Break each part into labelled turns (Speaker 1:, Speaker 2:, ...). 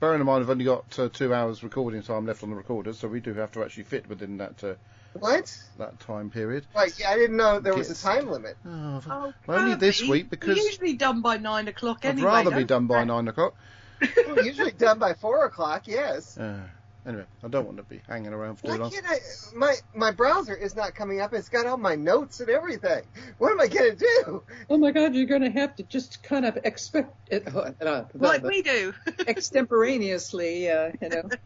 Speaker 1: bearing in mind I've only got 2 hours recording time left on the recorder, so we do have to actually fit within that that time period.
Speaker 2: Like, I didn't know there was a time limit.
Speaker 1: Well, only this week because
Speaker 3: we're usually done by 9 o'clock anyway.
Speaker 1: I'd rather be done by 9 o'clock.
Speaker 2: We're usually done by 4 o'clock, yes.
Speaker 1: Anyway, I don't want to be hanging around for too long.
Speaker 2: My browser is not coming up. It's got all my notes and everything. What am I going to do?
Speaker 4: Oh my God, you're going to have to just kind of expect it.
Speaker 3: Like we do.
Speaker 4: Extemporaneously, Yeah.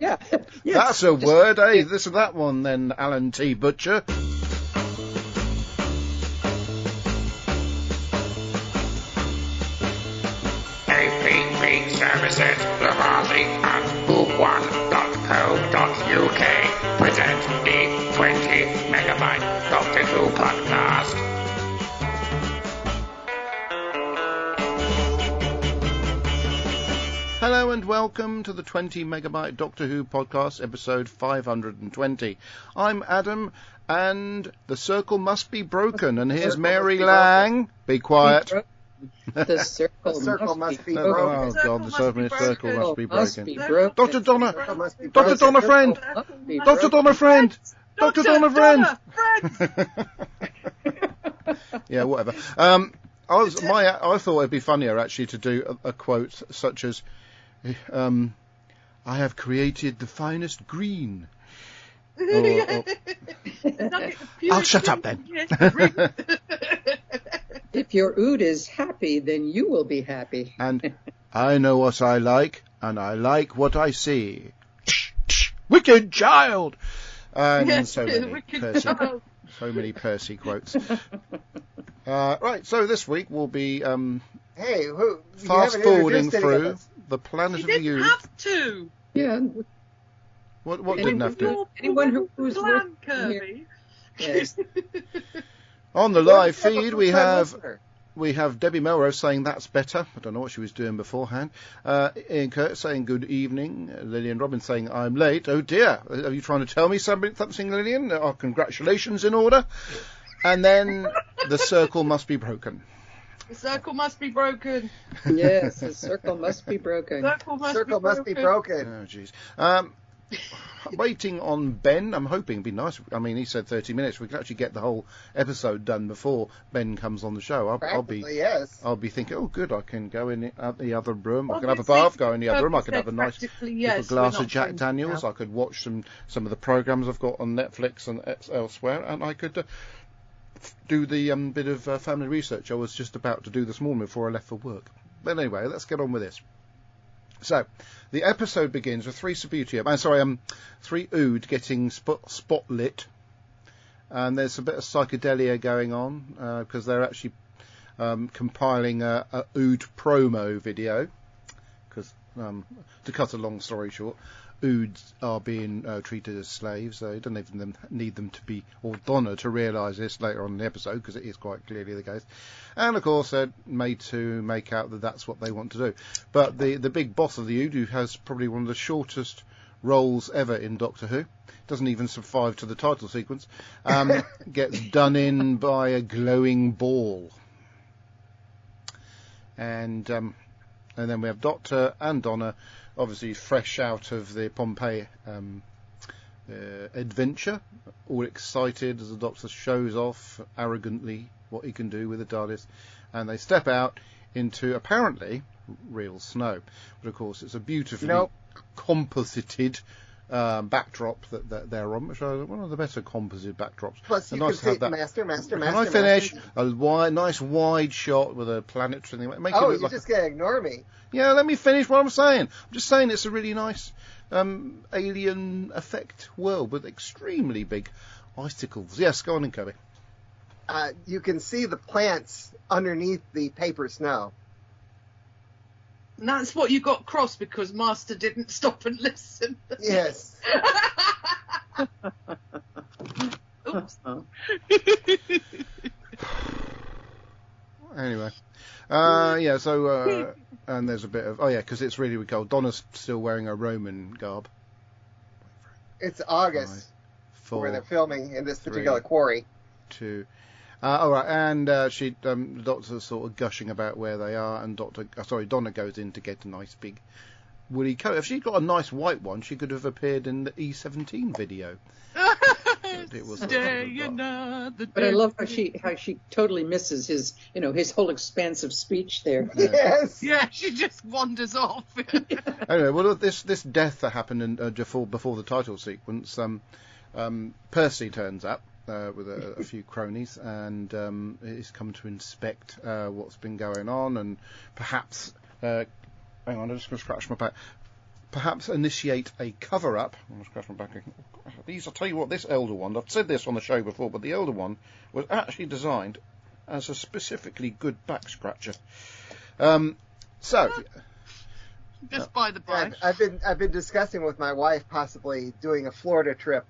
Speaker 4: Yes.
Speaker 1: That's a word, eh? This and that one then, Alan T. Butcher.
Speaker 5: APP services, Lamarty and book1.co.uk present the 20 megabyte Doctor Who podcast.
Speaker 1: Hello and welcome to the 20 megabyte Doctor Who podcast, episode 520. I'm Adam, and the circle must be broken. And here's Mary Lang. Be quiet.
Speaker 4: The circle
Speaker 2: must be broken.
Speaker 1: Oh God, the circle must be broken.
Speaker 4: Dr.
Speaker 1: Donna friend. Dr. Donna friend. Dr. Donna friend. Yeah, whatever. I thought it'd be funnier actually to do a quote such as, "I have created the finest green." I'll shut up then.
Speaker 4: If your ood is happy, then you will be happy.
Speaker 1: And I know what I like, and I like what I see. Wicked child! And so many Percy quotes. Right, so this week we'll be fast forwarding through the Planet of the Youth.
Speaker 3: You didn't have to.
Speaker 4: Yeah.
Speaker 1: What didn't have to?
Speaker 4: Anyone who's
Speaker 3: plan, Kirby.
Speaker 4: Yes.
Speaker 1: On the live feed, we have Debbie Melrose saying that's better. I don't know what she was doing beforehand. Ian Curtis saying good evening. Lillian Robbins saying I'm late. Oh dear, are you trying to tell me something, Lillian? Oh, congratulations in order. And then the circle must be broken.
Speaker 3: The circle must be broken.
Speaker 4: Yes, the circle must be broken.
Speaker 2: Circle must be broken.
Speaker 1: Oh jeez. Waiting on Ben. I'm hoping it'd be nice. I mean, he said 30 minutes. We can actually get the whole episode done before Ben comes on the show. I'll be thinking, oh, good. I can go in the other room. I can have a bath. Go in the other room. I can have a nice little glass of Jack Daniels. I could watch some of the programs I've got on Netflix and elsewhere, and I could do the bit of family research I was just about to do this morning before I left for work. But anyway, let's get on with this. So, the episode begins with three Ood getting spotlit, and there's a bit of psychedelia going on because they're actually compiling a Ood promo video. Because to cut a long story short, Oods are being treated as slaves. So you don't even need them to be, or Donna to realise this later on in the episode, because it is quite clearly the case. And of course they're made to make out that that's what they want to do. But the big boss of the Ood, who has probably one of the shortest roles ever in Doctor Who, doesn't even survive to the title sequence, gets done in by a glowing ball. And then we have Doctor and Donna, obviously fresh out of the Pompeii adventure, all excited as the Doctor shows off arrogantly what he can do with the TARDIS, and they step out into apparently real snow. But of course it's a beautifully composited backdrop that they're on, which are one of the better composite backdrops.
Speaker 2: Plus, you can see Master.
Speaker 1: Can I finish? A nice wide shot with a planetary thing.
Speaker 2: You're just going to ignore me.
Speaker 1: Yeah, let me finish what I'm saying. I'm just saying it's a really nice alien effect world with extremely big icicles. Yes, go on in, Kirby.
Speaker 2: You can see the plants underneath the paper snow.
Speaker 3: And that's what you got crossed because Master didn't stop and listen.
Speaker 2: Yes.
Speaker 3: Oops.
Speaker 1: Anyway. And there's a bit of... because it's really cold. Donna's still wearing a Roman garb.
Speaker 2: It's August, 5, 4, where they're filming in this particular quarry.
Speaker 1: 2... all right, and the Doctor's sort of gushing about where they are, and Donna goes in to get a nice big woolly coat. If she'd got a nice white one, she could have appeared in the E17 video. It was
Speaker 4: but I love how she totally misses his whole expansive speech there.
Speaker 2: Yes.
Speaker 3: Yeah, she just wanders off.
Speaker 1: Anyway, well, this death that happened before the title sequence, Percy turns up with a few cronies, and he's come to inspect what's been going on, and perhaps, hang on, I'm just going to scratch my back. Perhaps initiate a cover-up. I'm going to scratch my back. I'll tell you what, this Elder Wand, I've said this on the show before, but the Elder Wand was actually designed as a specifically good back scratcher.
Speaker 3: Just by the by.
Speaker 2: I've been discussing with my wife possibly doing a Florida trip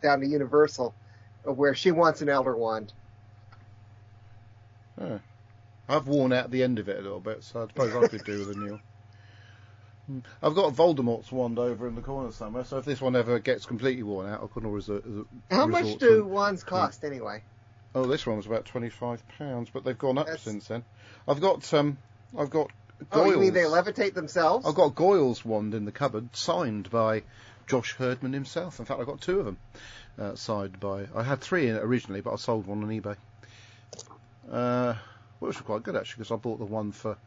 Speaker 2: down to Universal, where she wants an Elder Wand.
Speaker 1: I've worn out the end of it a little bit, so I suppose I could do with a new. I've got Voldemort's wand over in the corner somewhere, so if this one ever gets completely worn out, I could always.
Speaker 2: How much do wands cost anyway?
Speaker 1: Oh, this one was about £25, but they've gone up since then. I've got Goyle's.
Speaker 2: Oh, you mean they levitate themselves?
Speaker 1: I've got Goyle's wand in the cupboard, signed by Josh Herdman himself. In fact, I've got two of them signed by. I had three in it originally, but I sold one on eBay. Which was quite good actually, because I bought the one for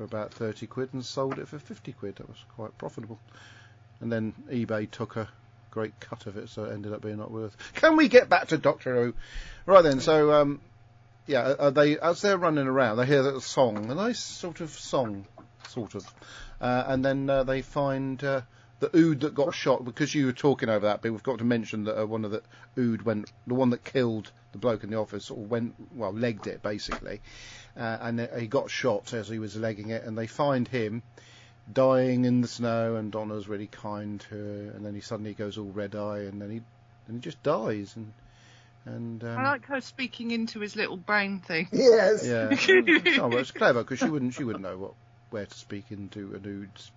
Speaker 1: about 30 quid and sold it for 50 quid. That was quite profitable. And then eBay took a great cut of it, so it ended up being not worth. Can we get back to Doctor Who? Right then, so they as they're running around, they hear that song, a nice sort of song, and then they find the Ood that got shot. Because you were talking over that, but we've got to mention that one of the Ood the one that killed the bloke in the office, sort of legged it basically. And he got shot as he was legging it, and they find him dying in the snow, and Donna's really kind to her, and then he suddenly goes all red-eye, and then he just dies, and
Speaker 3: I like her speaking into his little brain thing.
Speaker 2: Yes.
Speaker 1: Yeah. Well, it's clever, because she wouldn't know where to speak into a nude's.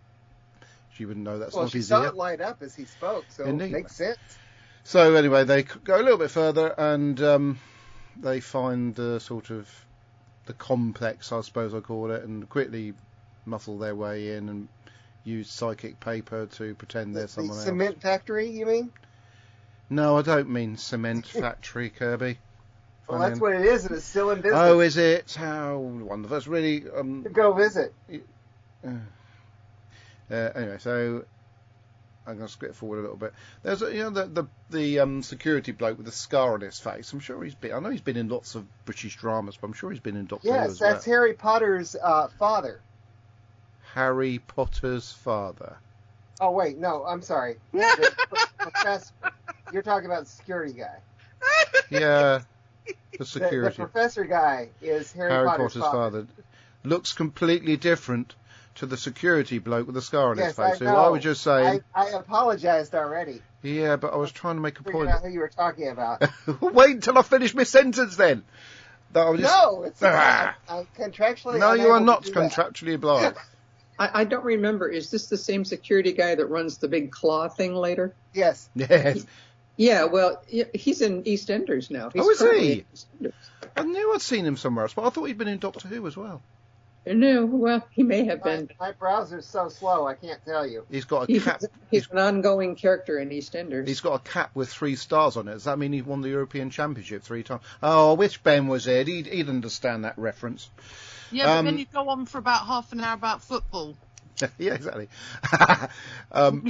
Speaker 1: She wouldn't know that's not his ear.
Speaker 2: Well, she saw it light up as he spoke, so
Speaker 1: Indeed.
Speaker 2: It makes sense.
Speaker 1: So anyway, they go a little bit further, and they find the sort of the complex, I suppose I call it, and quickly muscle their way in and use psychic paper to pretend they're someone else.
Speaker 2: Cement factory, you mean?
Speaker 1: No, I don't mean cement factory, Kirby.
Speaker 2: Well, that's what it is, and it's still in business.
Speaker 1: Oh, is it? How wonderful. It's really...
Speaker 2: Go visit.
Speaker 1: Anyway, so... I'm going to skip forward a little bit. There's the security bloke with the scar on his face. I'm sure I know he's been in lots of British dramas, but I'm sure he's been in Doctor Who as well.
Speaker 2: Yes, that's Harry Potter's father.
Speaker 1: Harry Potter's father.
Speaker 2: Oh wait, no, I'm sorry. The professor. You're talking about the security guy.
Speaker 1: Yeah, the security.
Speaker 2: The professor guy is Harry Potter's father.
Speaker 1: Looks completely different to the security bloke with the scar on his face.
Speaker 2: I
Speaker 1: who I was just saying.
Speaker 2: I apologized already.
Speaker 1: Yeah, but I was trying to make a point.
Speaker 2: Figure out who you were talking about.
Speaker 1: Wait until I finish my sentence then.
Speaker 2: No, it's I'm contractually.
Speaker 1: No, you are not contractually obliged.
Speaker 4: I don't remember. Is this the same security guy that runs the big claw thing later?
Speaker 2: Yes.
Speaker 1: Yes.
Speaker 4: Yeah, well, he's in EastEnders now.
Speaker 1: Is he? I knew I'd seen him somewhere else, but I thought he'd been in Doctor Who as well.
Speaker 4: No, well, he may have been.
Speaker 2: My browser's so slow, I can't tell you.
Speaker 1: He's got a cap.
Speaker 4: He's an ongoing character in EastEnders.
Speaker 1: He's got a cap with 3 stars on it. Does that mean he won the European Championship 3 times? Oh, which Ben was it? He'd understand that reference.
Speaker 3: Yeah, but then you go on for about half an hour about football.
Speaker 1: Yeah, exactly. I'm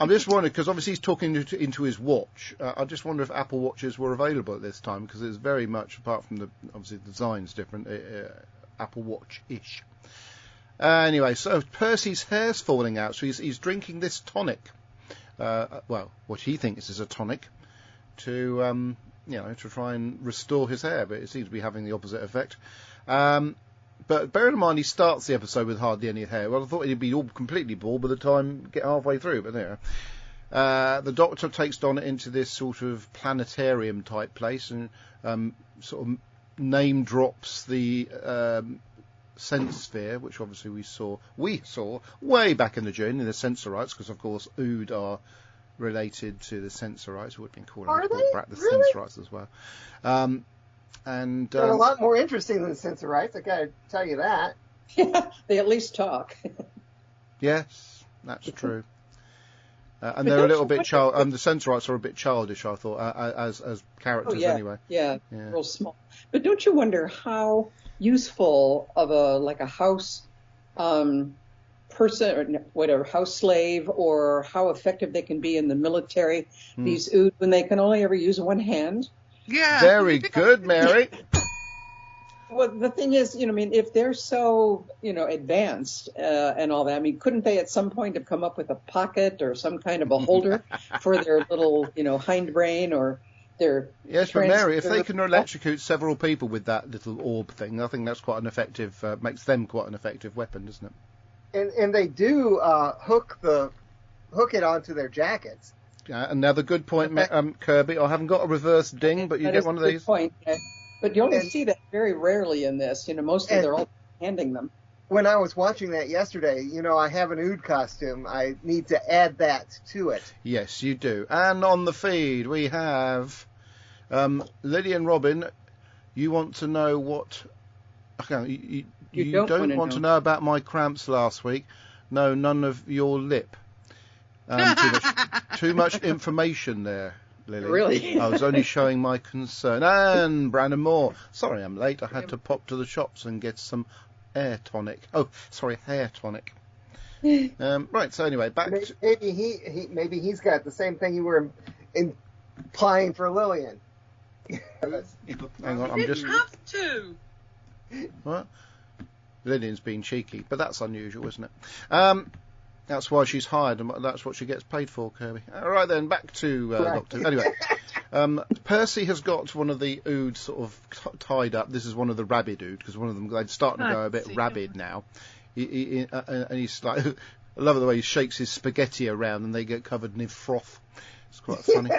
Speaker 1: just wondering, because obviously he's talking into his watch. I just wonder if Apple Watches were available at this time, because it's very much, apart from obviously the design's different, Apple Watch-ish. Anyway, so Percy's hair's falling out, so he's drinking this tonic. What he thinks is a tonic to try and restore his hair, but it seems to be having the opposite effect. But bearing in mind, he starts the episode with hardly any hair. Well, I thought he'd be all completely bald by the time get halfway through, but there. The Doctor takes Donna into this sort of planetarium type place and sort of name drops the sense sphere, which obviously we saw way back in the journey in the Sensorites, because of course Ood are related to the Sensorites. We've been calling them the Sensorites as well. And
Speaker 2: they're a lot more interesting than the Sensorites, I gotta tell you that.
Speaker 4: Yeah, they at least talk.
Speaker 1: Yes, that's true. And they're a little bit the Censorites are a bit childish, I thought, as characters anyway.
Speaker 4: Yeah, real small. But don't you wonder how useful of a house person or whatever, house slave, or how effective they can be in the military, these Ood, when they can only ever use one hand?
Speaker 3: Yeah.
Speaker 1: Very good, Mary.
Speaker 4: Well, the thing is, if they're so, advanced and all that, couldn't they at some point have come up with a pocket or some kind of a holder for their little, hindbrain or their...
Speaker 1: Yes, but Mary, if they can electrocute several people with that little orb thing, I think that's quite an effective, makes them quite an effective weapon, doesn't it?
Speaker 2: And they do hook it onto their jackets.
Speaker 1: Another good point, Kirby. I haven't got a reverse ding, but you get one of these.
Speaker 4: Point. But you only see that very rarely in this. Mostly they're all handing them.
Speaker 2: When I was watching that yesterday, I have an Ood costume. I need to add that to it.
Speaker 1: Yes, you do. And on the feed, we have Lily and Robin. You want to know what... Okay, you don't want to know about my cramps last week. No, none of your lip. Too much information there. Lily.
Speaker 4: Really?
Speaker 1: I was only showing my concern. And Brandon Moore. Sorry I'm late. I had to pop to the shops and get some hair tonic. Right, so anyway, back to...
Speaker 2: Maybe he's got the same thing you were implying for Lillian.
Speaker 1: Hang on,
Speaker 3: You didn't have to.
Speaker 1: What? Lillian's being cheeky, but that's unusual, isn't it? That's why she's hired, and that's what she gets paid for, Kirby. All right, then, back to Doctor. Anyway, Percy has got one of the Ood sort of tied up. This is one of the rabid Ood, because one of them, they're starting to go a bit rabid now. And he's like, I love the way he shakes his spaghetti around and they get covered in froth. It's quite funny.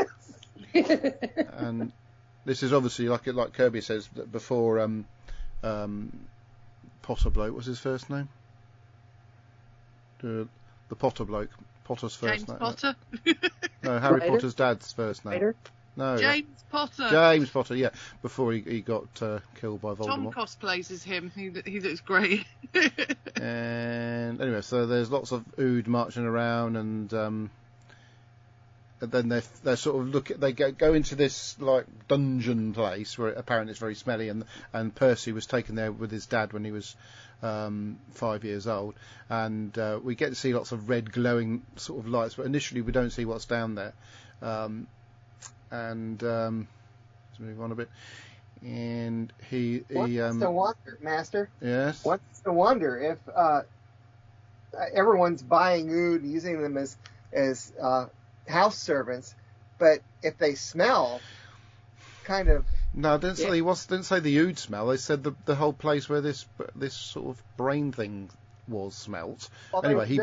Speaker 1: And this is obviously, like Kirby says, before Potter bloke, what's his first name? The Potter bloke. Potter's first name.
Speaker 3: James Potter?
Speaker 1: No, Harry Potter's dad's first name.
Speaker 4: Ryder?
Speaker 1: No.
Speaker 3: James Potter.
Speaker 1: James Potter, yeah. Before he got killed by Voldemort.
Speaker 3: Tom cosplays as him. He looks great.
Speaker 1: And anyway, so there's lots of Ood marching around, and then they sort of they go into this like dungeon place where apparently it's very smelly, and Percy was taken there with his dad when he was 5 years old, and we get to see lots of red glowing sort of lights, but initially we don't see what's down there. Let's move on a bit. And what's
Speaker 2: the wonder, Master?
Speaker 1: Yes.
Speaker 2: What's the wonder if everyone's buying Ood, using them as house servants, but if they smell, kind of.
Speaker 1: No, didn't say the Ood smell. They said the whole place where this sort of brain thing was smelt.
Speaker 2: Well,
Speaker 1: anyway,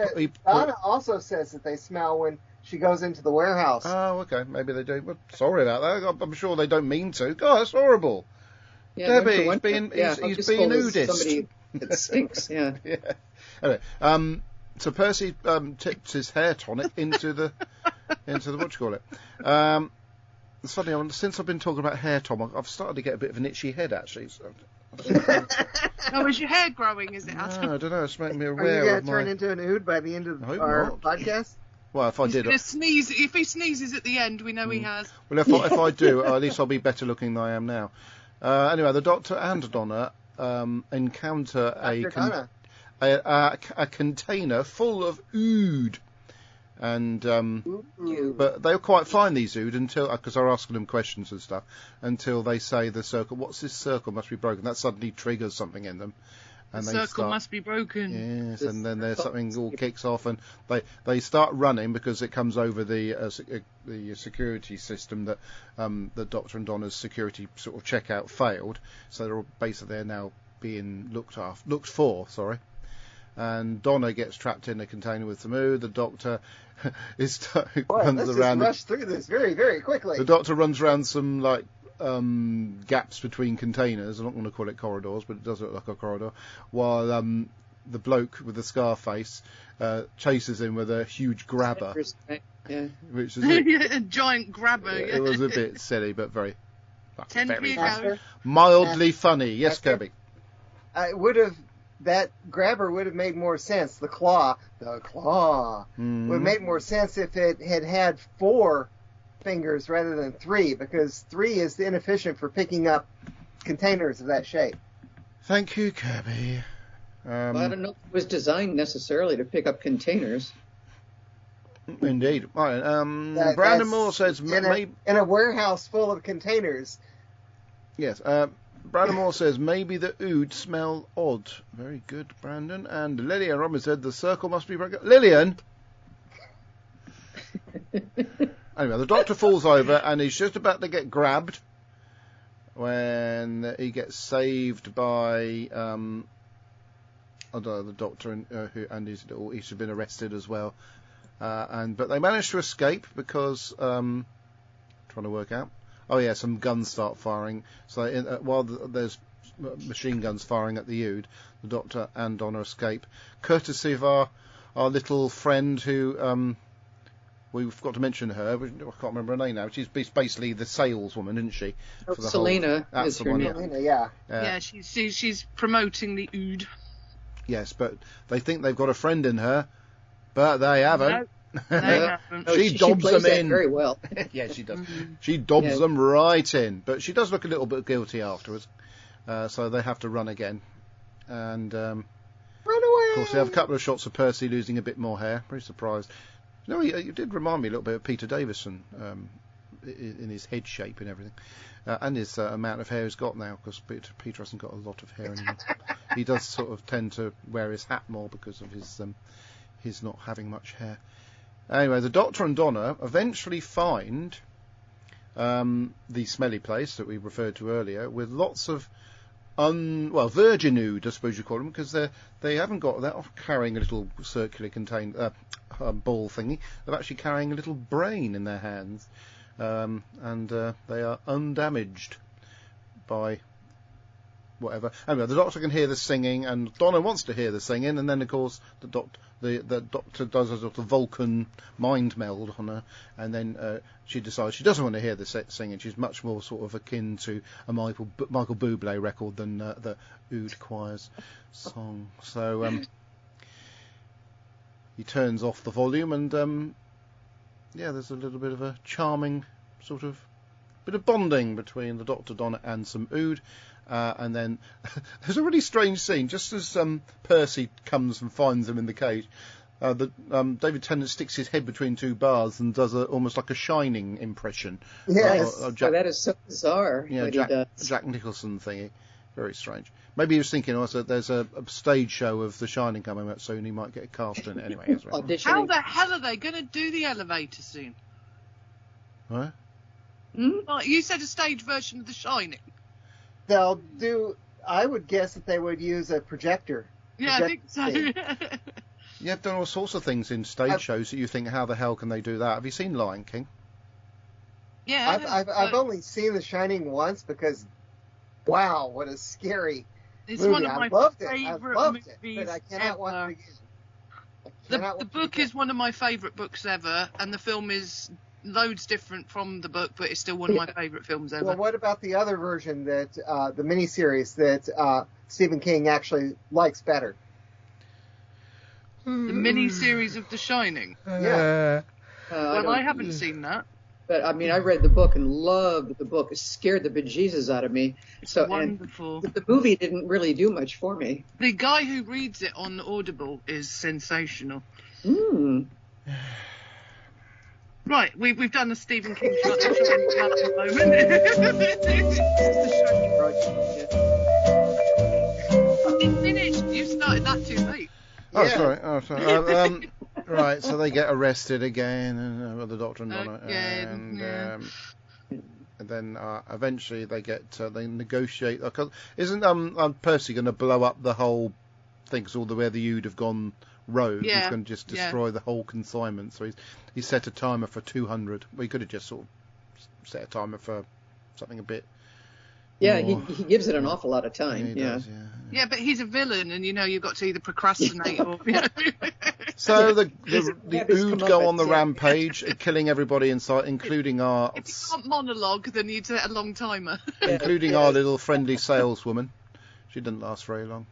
Speaker 2: Donna also says that they smell when she goes into the warehouse.
Speaker 1: Oh, okay, maybe they do. But sorry about that. I'm sure they don't mean to. God, that's horrible.
Speaker 4: Yeah,
Speaker 1: Debbie, he's being Oodist.
Speaker 4: Somebody that stinks. Yeah.
Speaker 1: Yeah. Anyway, so Percy tipped his hair tonic into the what you call it. It's funny, since I've been talking about hair tonic, I've started to get a bit of an itchy head, actually. So,
Speaker 3: oh, is your hair growing, is it?
Speaker 1: No, I don't know, it's making me aware.
Speaker 2: Are you going to turn into an Ood by the end of our podcast?
Speaker 1: Well, if I did...
Speaker 3: sneeze. If he sneezes at the end, we know he has.
Speaker 1: Well, if I do, at least I'll be better looking than I am now. Anyway, the Doctor and Donna encounter a container full of Ood. And but they were quite fine, these Ood, until because they're asking them questions and stuff, until they say the circle. What's this circle? Must be broken. That suddenly triggers something in them, and
Speaker 3: the circle must be broken.
Speaker 1: Yes, and then there's something all kicks off, and they start running because it comes over the security system that the Doctor and Donna's security sort of checkout failed, so they're now being looked for. Sorry. And Donna gets trapped in a container with some Ood. The Doctor runs around.
Speaker 2: Rush through this very, very quickly.
Speaker 1: The Doctor runs around some gaps between containers. I'm not going to call it corridors, but it does look like a corridor. While the bloke with the scar face chases him with a huge grabber, which is
Speaker 3: a giant grabber. Yeah.
Speaker 1: It was a bit silly, but very
Speaker 3: mildly
Speaker 1: funny. Yes, Kirby.
Speaker 2: I would have that grabber would have made more sense. The claw would have made more sense if it had 4 fingers rather than 3, because 3 is inefficient for picking up containers of that shape.
Speaker 1: Thank you, Kirby.
Speaker 4: Well, I don't know if it was designed necessarily to pick up containers.
Speaker 1: Indeed. Right, Brandon Moore says...
Speaker 2: In a warehouse full of containers.
Speaker 1: Yes. Brandon Moore says, maybe the ood smell odd. Very good, Brandon. And Lillian Robbins said, the circle must be broken. Lillian! Anyway, the Doctor falls over and he's just about to get grabbed when he gets saved by I don't know, the Doctor and he's been arrested as well. But they manage to escape because trying to work out. Oh yeah, some guns start firing. So while there's machine guns firing at the Ood, the Doctor and Donna escape, courtesy of our little friend who we've got to mention her. I can't remember her name now. She's basically the saleswoman, isn't she?
Speaker 4: Selena is her name.
Speaker 2: Selena, yeah.
Speaker 3: Yeah, she's promoting the Ood.
Speaker 1: Yes, but they think they've got a friend in her, but they haven't.
Speaker 3: No, they haven't.
Speaker 1: She dobs them in
Speaker 4: very well.
Speaker 1: Yeah, she does. She dobs them right in, but she does look a little bit guilty afterwards. So they have to run again, and
Speaker 2: run away.
Speaker 1: Of course, they have a couple of shots of Percy losing a bit more hair. Very surprised. You know, he did remind me a little bit of Peter Davison in his head shape and everything, and his amount of hair he's got now, because Peter hasn't got a lot of hair anymore. He does sort of tend to wear his hat more because of his not having much hair. Anyway, the Doctor and Donna eventually find the smelly place that we referred to earlier, with lots of virgin Ood, I suppose you call them, because they haven't got that carrying a little circular contained ball thingy. They're actually carrying a little brain in their hands, and they are undamaged by whatever. Anyway, the Doctor can hear the singing, and Donna wants to hear the singing, and then of course the Doctor does a sort of Vulcan mind meld on her, and then she decides she doesn't want to hear the singing. She's much more sort of akin to a Michael Bublé record than the Ood Choir's song. So he turns off the volume, and there's a little bit of a charming sort of bit of bonding between the Doctor, Donna, and some Ood. And then there's a really strange scene. Just as Percy comes and finds them in the cage, David Tennant sticks his head between 2 bars and does almost like a Shining impression.
Speaker 2: Yes,
Speaker 4: that is so bizarre.
Speaker 1: Yeah, Jack Nicholson thingy. Very strange. Maybe he was thinking also there's a stage show of The Shining coming up soon. He might get cast in it anyway.
Speaker 3: How the hell are they going to do the elevator scene?
Speaker 1: What?
Speaker 3: Like you said, a stage version of The Shining.
Speaker 2: They'll do. I would guess that they would use a projector.
Speaker 3: Yeah, I think so.
Speaker 1: You have done all sorts of things in stage shows that you think, how the hell can they do that? Have you seen Lion King?
Speaker 3: Yeah.
Speaker 2: I've only seen The Shining once because, wow, what a scary
Speaker 3: it's
Speaker 2: movie.
Speaker 3: One of my favourite movies
Speaker 2: but I cannot watch it again.
Speaker 3: The book is one of my favourite books ever, and the film is loads different from the book, but it's still one of my favourite films ever.
Speaker 2: Well, what about the other version that the miniseries that Stephen King actually likes better?
Speaker 3: The miniseries of The Shining.
Speaker 2: Yeah.
Speaker 3: I haven't seen that.
Speaker 4: But I mean, I read the book and loved the book. It scared the bejesus out of me.
Speaker 3: It's wonderful.
Speaker 4: And the movie didn't really do much for me.
Speaker 3: The guy who reads it on Audible is sensational. Right, we've done the Stephen King shot at the moment. It's finished. You started that too late.
Speaker 1: Oh, yeah. Sorry. Right, so they get arrested again, and the Doctor and Donna, and then eventually they negotiate. Isn't Percy going to blow up the whole thing? Because all the way the Ood have gone rogue, he's going to just destroy the whole consignment. So he's set a timer for 200. Well, he could have just sort of set a timer for something a bit.
Speaker 4: Yeah, he gives it an awful lot of time.
Speaker 1: Does,
Speaker 3: yeah, but he's a villain, and you've got to either procrastinate or.
Speaker 1: So the Ood go on the rampage, killing everybody in sight, including our.
Speaker 3: If you can't monologue, then you'd set a long timer.
Speaker 1: Including our little friendly saleswoman. She didn't last very long.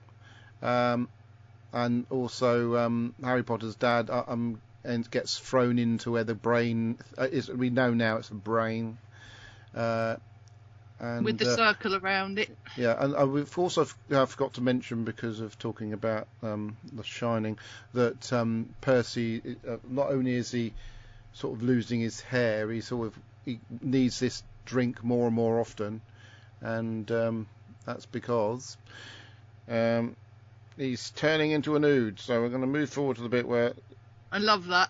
Speaker 1: And also Harry Potter's dad and gets thrown into where the brain is. We know now it's a brain. And,
Speaker 3: with the circle around it.
Speaker 1: Yeah, and we've also forgot to mention, because of talking about The Shining, that Percy, not only is he sort of losing his hair, he needs this drink more and more often, and that's because he's turning into an ood. So we're going to move forward to the bit where
Speaker 3: I love that.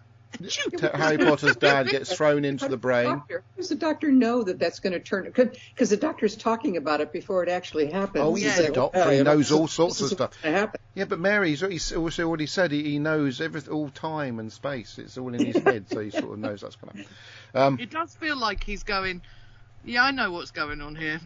Speaker 1: Harry Potter's dad gets thrown into the brain.
Speaker 4: How does the doctor know that that's going to turn? Because the doctor's talking about it before it actually happens.
Speaker 1: Oh, he's a doctor. He knows all sorts of stuff. Yeah, but Mary, he's also already said he knows everything, all time and space. It's all in his head, so he sort of knows that's going to happen.
Speaker 3: It does feel like he's going, yeah, I know what's going on here.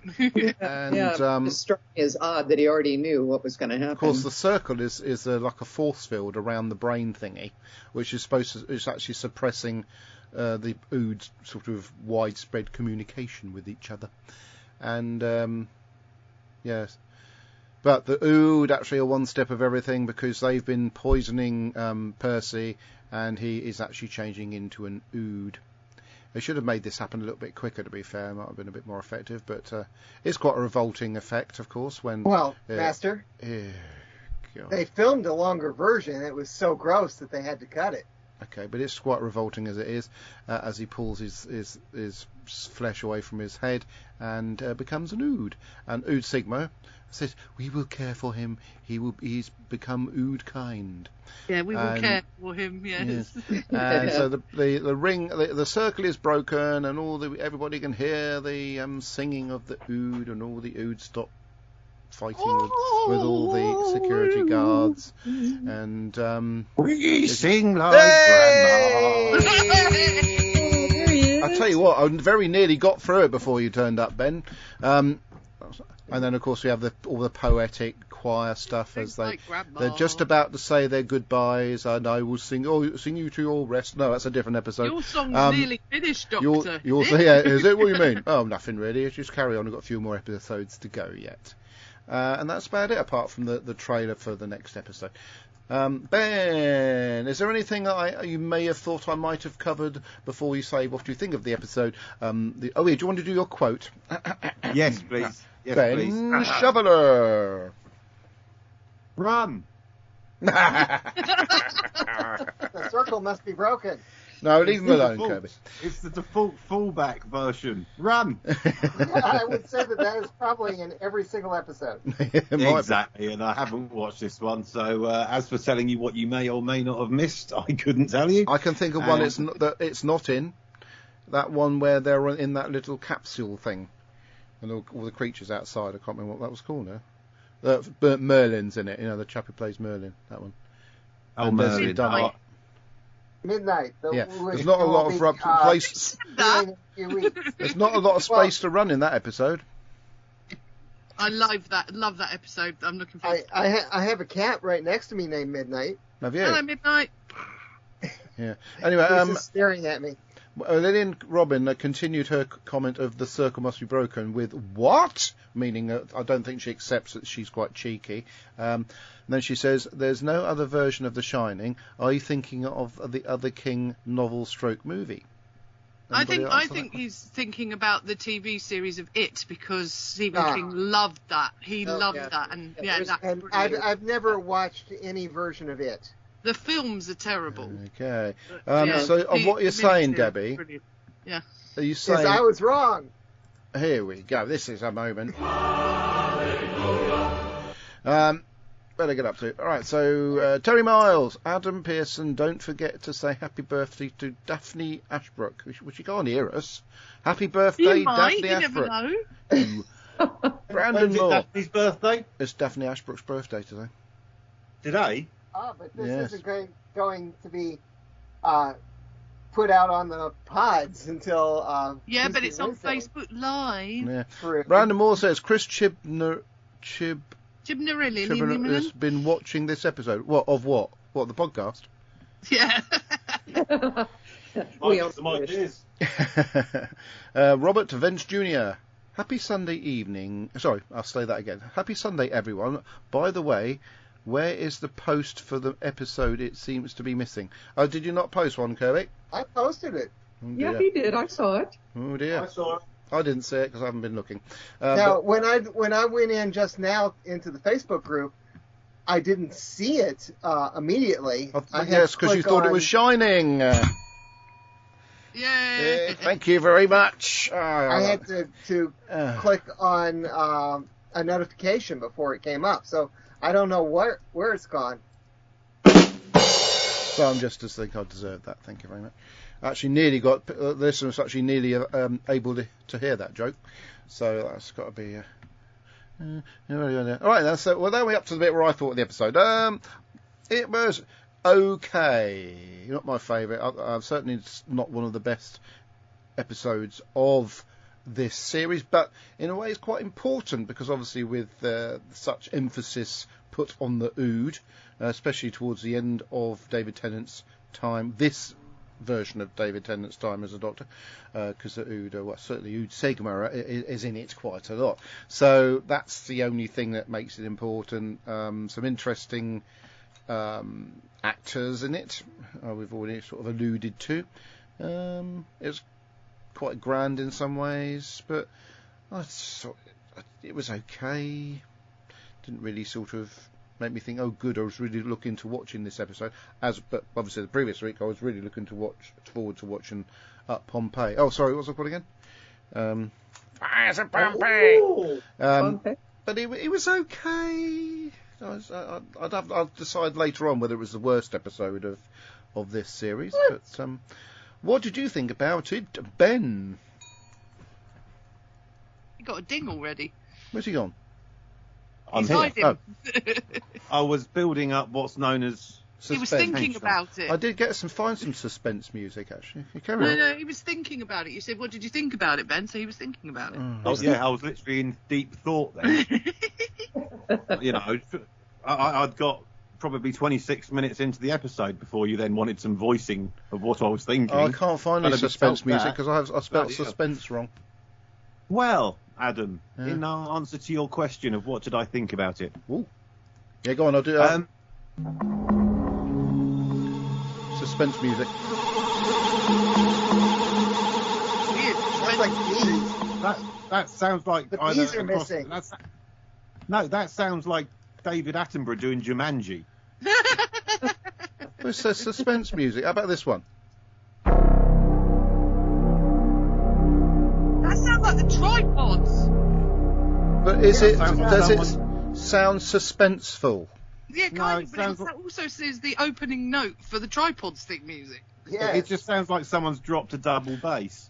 Speaker 1: And
Speaker 4: it struck me as odd that he already knew what was going to happen.
Speaker 1: Of course, the circle is like a force field around the brain thingy, which is it's actually suppressing the Ood's sort of widespread communication with each other. And yes, but the Ood actually are one step of everything, because they've been poisoning Percy, and he is actually changing into an Ood. They should have made this happen a little bit quicker, to be fair. It might have been a bit more effective, but it's quite a revolting effect, of course.
Speaker 2: Master, they filmed a longer version. It was so gross that they had to cut it.
Speaker 1: Okay, but it's quite revolting as it is, as he pulls his flesh away from his head and becomes an Ood. And Ood Sigma says, "We will care for him. He's become Ood kind."
Speaker 3: Yeah, we will care for him. Yes.
Speaker 1: And so the ring, the circle is broken, and everybody can hear the singing of the Ood, and all the Oods stop fighting with all the security guards, and
Speaker 5: we sing like Grandma.
Speaker 1: I tell you what, I very nearly got through it before you turned up, Ben. And then, of course, we have all the poetic choir stuff as they're just about to say their goodbyes, and I will sing you to your rest. No, that's a different episode.
Speaker 3: Your song's nearly finished, Doctor.
Speaker 1: Yeah, is it? What do you mean? Oh, nothing really. Just carry on. We've got a few more episodes to go yet. And that's about it, apart from the trailer for the next episode. Ben, is there anything that you may have thought I might have covered before we say what do you think of the episode? Do you want to do your quote?
Speaker 6: Yes, please. Yes,
Speaker 1: Ben
Speaker 6: please.
Speaker 1: Shoveler.
Speaker 6: Run.
Speaker 2: The circle must be broken.
Speaker 1: No, leave him alone, Kirby.
Speaker 6: It's the default fallback version. Run.
Speaker 2: I would say that is probably in every single episode.
Speaker 6: Exactly, and I haven't watched this one, so as for telling you what you may or may not have missed, I couldn't tell you.
Speaker 1: I can think of one it's not in. That one where they're in that little capsule thing, and all the creatures outside. I can't remember what that was called now. Merlin's in it, the chap who plays Merlin, that one.
Speaker 6: Oh, Merlin.
Speaker 2: Midnight.
Speaker 1: There's not a lot of place. There's not a lot of space to run in that episode.
Speaker 3: I love that episode. I'm looking for.
Speaker 2: I have a cat right next to me named Midnight.
Speaker 1: Have you?
Speaker 3: Hello, Midnight.
Speaker 1: Yeah. Anyway,
Speaker 2: He's just staring at me.
Speaker 1: Lillian Robin continued her comment of the circle must be broken with what? Meaning I don't think she accepts that she's quite cheeky. And then she says, there's no other version of The Shining. Are you thinking of the Other King novel stroke movie?
Speaker 3: I think he's thinking about the TV series of It, because Stephen King loved that. He loved that. And
Speaker 2: and I've never watched any version of It.
Speaker 3: The films are terrible.
Speaker 1: Okay. So on what you're saying, Debbie,
Speaker 3: yeah.
Speaker 1: Are you saying...
Speaker 2: I was wrong.
Speaker 1: Here we go. This is a moment. Better get up to it. All right, so Terry Miles, Adam Pearson, don't forget to say happy birthday to Daphne Ashbrook. Well, she can't hear us. Happy birthday, Daphne Ashbrook.
Speaker 3: You never know.
Speaker 1: Brandon Moore.
Speaker 6: Daphne's birthday?
Speaker 1: It's Daphne Ashbrook's birthday today.
Speaker 6: Today?
Speaker 2: Oh, but this isn't going to be put out on the pods until...
Speaker 3: but it's on Facebook Live.
Speaker 1: Yeah. Brandon Moore says, Chris Chibnall has been watching this episode. What? Of what? What, the podcast?
Speaker 3: Yeah.
Speaker 6: Some ideas.
Speaker 1: Robert Vance Jr. Happy Sunday evening. Sorry, I'll say that again. Happy Sunday, everyone. By the way, Where is the post for the episode it seems to be missing? Oh, did you not post one, Kirby?
Speaker 2: I posted it.
Speaker 1: Oh,
Speaker 4: yeah, he did. I saw it.
Speaker 1: Oh, dear.
Speaker 6: I saw it.
Speaker 1: I didn't see it because I haven't been looking.
Speaker 2: Now, when I went in just now into the Facebook group, I didn't see it immediately.
Speaker 1: Yes, because you thought it was shining.
Speaker 3: Yay!
Speaker 1: Thank you very much.
Speaker 2: I had to click on a notification before it came up, so I don't know where it's gone.
Speaker 1: So I'm just to think I deserve that. Thank you very much. Actually, nearly got the listeners actually nearly able to hear that joke. So that's got to be. All right, then. So well, then we're up to the bit where I thought of the episode. It was okay. Not my favourite. Certainly it's not one of the best episodes of this series, but in a way it's quite important because obviously with such emphasis put on the Ood, especially towards the end of David Tennant's time, this version of David Tennant's time as a Doctor, because the Ood, certainly Ood Sigma is in it quite a lot. So that's the only thing that makes it important. Some interesting actors in it, we've already sort of alluded to. It's quite grand in some ways, but it was okay. Didn't really sort of make me think, oh good, I was really looking to watching this episode. But obviously the previous week I was really looking forward to watching Pompeii. Oh, sorry, what was it called again?
Speaker 5: Fires of Pompeii!
Speaker 1: But it was okay. I'll decide later on whether it was the worst episode of this series. But what did you think about it, Ben?
Speaker 3: You got a ding already.
Speaker 1: Where's he gone?
Speaker 6: I'm
Speaker 3: here.
Speaker 6: Oh. I was building up what's known as suspense.
Speaker 3: He was thinking about it.
Speaker 1: I did find some suspense music actually.
Speaker 3: No, he was thinking about it. You said, "What did you think about it, Ben?" So he was thinking about it.
Speaker 6: I was literally in deep thought then. You know, I'd got probably 26 minutes into the episode before you then wanted some voicing of what I was thinking.
Speaker 1: I can't find any suspense music because I spelled suspense wrong.
Speaker 6: Well, Adam, in answer to your question of what did I think about it?
Speaker 1: Ooh. Yeah, go on, I'll do that. Suspense music.
Speaker 2: Sounds like bees.
Speaker 6: That sounds like
Speaker 2: the bees are missing.
Speaker 6: That sounds like David Attenborough doing Jumanji.
Speaker 1: It says suspense music. How about this one?
Speaker 3: That sounds like the tripods.
Speaker 1: But does it sound suspenseful?
Speaker 3: Yeah, kind of, but that also says the opening note for the tripods thing music.
Speaker 2: Yeah,
Speaker 6: it just sounds like someone's dropped a double bass.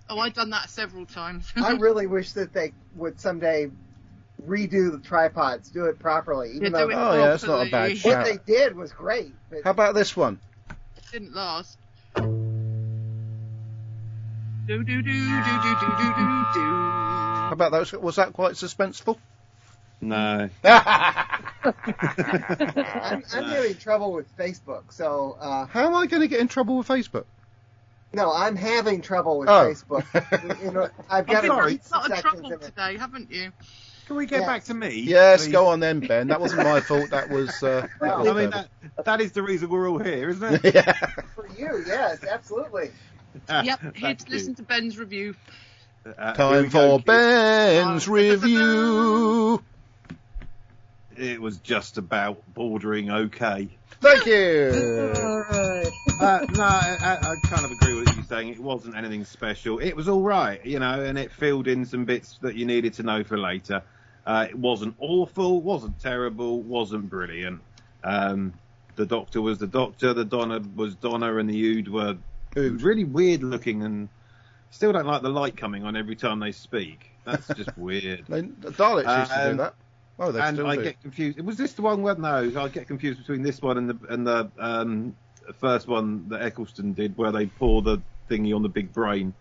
Speaker 3: Oh, I've done that several times.
Speaker 2: I really wish that they would someday redo the tripods, do it properly. Even though
Speaker 1: that's not a bad shout.
Speaker 2: What they did was great. But
Speaker 1: how about this one?
Speaker 3: It didn't last. Do do do do do do do do do.
Speaker 1: How about that? Was that quite suspenseful?
Speaker 6: No.
Speaker 2: I'm having trouble with Facebook, so...
Speaker 1: How am I going to get in trouble with Facebook?
Speaker 2: No, I'm having trouble with Facebook. I've got
Speaker 3: a lot of trouble today, haven't you?
Speaker 6: Can we get back to me?
Speaker 1: Yes,
Speaker 6: please?
Speaker 1: Go on then, Ben. That wasn't my fault. That was...
Speaker 6: I mean, that is the reason we're all here, isn't it?
Speaker 1: Yeah.
Speaker 2: For you, yes, absolutely.
Speaker 3: Yep, here to listen to Ben's review.
Speaker 1: Time for Ben's review.
Speaker 6: It was just about bordering okay.
Speaker 1: Thank you.
Speaker 4: All right.
Speaker 6: No, I kind of agree with what you're saying. It wasn't anything special. It was all right, and it filled in some bits that you needed to know for later. It wasn't awful, wasn't terrible, wasn't brilliant. The Doctor was the Doctor, the Donna was Donna, and the Ood were really weird looking, and still don't like the light coming on every time they speak. That's just weird.
Speaker 1: The Daleks used to do that. Oh, they still do.
Speaker 6: Get confused. Was this the one where I get confused between this one and the first one that Eccleston did, where they pour the thingy on the big brain.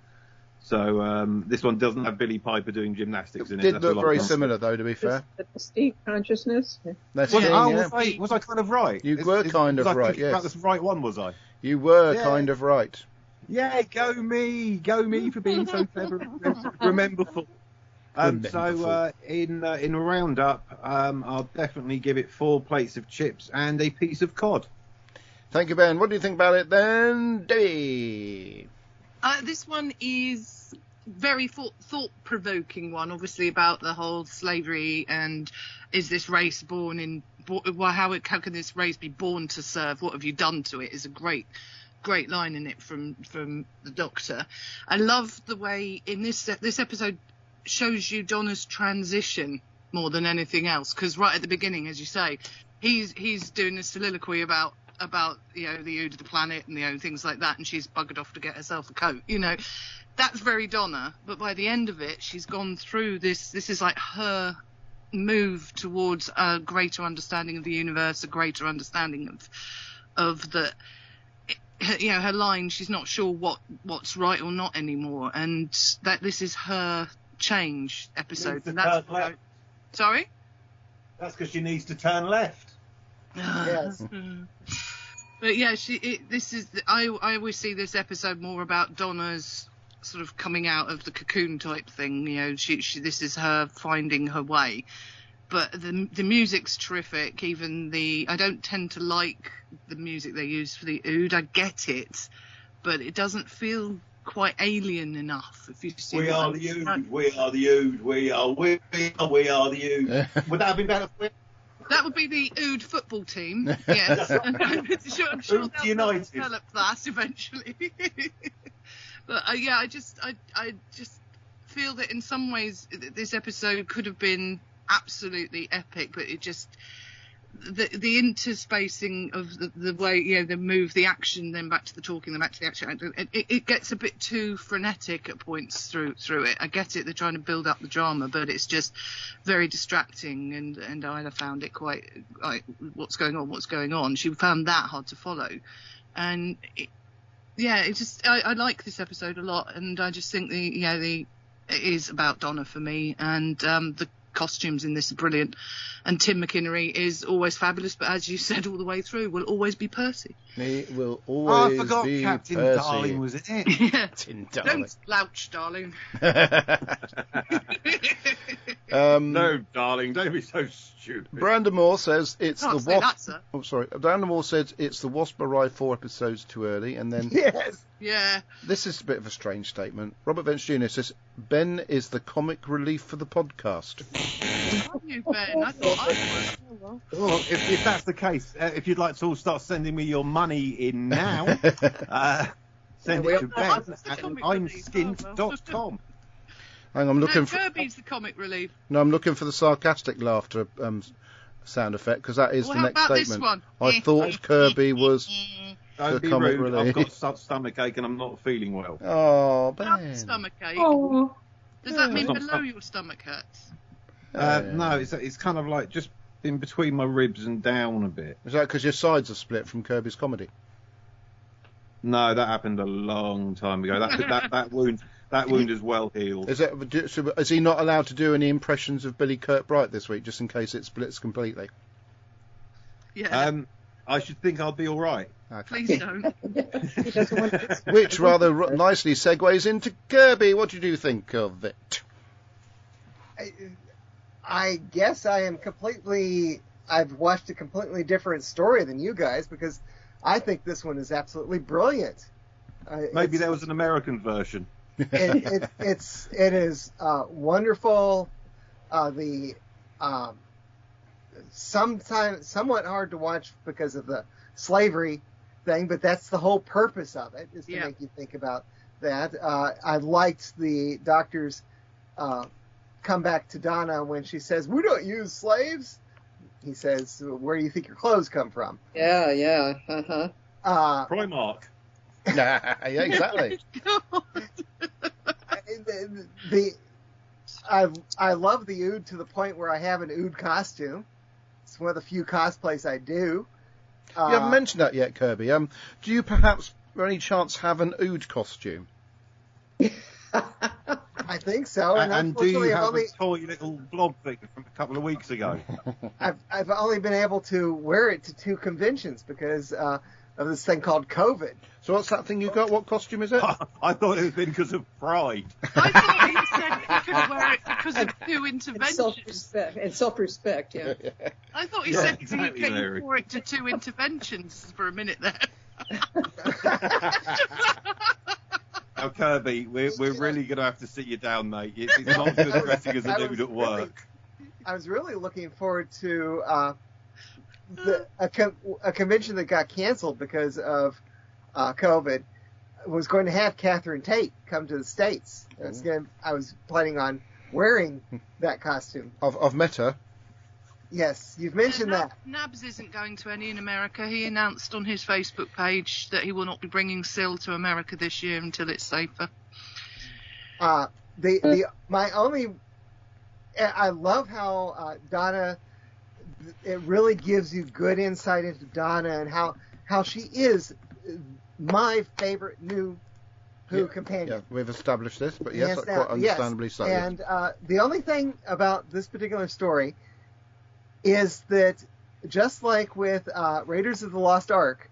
Speaker 6: So this one doesn't have Billy Piper doing gymnastics in it.
Speaker 1: It did look very similar, though, to be fair.
Speaker 4: The Mystique consciousnness.
Speaker 1: Was
Speaker 6: I kind of right?
Speaker 1: You were kind of right. Yes.
Speaker 6: About the right one, was I?
Speaker 1: You were kind of right.
Speaker 6: Yeah, go me for being so clever. Rememberful. In a roundup, I'll definitely give it 4 plates of chips and a piece of cod.
Speaker 1: Thank you, Ben. What do you think about it then, Debbie?
Speaker 3: This one is very thought-provoking one, obviously, about the whole slavery and is this race born in... Well, how can this race be born to serve? What have you done to it? Is a great line in it from the Doctor. I love the way in this episode shows you Donna's transition more than anything else, because right at the beginning, as you say, he's doing a soliloquy about the Ood of the planet and things like that, and she's buggered off to get herself a coat. That's very Donna. But by the end of it, she's gone through this. This is like her move towards a greater understanding of the universe, a greater understanding of the. Her line. She's not sure what's right or not anymore, and that this is her change episode. And that's sorry.
Speaker 6: That's because she needs to turn left.
Speaker 2: Yes.
Speaker 3: But yeah, I always see this episode more about Donna's sort of coming out of the cocoon type thing. This is her finding her way. But the music's terrific. I don't tend to like the music they use for the Ood. I get it, but it doesn't feel quite alien enough. If you see,
Speaker 6: we are the Ood. We are the Ood. We are the Ood. Would that have been better for you?
Speaker 3: That would be the Ood football team, yes. I'm sure they'll develop that eventually. But I just feel that in some ways this episode could have been absolutely epic, but it just the interspacing of the way they move, the action, then back to the talking, then back to the action. It gets a bit too frenetic at points through it. I get it; they're trying to build up the drama, but it's just very distracting. And Isla found it quite like, what's going on? She found that hard to follow, and I like this episode a lot, and I just think it is about Donna for me, and the costumes in this are brilliant, and Tim McInnery is always fabulous, but as you said all the way through, will always be Percy.
Speaker 1: He will always be
Speaker 6: I forgot Captain
Speaker 1: Percy.
Speaker 6: Darling was in it.
Speaker 3: Captain Darling. Don't slouch, darling.
Speaker 6: No, darling, don't be so stupid.
Speaker 1: Brandon Moore says it's the Wasp.
Speaker 3: Oh,
Speaker 1: sorry. Brandon Moore says it's the Wasp arrived 4 episodes too early, and then
Speaker 2: yes.
Speaker 3: Yeah.
Speaker 1: This is a bit of a strange statement. Robert Vance Jr. says Ben is the comic relief for the podcast.
Speaker 3: Love you, Ben. I thought I was.
Speaker 6: Well, if that's the case, if you'd like to all start sending me your money in now, send it to Ben at imskint.com.
Speaker 1: Hang on, I'm looking for
Speaker 3: Kirby's the comic relief.
Speaker 1: No, I'm looking for the sarcastic laughter sound effect, because that is the next statement.
Speaker 3: This one?
Speaker 1: I thought Kirby was
Speaker 6: Don't be
Speaker 1: comic
Speaker 6: rude.
Speaker 1: relief.
Speaker 6: I've got stomachache and I'm not feeling well.
Speaker 1: Oh, Ben.
Speaker 3: Stomachache.
Speaker 4: Oh.
Speaker 3: Does that mean below your stomach hurts?
Speaker 6: No, it's kind of like just in between my ribs and down a bit.
Speaker 1: Is that because your sides are split from Kirby's comedy?
Speaker 6: No, that happened a long time ago. That wound is well healed.
Speaker 1: Is he not allowed to do any impressions of Billy Kirkbright this week, just in case it splits completely?
Speaker 3: Yeah.
Speaker 6: I should think I'll be all right.
Speaker 1: Okay.
Speaker 3: Please don't.
Speaker 1: Which rather nicely segues into Kirby. What did you think of it?
Speaker 2: I guess I've watched a completely different story than you guys, because I think this one is absolutely brilliant.
Speaker 6: Maybe there was an American version.
Speaker 2: It is wonderful. Sometimes somewhat hard to watch because of the slavery thing, but that's the whole purpose of it, is to make you think about that. I liked the Doctor's come back to Donna when she says, "We don't use slaves." He says, "Where do you think your clothes come from?"
Speaker 4: Yeah.
Speaker 6: Primark.
Speaker 1: Yeah, exactly.
Speaker 2: I love the Ood to the point where I have an Ood costume. It's one of the few cosplays I do.
Speaker 1: You haven't mentioned that yet, Kirby. Do you perhaps, by any chance, have an Ood costume?
Speaker 2: I think so.
Speaker 6: And do you have a toy little blob thing from a couple of weeks ago?
Speaker 2: I've only been able to wear it to 2 conventions because of this thing called COVID.
Speaker 1: So what's that thing you got? What costume is it?
Speaker 6: I thought it had been because of pride.
Speaker 3: I thought he said he couldn't wear it because of 2 interventions.
Speaker 4: And self-respect, yeah.
Speaker 3: I thought he said
Speaker 6: exactly,
Speaker 3: he came
Speaker 6: Mary.
Speaker 3: for it to 2 interventions for a minute there.
Speaker 6: Now, Kirby, we're really going to have to sit you down, mate. It's not good dressing as a dude at work.
Speaker 2: I was really looking forward to a convention that got canceled because of COVID. Was going to have Catherine Tate come to the States. I was planning on wearing that costume.
Speaker 1: I've met her.
Speaker 2: Yes, you've mentioned that.
Speaker 3: Nabs isn't going to any in America. He announced on his Facebook page that he will not be bringing Syl to America this year until it's safer.
Speaker 2: I love how Donna. It really gives you good insight into Donna and how she is my favorite new Who companion.
Speaker 1: Yeah, we've established this, but yes, quite understandably so.
Speaker 2: And the only thing about this particular story is that just like with Raiders of the Lost Ark,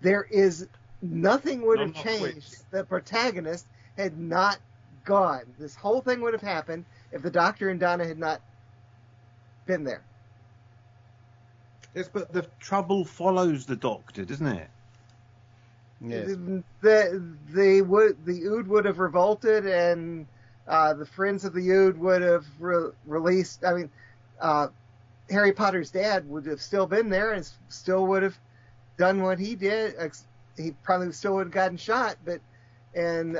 Speaker 2: there is nothing would have changed. The protagonist had not gone. This whole thing would have happened if the Doctor and Donna had not been there.
Speaker 6: Yes, but the trouble follows the Doctor, doesn't it?
Speaker 1: Yes.
Speaker 2: The Ood would have revolted, and the friends of the Ood would have released. I mean, Harry Potter's dad would have still been there and still would have done what he did. He probably still would have gotten shot, and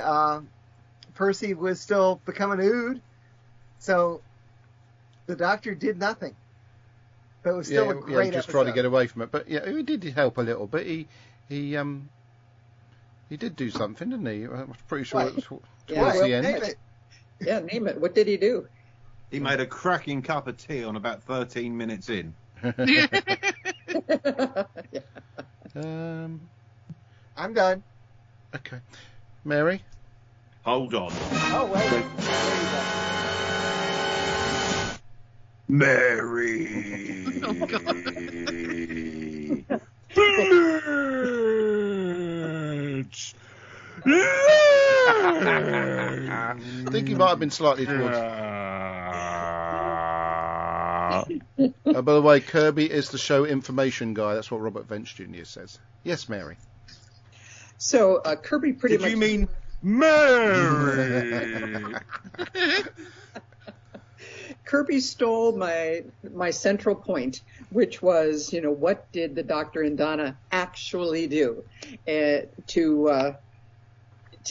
Speaker 2: Percy was still becoming Ood. So the Doctor did nothing. But it was still a great
Speaker 1: just
Speaker 2: episode.
Speaker 1: trying to get away from it. But yeah, he did help a little bit. He did do something, didn't he? I'm pretty sure it was towards the end.
Speaker 2: Name it.
Speaker 4: Yeah, name it. What did he do?
Speaker 6: He made a cracking cup of tea on about 13 minutes in.
Speaker 2: I'm done.
Speaker 1: Okay. Mary?
Speaker 6: Hold on.
Speaker 2: Oh, wait. There you go.
Speaker 6: Mary.
Speaker 3: Oh, God.
Speaker 1: I think he might have been slightly towards. By the way, Kirby is the show information guy. That's what Robert Vance Jr. says. Yes, Mary.
Speaker 4: So Kirby pretty much.
Speaker 6: Did you mean Mary?
Speaker 4: Kirby stole my central point, which was, what did the Doctor and Donna actually do to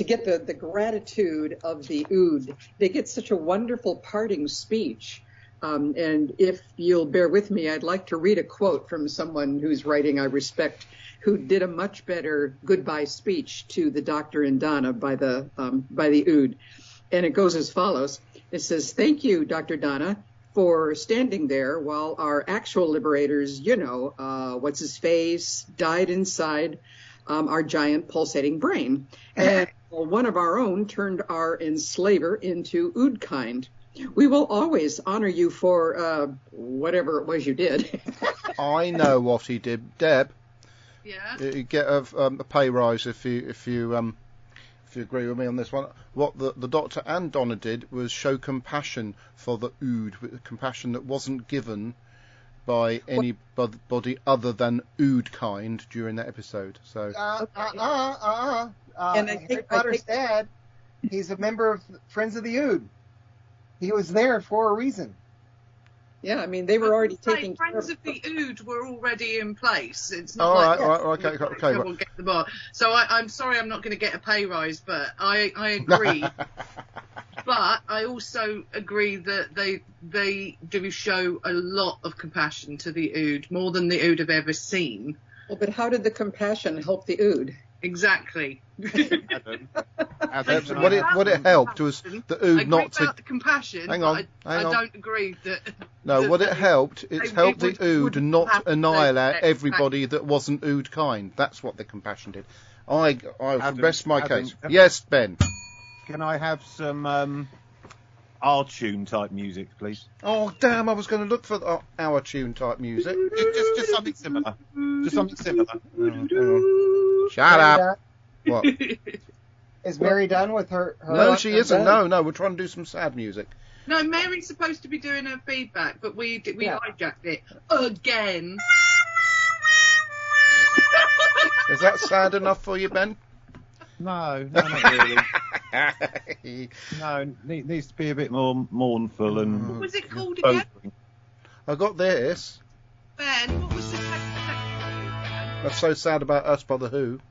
Speaker 4: get the gratitude of the Ood? They get such a wonderful parting speech. And if you'll bear with me, I'd like to read a quote from someone whose writing I respect, who did a much better goodbye speech to the Doctor and Donna by the Ood. And it goes as follows. It says, "Thank you, Dr. Donna, for standing there while our actual liberators, what's his face, died inside our giant pulsating brain. And one of our own turned our enslaver into Ood kind. We will always honor you for whatever it was you did."
Speaker 1: I know what he did, Deb.
Speaker 3: Yeah.
Speaker 1: You get a pay rise if you agree with me on this one. What the Doctor and Donna did was show compassion for the Ood, compassion that wasn't given by anybody other than Ood kind during that episode. So.
Speaker 2: And Harry Potter's dad, he's a member of Friends of the Ood. He was there for a reason.
Speaker 4: Yeah, I mean, they were already taking care
Speaker 3: Friends of the Ood were already in place. It's not
Speaker 1: okay.
Speaker 3: We'll get them on. So I'm sorry I'm not going to get a pay rise, but I agree. But I also agree that they do show a lot of compassion to the Ood, more than the Ood have ever seen.
Speaker 4: Well, but how did the compassion help the Ood?
Speaker 3: Exactly.
Speaker 1: What it helped was the Ood not to.
Speaker 3: The compassion.
Speaker 1: Hang on.
Speaker 3: I don't agree that.
Speaker 1: No, what it helped, it helped the Ood not annihilate everybody that wasn't Ood kind. That's what the compassion did. I rest my case. Yes, Ben.
Speaker 6: Can I have some our tune type music, please?
Speaker 1: Oh damn! I was going to look for our tune type music.
Speaker 6: Just something similar. Just something similar.
Speaker 1: Shut up. What?
Speaker 2: Is Mary done with her
Speaker 1: no, she isn't. No, we're trying to do some sad music.
Speaker 3: No, Mary's supposed to be doing her feedback, but we hijacked it again.
Speaker 1: Is that sad enough for you, Ben?
Speaker 6: No, not really. No, it needs to be a bit more mournful and...
Speaker 3: What was it called again?
Speaker 1: I got this.
Speaker 3: Ben, what was the section?
Speaker 1: That's So Sad About Us by The Who.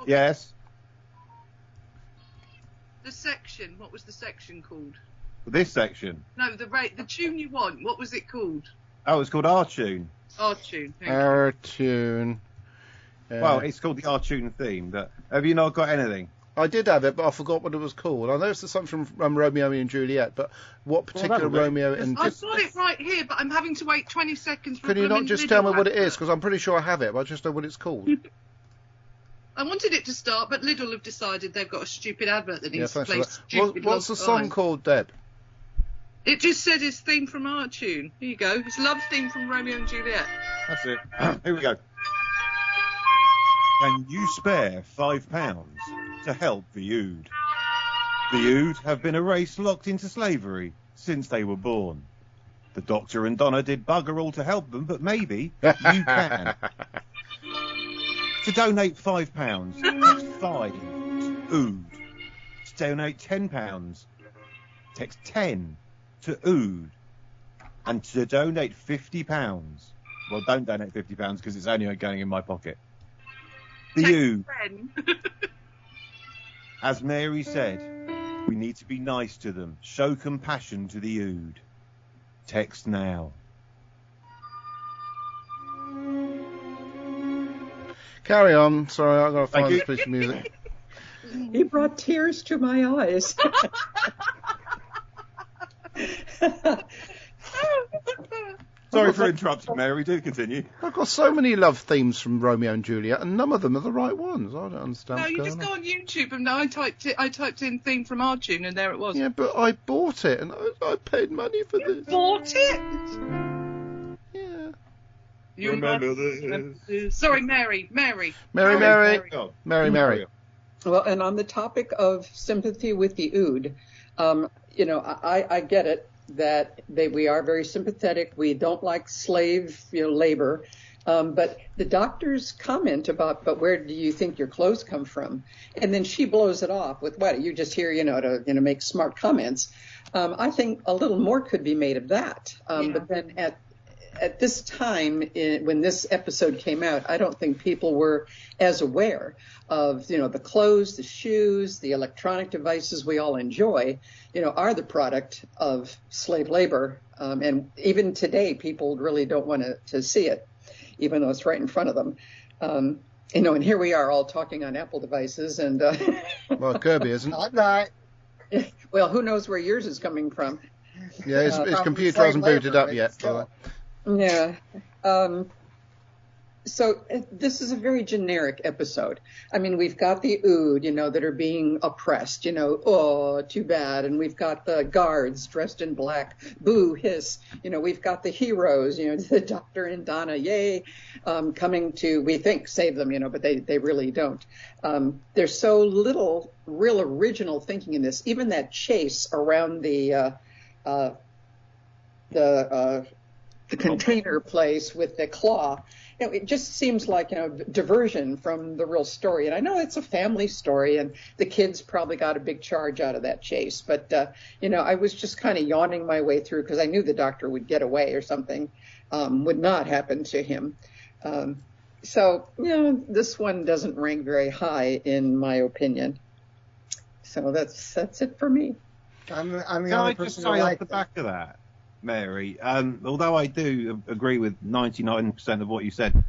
Speaker 6: Yes.
Speaker 3: The section. What was the section called?
Speaker 6: This section?
Speaker 3: No, the tune you want. What was it called?
Speaker 6: Oh, it's called Our Tune.
Speaker 3: Our Tune.
Speaker 1: Our Tune.
Speaker 6: Well, it's called the Our Tune theme. But have you not got anything?
Speaker 1: I did have it, but I forgot what it was called. I know it's something from Romeo and Juliet, but what particular Romeo and...
Speaker 3: I've got it right here, but I'm having to wait 20 seconds for...
Speaker 1: Can you not just tell me what it is? Because I'm pretty sure I have it, but I just know what it's called.
Speaker 3: I wanted it to start, but Lidl have decided they've got a stupid advert that needs to play stupid.
Speaker 1: What's the song called, Deb?
Speaker 3: It just said it's theme from Our Tune. Here you go. It's Love theme from Romeo and Juliet.
Speaker 6: That's it. Here we go. Can you spare £5 to help the Ood? The Ood have been a race locked into slavery since they were born. The Doctor and Donna did bugger all to help them, but maybe you can. To donate £5, text 5 to Ood. To donate £10, text 10 to Ood. And to donate £50, well, don't donate £50 because it's only going in my pocket. The Ood. As Mary said, we need to be nice to them. Show compassion to the Ood. Text now.
Speaker 1: Carry on. Sorry, I've got to find this piece of music.
Speaker 4: He brought tears to my eyes.
Speaker 6: Sorry for interrupting, Mary. Do continue.
Speaker 1: I've got so many love themes from Romeo and Juliet, and none of them are the right ones. I don't understand.
Speaker 3: No, you just go on YouTube, and I typed in theme from Our Tune, and there it was.
Speaker 1: Yeah, but I bought it, and I paid money for this.
Speaker 3: Bought it?
Speaker 1: Yeah.
Speaker 3: You remember this? Sorry, Mary.
Speaker 1: Mary.
Speaker 4: Well, and on the topic of sympathy with the Ood, I get it that we are very sympathetic. We don't like slave, labor. But the doctor's comment about, but where do you think your clothes come from? And then she blows it off with, what, you just here, to make smart comments. I think a little more could be made of that. But then at this time, when this episode came out, I don't think people were as aware of, the clothes, the shoes, the electronic devices we all enjoy, are the product of slave labor. And even today, people really don't want to see it, even though it's right in front of them. And here we are all talking on Apple devices. And
Speaker 1: well, Kirby isn't.
Speaker 2: I'm not.
Speaker 4: Well, who knows where yours is coming from?
Speaker 1: Yeah, his computer hasn't booted up yet.
Speaker 4: Yeah. So this is a very generic episode. I mean, we've got the Ood, that are being oppressed, oh, too bad. And we've got the guards dressed in black, boo, hiss. We've got the heroes, the Doctor and Donna, yay, coming to, we think, save them, but they really don't. There's so little real original thinking in this. Even that chase around the container place with the claw, it just seems like, diversion from the real story. And I know it's a family story, and the kids probably got a big charge out of that chase. But, I was just kind of yawning my way through because I knew the Doctor would get away or something would not happen to him. So, this one doesn't rank very high in my opinion. So that's it for me.
Speaker 2: I'm the
Speaker 6: Can
Speaker 2: only
Speaker 6: I
Speaker 2: person
Speaker 6: just
Speaker 2: who
Speaker 6: say off
Speaker 2: liked
Speaker 6: the
Speaker 2: it.
Speaker 6: back of that, Mary, although I do agree with 99% of what you said,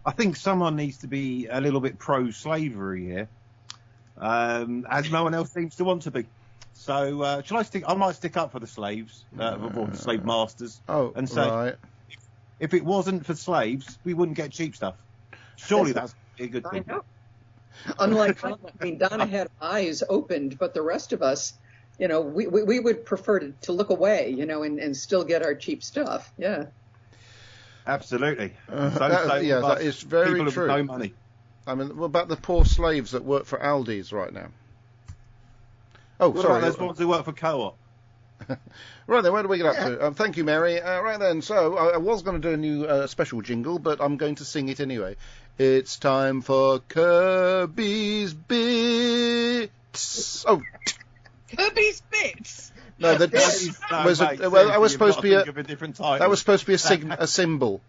Speaker 6: I think someone needs to be a little bit pro-slavery here, as no one else seems to want to be. So shall I stick? I might stick up for the slaves, or the slave masters, and say,
Speaker 1: right.
Speaker 6: if it wasn't for slaves, we wouldn't get cheap stuff. Surely that's a good thing.
Speaker 4: I know. Unlike Donna, Donna had eyes opened, but the rest of us, we would prefer to look away, and still get our cheap stuff. Yeah.
Speaker 6: Absolutely.
Speaker 1: That is very
Speaker 6: people
Speaker 1: true.
Speaker 6: With no money.
Speaker 1: I mean, what about the poor slaves that work for Aldi's right now? Oh,
Speaker 6: What
Speaker 1: sorry.
Speaker 6: about those ones who work for Co-op?
Speaker 1: Right then, where do we get up to? Thank you, Mary. Right then, so I was going to do a new special jingle, but I'm going to sing it anyway. It's time for Kirby's Bits. Oh,
Speaker 3: Kirby's Bits.
Speaker 1: no, that was that was supposed to be a
Speaker 6: different title.
Speaker 1: That was supposed to be a symbol.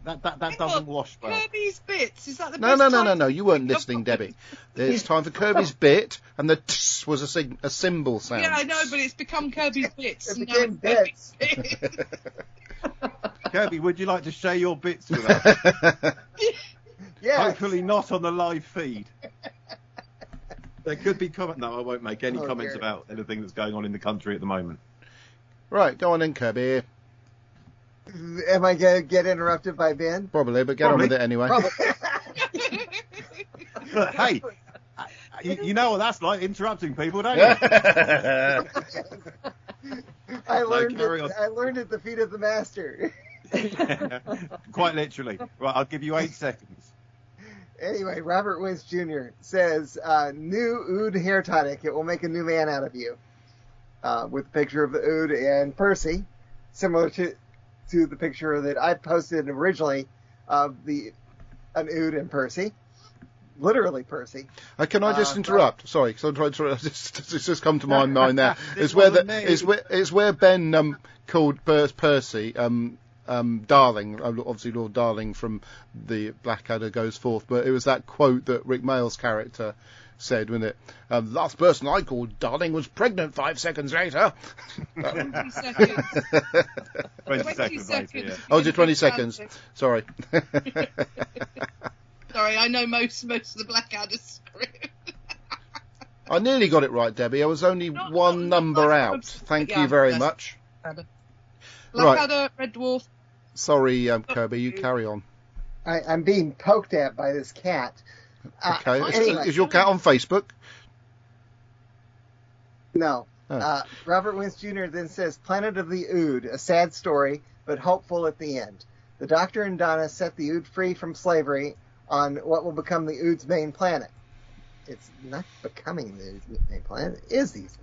Speaker 6: That doesn't wash well.
Speaker 3: Kirby's Bits. Is that the
Speaker 1: No.
Speaker 3: best
Speaker 1: You weren't listening, Debbie. It's time for Kirby's Bit, and the tss was a symbol sound.
Speaker 3: Yeah, I know, but it's become Kirby's Bits.
Speaker 2: It became Bits.
Speaker 6: Kirby, would you like to share your bits with us?
Speaker 2: Yes.
Speaker 6: Hopefully not on the live feed. There could be comment. No, I won't make any comments
Speaker 2: dear.
Speaker 6: about anything that's going on in the country at the moment.
Speaker 1: Right, go on then, Kirby.
Speaker 2: Am I going to get interrupted by Ben?
Speaker 1: Probably, but get on with it anyway.
Speaker 6: But hey, you know what that's like, interrupting people, don't you?
Speaker 2: I learned
Speaker 6: carry on.
Speaker 2: I learned at the feet of the master.
Speaker 6: Quite literally. Right, I'll give you 8 seconds.
Speaker 2: Anyway, Robert Wentz Jr. says, new Ood hair tonic. It will make a new man out of you. With a picture of the Ood and Percy, similar to the picture that I posted originally of an Ood and Percy. Literally Percy.
Speaker 1: Can I just interrupt? Sorry, because I'm trying to. It's just come to my mind now. It's where Ben called Percy Darling. Obviously, Lord Darling from the Blackadder goes forth, but it was that quote that Rick Mayall's character said, wasn't it? The last person I called Darling was pregnant 5 seconds later.
Speaker 3: 20 seconds.
Speaker 6: 20 seconds later, yeah.
Speaker 1: Oh, was it 20 seconds? Sorry.
Speaker 3: Sorry, I know most of the Blackadder script.
Speaker 1: I nearly got it right, Debbie. I was only one number out. Thank you very much.
Speaker 3: Blackadder, Red Dwarf.
Speaker 1: Sorry, Kirby, you carry on.
Speaker 2: I'm being poked at by this cat.
Speaker 1: Okay.
Speaker 2: Anyway.
Speaker 1: Is your cat on Facebook?
Speaker 2: No.
Speaker 1: Oh.
Speaker 2: Robert Wentz Jr. then says, Planet of the Ood, a sad story, but hopeful at the end. The Doctor and Donna set the Ood free from slavery on what will become the Ood's main planet. It's not becoming the Ood's main planet. It is these.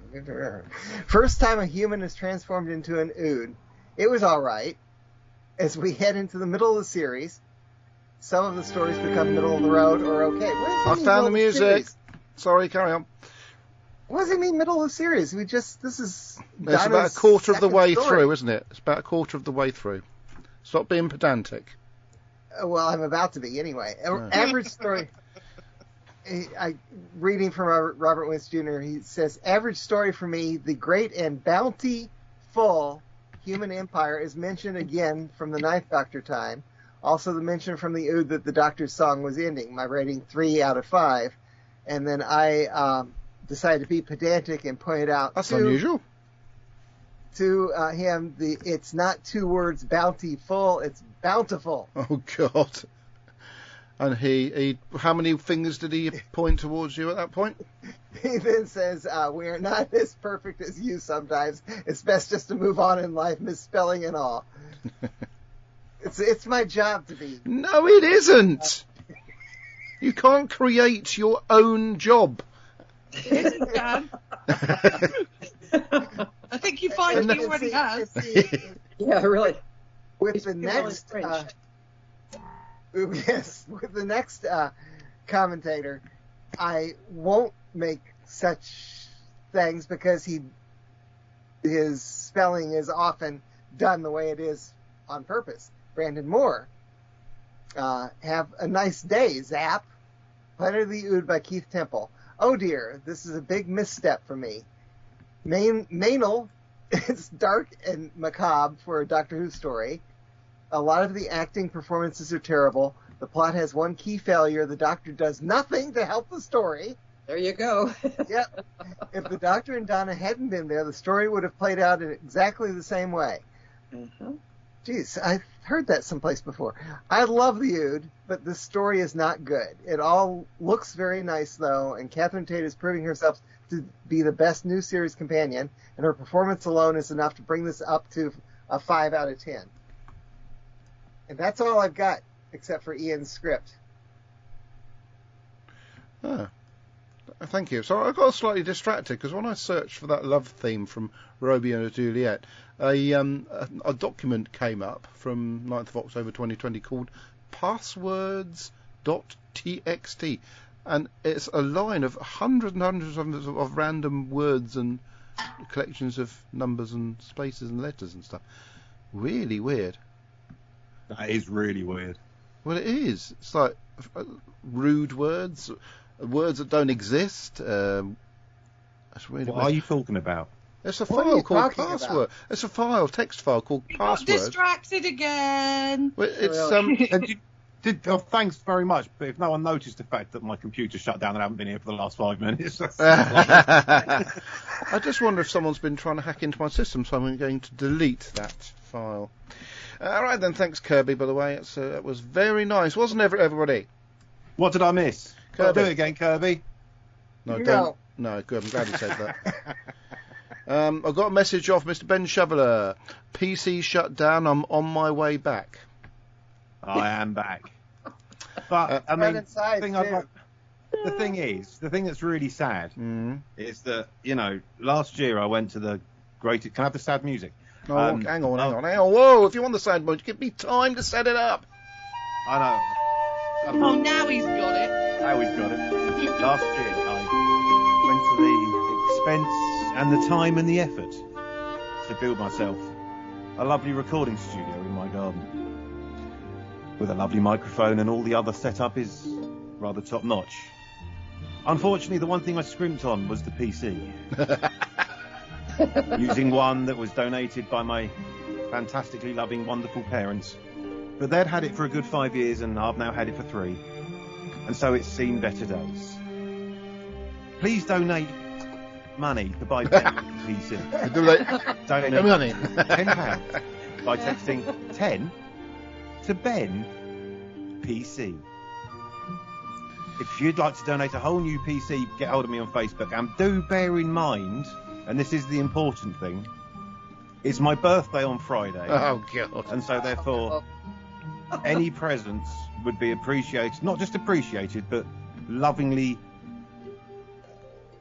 Speaker 2: First time a human is transformed into an Ood. It was all right. As we head into the middle of the series, some of the stories become middle of the road or okay.
Speaker 1: I found the music. Sorry, carry on.
Speaker 2: What does it mean middle of the series? This is...
Speaker 1: It's about a quarter of the way through, isn't it? It's about a quarter of the way through. Stop being pedantic.
Speaker 2: Well, I'm about to be anyway. Average story... reading from Robert Wentz Jr., he says, average story for me, the great and bountiful human empire is mentioned again from the Ninth Doctor time. Also the mention from the Ood that the Doctor's song was ending. My rating 3 out of 5. And then I decided to be pedantic and point out
Speaker 1: that's unusual.
Speaker 2: To him, it's not 2 words bountiful, it's bountiful.
Speaker 1: Oh, God. And he how many fingers did he point towards you at that point?
Speaker 2: He then says, we are not as perfect as you sometimes. It's best just to move on in life, misspelling and all. It's my job to be.
Speaker 1: No, it isn't. You can't create your own job.
Speaker 3: It isn't, Dan. I think you find he already has.
Speaker 4: Yeah, really.
Speaker 2: With the next... Yes, with the next commentator, I won't make such things because his spelling is often done the way it is on purpose. Brandon Moore. Have a nice day, Zap. Planet of the Ood by Keith Temple. Oh dear, this is a big misstep for me. Maynell is dark and macabre for a Doctor Who story. A lot of the acting performances are terrible. The plot has one key failure. The Doctor does nothing to help the story.
Speaker 4: There you go.
Speaker 2: Yep. If the Doctor and Donna hadn't been there, the story would have played out in exactly the same way.
Speaker 4: Mm-hmm.
Speaker 2: Jeez, I've heard that someplace before. I love the Ood, but the story is not good. It all looks very nice, though, and Catherine Tate is proving herself to be the best new series companion, and her performance alone is enough to bring this up to a 5 out of 10. And that's all I've got, except for Ian's script.
Speaker 1: Ah, thank you. So I got slightly distracted because when I searched for that love theme from Romeo and Juliet, a document came up from 9th of October 2020 called passwords.txt, and it's a line of hundreds and hundreds of random words and collections of numbers and spaces and letters and stuff. Really weird.
Speaker 6: That is really weird.
Speaker 1: Well, it is. It's like rude words, words that don't exist. That's really
Speaker 6: What
Speaker 1: weird.
Speaker 6: are you talking about?
Speaker 1: It's a
Speaker 2: What are
Speaker 1: file
Speaker 2: you
Speaker 1: called
Speaker 2: talking
Speaker 1: password.
Speaker 2: about?
Speaker 1: It's a file, text file called
Speaker 3: You got
Speaker 1: password.
Speaker 3: distracted again.
Speaker 1: Well, it's
Speaker 6: And thanks very much, but if no one noticed the fact that my computer shut down and I haven't been here for the last 5 minutes.
Speaker 1: I just wonder if someone's been trying to hack into my system, so I'm going to delete that file. All right then, thanks Kirby. By the way, it was very nice, wasn't it, everybody?
Speaker 6: What did I miss?
Speaker 1: Kirby.
Speaker 6: Do it again, Kirby.
Speaker 1: No,
Speaker 2: You
Speaker 1: don't.
Speaker 2: know.
Speaker 1: No, good. I'm glad you said that. I've got a message off Mr. Ben Shoveler. PC shut down. I'm on my way back.
Speaker 6: I am back. But I
Speaker 2: Right
Speaker 6: mean,
Speaker 2: inside,
Speaker 6: the thing that's really sad is that, you know, last year I went to the greatest. Can I have the sad music?
Speaker 1: Oh, hang on. Whoa! If you want the sound mode, give me time to set it up.
Speaker 6: I know.
Speaker 3: Oh, now he's got it.
Speaker 6: Now he's got it. Last year I went to the expense and the time and the effort to build myself a lovely recording studio in my garden with a lovely microphone, and all the other setup is rather top notch. Unfortunately, the one thing I scrimped on was the PC. Using one that was donated by my fantastically loving, wonderful parents. But they'd had it for a good 5 years, and I've now had it for 3. And so it's seen better days. Please donate money to buy Ben a PC. Donate
Speaker 1: money.
Speaker 6: £10 by texting 10 to Ben PC. If you'd like to donate a whole new PC, get hold of me on Facebook. And do bear in mind, and this is the important thing, it's my birthday on Friday.
Speaker 1: Oh, God.
Speaker 6: And so, therefore, any presents would be appreciated. Not just appreciated, but lovingly...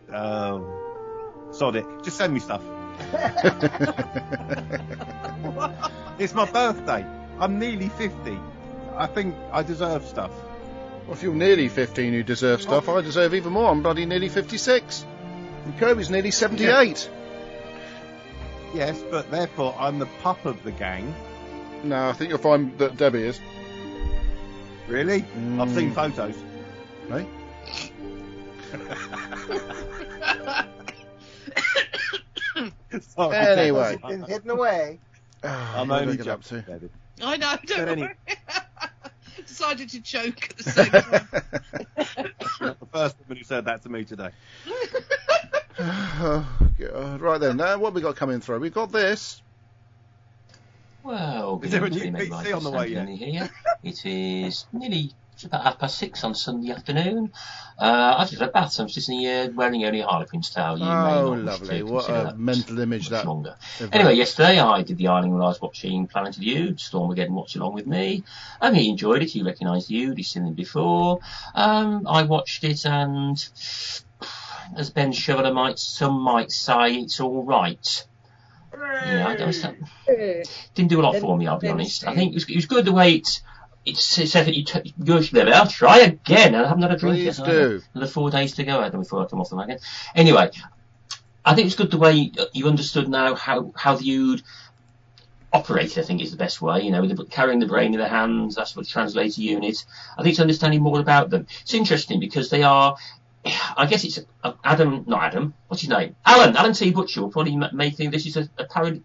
Speaker 6: sod it. Just send me stuff. It's my birthday. I'm nearly 50. I think I deserve stuff.
Speaker 1: Well, if you're nearly 15, you deserve stuff. I deserve even more. I'm bloody nearly 56. And Kirby's nearly 78.
Speaker 6: Yes, but therefore I'm the pup of the gang.
Speaker 1: No, I think you'll find that Debbie is.
Speaker 6: Really? I've seen photos.
Speaker 1: Hey?
Speaker 6: Sorry.
Speaker 1: Anyway.
Speaker 2: It's been hidden away.
Speaker 6: I'm
Speaker 1: What
Speaker 6: only
Speaker 1: did I get up
Speaker 6: joking,
Speaker 1: to?
Speaker 6: David.
Speaker 3: I know, don't
Speaker 6: But
Speaker 3: worry. Decided to choke at the same time.
Speaker 6: You're not the first woman who said that to me today.
Speaker 1: Oh, God. Right then, now what have we got coming through? We've got this.
Speaker 7: Well,
Speaker 6: Is there a
Speaker 7: good
Speaker 6: new
Speaker 7: evening,
Speaker 6: PC
Speaker 7: Mike
Speaker 6: on the way
Speaker 7: Sandy
Speaker 6: yet?
Speaker 7: here. It is it's about 6:30 on Sunday afternoon. I've just had a bath, so I'm sitting here wearing only a Harlequin's towel. You may
Speaker 1: Oh,
Speaker 7: not wish
Speaker 1: lovely.
Speaker 7: to
Speaker 1: What
Speaker 7: consider
Speaker 1: a
Speaker 7: that
Speaker 1: mental image
Speaker 7: much
Speaker 1: that.
Speaker 7: longer.
Speaker 1: event.
Speaker 7: Anyway, yesterday I did the Island when I was watching Planet of the Ood. Stormageddon watched along with me. And he enjoyed it. He recognised the Ood. He's seen them before. I watched it, and as Ben Shoveler some might say, it's all right. Yeah, I don't. Didn't do a lot for me, I'll be honest. I think it was good the way it said that you go there. I'll try again. I haven't had a drink
Speaker 1: Please
Speaker 7: yet.
Speaker 1: do.
Speaker 7: Another 4 days to go before I come off the wagon. Anyway, I think it's good the way you understood now how the Ood operated. I think is the best way. You know, with carrying the brain in their hands. That's what translator unit. I think it's understanding more about them. It's interesting because they are. I guess it's not Adam. What's his name? Alan T. Butcher will probably may think this is a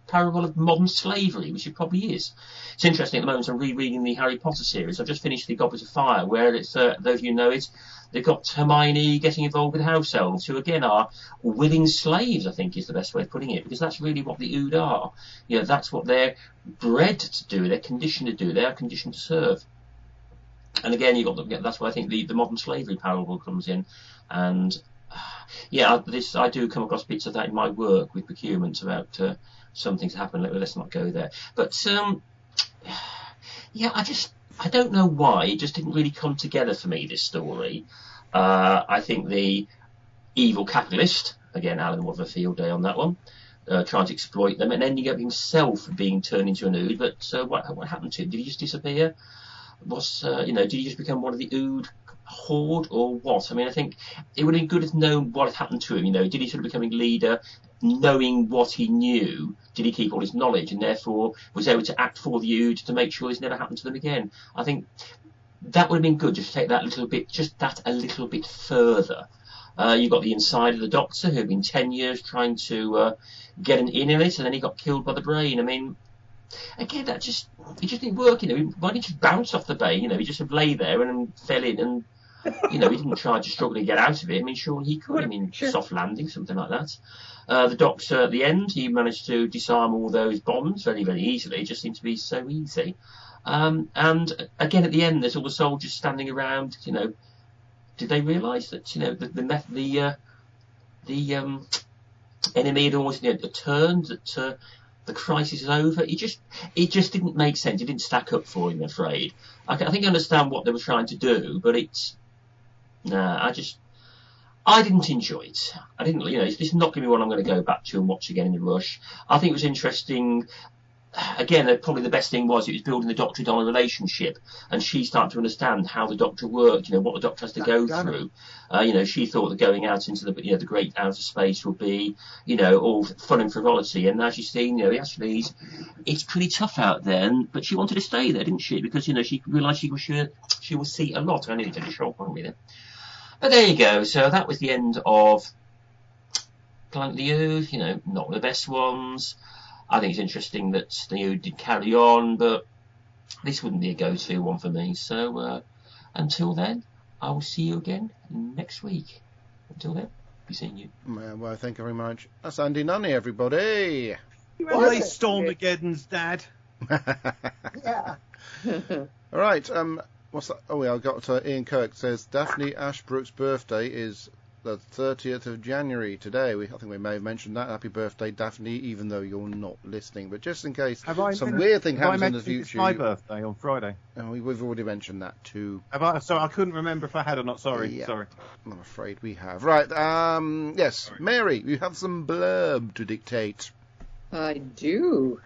Speaker 7: parable of modern slavery, which it probably is. It's interesting at the moment. I'm rereading the Harry Potter series. I've just finished the Goblet of Fire, where it's those of you who know it. They've got Hermione getting involved with house elves, who again are willing slaves. I think is the best way of putting it, because that's really what the Ood are. You know, that's what they're bred to do. They're conditioned to do. They are conditioned to serve. And again, that's where I think the modern slavery parable comes in. And I do come across bits of that in my work with procurement about some things happen. Let's not go there. But I don't know why it just didn't really come together for me, this story. I think the evil capitalist, again, Alan was a field day on that one, trying to exploit them and ending up himself being turned into an Ood. But what happened to him? Did he just disappear? Did he just become one of the Ood horde or what? I mean, I think it would have been good to know what had happened to him. Did he sort of becoming leader, knowing what he knew? Did he keep all his knowledge and therefore was able to act for the Ood to make sure this never happened to them again? I think that would have been good, just to take that a little bit further. You've got the inside of the Doctor, who had been 10 years trying to get an in it, and then he got killed by the brain. I mean, again, it just didn't work. Why didn't he just bounce off the brain? He just lay there and fell in, and he didn't try to struggle to get out of it. I mean, surely he could. Sure. Soft landing, something like that. The Doctor, at the end, he managed to disarm all those bombs very, very easily. It just seemed to be so easy. And again, at the end, there's all the soldiers standing around. Did they realise that the enemy had almost turned, that the crisis is over? It just didn't make sense. It didn't stack up for him, I'm afraid. I think I understand what they were trying to do, but I didn't enjoy it. I didn't. This is not going to be one I'm going to go back to and watch again in a rush. I think it was interesting. Again, probably the best thing was it was building the Doctor Donna relationship, and she started to understand how the Doctor worked, what the Doctor has to go through. She thought that going out into the great outer space would be, all fun and frivolity, and now she's seen, actually it's pretty tough out there, but she wanted to stay there, didn't she? Because, she realised she will see a lot. I nearly did a short one with it. But there you go. So that was the end of Planet of the Ood, not one of the best ones. I think it's interesting that the Ood did carry on, but this wouldn't be a go-to one for me. So until then, I will see you again next week. Until then, be seeing you.
Speaker 1: Well, thank you very much. That's Andy Nunny, everybody.
Speaker 6: Well, they Stormageddon's dad.
Speaker 2: Yeah.
Speaker 1: All right. What's that? Oh, yeah, I got Ian Kirk says Daphne Ashbrook's birthday is the 30th of January today. I think we may have mentioned that. Happy birthday, Daphne, even though you're not listening. But just in case some weird thing happens in the future.
Speaker 6: It's my birthday on Friday.
Speaker 1: Oh, we've already mentioned that too.
Speaker 6: Sorry, I couldn't remember if I had or not. Sorry.
Speaker 1: Yeah,
Speaker 6: sorry.
Speaker 1: I'm afraid we have. Right. Yes, Mary, you have some blurb to dictate.
Speaker 4: I do.